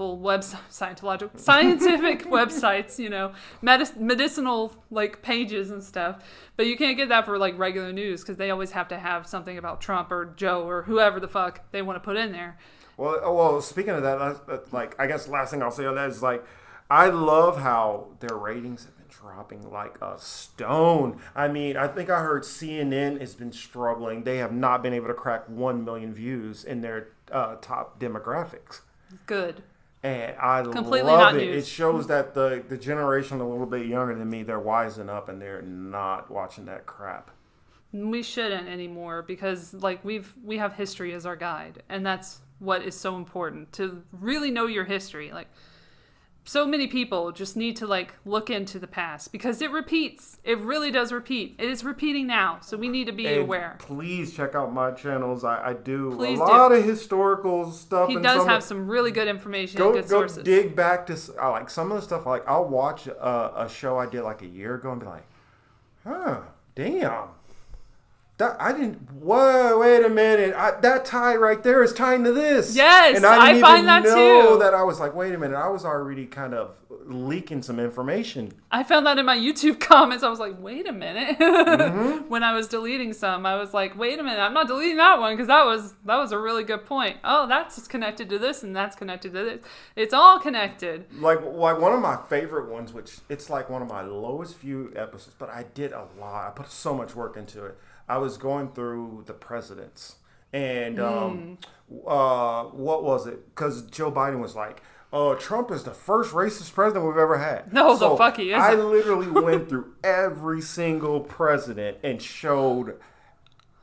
websites, you know, medicinal, like, pages and stuff. But you can't get that for, like, regular news because they always have to have something about Trump or Joe or whoever the fuck they want to put in there. Well, speaking of that, like, I guess the last thing I'll say on that is, like, I love how their ratings have been dropping like a stone. I mean, I think I heard CNN has been struggling. They have not been able to crack 1 million views in their top demographics. Good. And I completely love not it. news. It shows that the generation a little bit younger than me, they're wising up and they're not watching that crap. We shouldn't anymore because, like, we have history as our guide, and that's what is so important, to really know your history. Like, so many people just need to, like, look into the past because it repeats. It really does repeat. It is repeating now, so we need to be aware. Please check out my channels. I do a lot of historical stuff. He does have some really good information and good sources. Go dig back to, like, some of the stuff. Like, I'll watch a show I did like a year ago and be like, huh, damn. Wait a minute. That tie right there is tying to this. Yes, and I find that too. That I was like, wait a minute. I was already kind of leaking some information. I found that in my YouTube comments. I was like, wait a minute. When I was deleting some, I was like, wait a minute. I'm not deleting that one because that was a really good point. Oh, that's connected to this and that's connected to this. It's all connected. Like one of my favorite ones, which it's like one of my lowest view episodes, but I did a lot. I put so much work into it. I was going through the presidents, and what was it? Because Joe Biden was like, Trump is the first racist president we've ever had. No, the fuck he isn't. I literally went through every single president and showed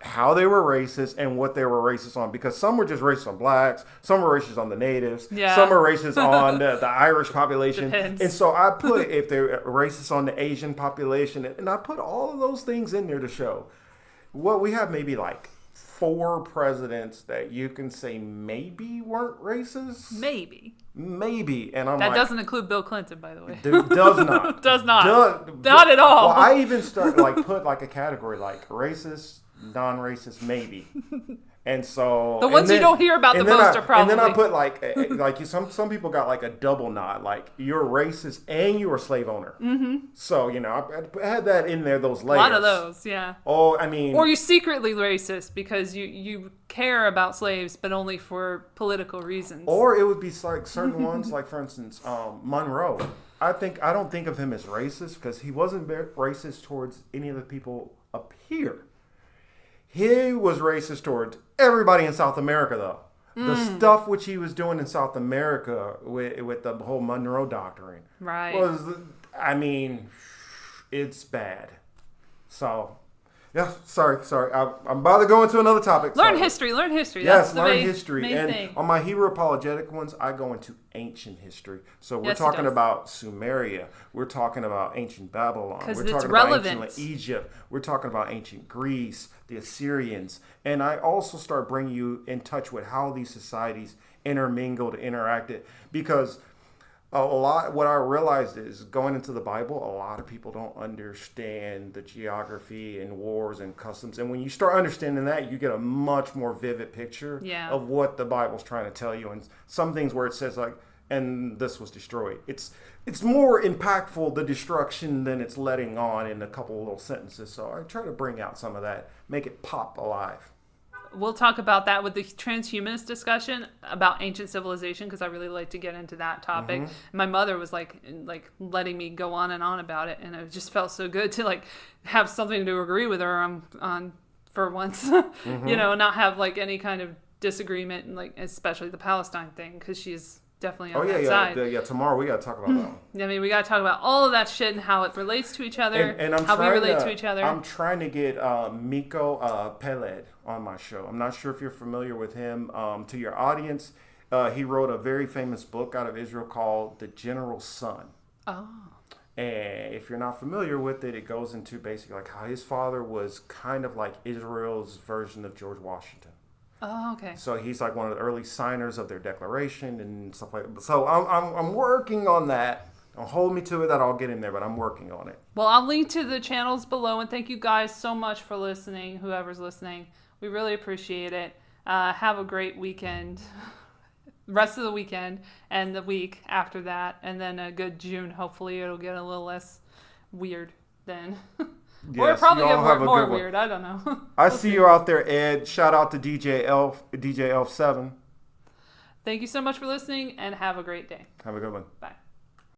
how they were racist and what they were racist on. Because some were just racist on blacks, some were racist on the natives, some were racist on the Irish population. Depends. And so I put, if they're racist on the Asian population, and I put all of those things in there to show. Well, we have maybe like 4 presidents that you can say maybe weren't racist. Maybe. And I'm that doesn't include Bill Clinton, by the way. Does not. Does not. Not at all. Well, I even put like a category like racist, non-racist, maybe. And so the ones you don't hear about the most are probably. And then I put like some people got like a double nod, like you're racist and you're a slave owner. Mm-hmm. So I had that in there. Those layers. A lot of those, yeah. Oh, I mean, or you're secretly racist because you care about slaves, but only for political reasons. Or it would be like certain ones, like for instance, Monroe. I don't think of him as racist because he wasn't racist towards any of the people up here. He was racist towards everybody in South America, though. The stuff which he was doing in South America with the whole Monroe Doctrine, right? I mean, it's bad. So, yeah, sorry. I'm about to go into another topic. Learn history. Yes, learn history. And thing. On my hero apologetic ones, I go into ancient history. So we're talking about Sumeria. We're talking about ancient Babylon. We're talking about ancient Egypt. We're talking about ancient Greece, the Assyrians. And I also start bringing you in touch with how these societies intermingled, interacted. Because what I realized is going into the Bible, a lot of people don't understand the geography and wars and customs. And when you start understanding that, you get a much more vivid picture of what the Bible's trying to tell you. And some things where it says like, and this was destroyed. It's more impactful, the destruction, than it's letting on in a couple of little sentences. So I try to bring out some of that, make it pop alive. We'll talk about that with the transhumanist discussion about ancient civilization because I really like to get into that topic. Mm-hmm. My mother was like letting me go on and on about it, and it just felt so good to like have something to agree with her on for once, mm-hmm. Not have like any kind of disagreement, and like especially the Palestine thing because she's definitely on that side. Tomorrow we got to talk about that. I mean, we got to talk about all of that shit and how it relates to each other, and how we relate to each other. I'm trying to get Miko Peled on my show. I'm not sure if you're familiar with him. To your audience, he wrote a very famous book out of Israel called The General's Son. Oh. And if you're not familiar with it, it goes into basically like how his father was kind of like Israel's version of George Washington. Oh, okay. So he's like one of the early signers of their declaration and stuff like that. So I'm working on that. Don't hold me to it that I'll get in there, but I'm working on it. Well, I'll link to the channels below, and thank you guys so much for listening, whoever's listening. We really appreciate it. Have a great weekend. Rest of the weekend and the week after that, and then a good June. Hopefully it'll get a little less weird then. Yes, or probably get more weird. I don't know. I see you out there, Ed. Shout out to DJ Elf7. Thank you so much for listening, and have a great day. Have a good one. Bye.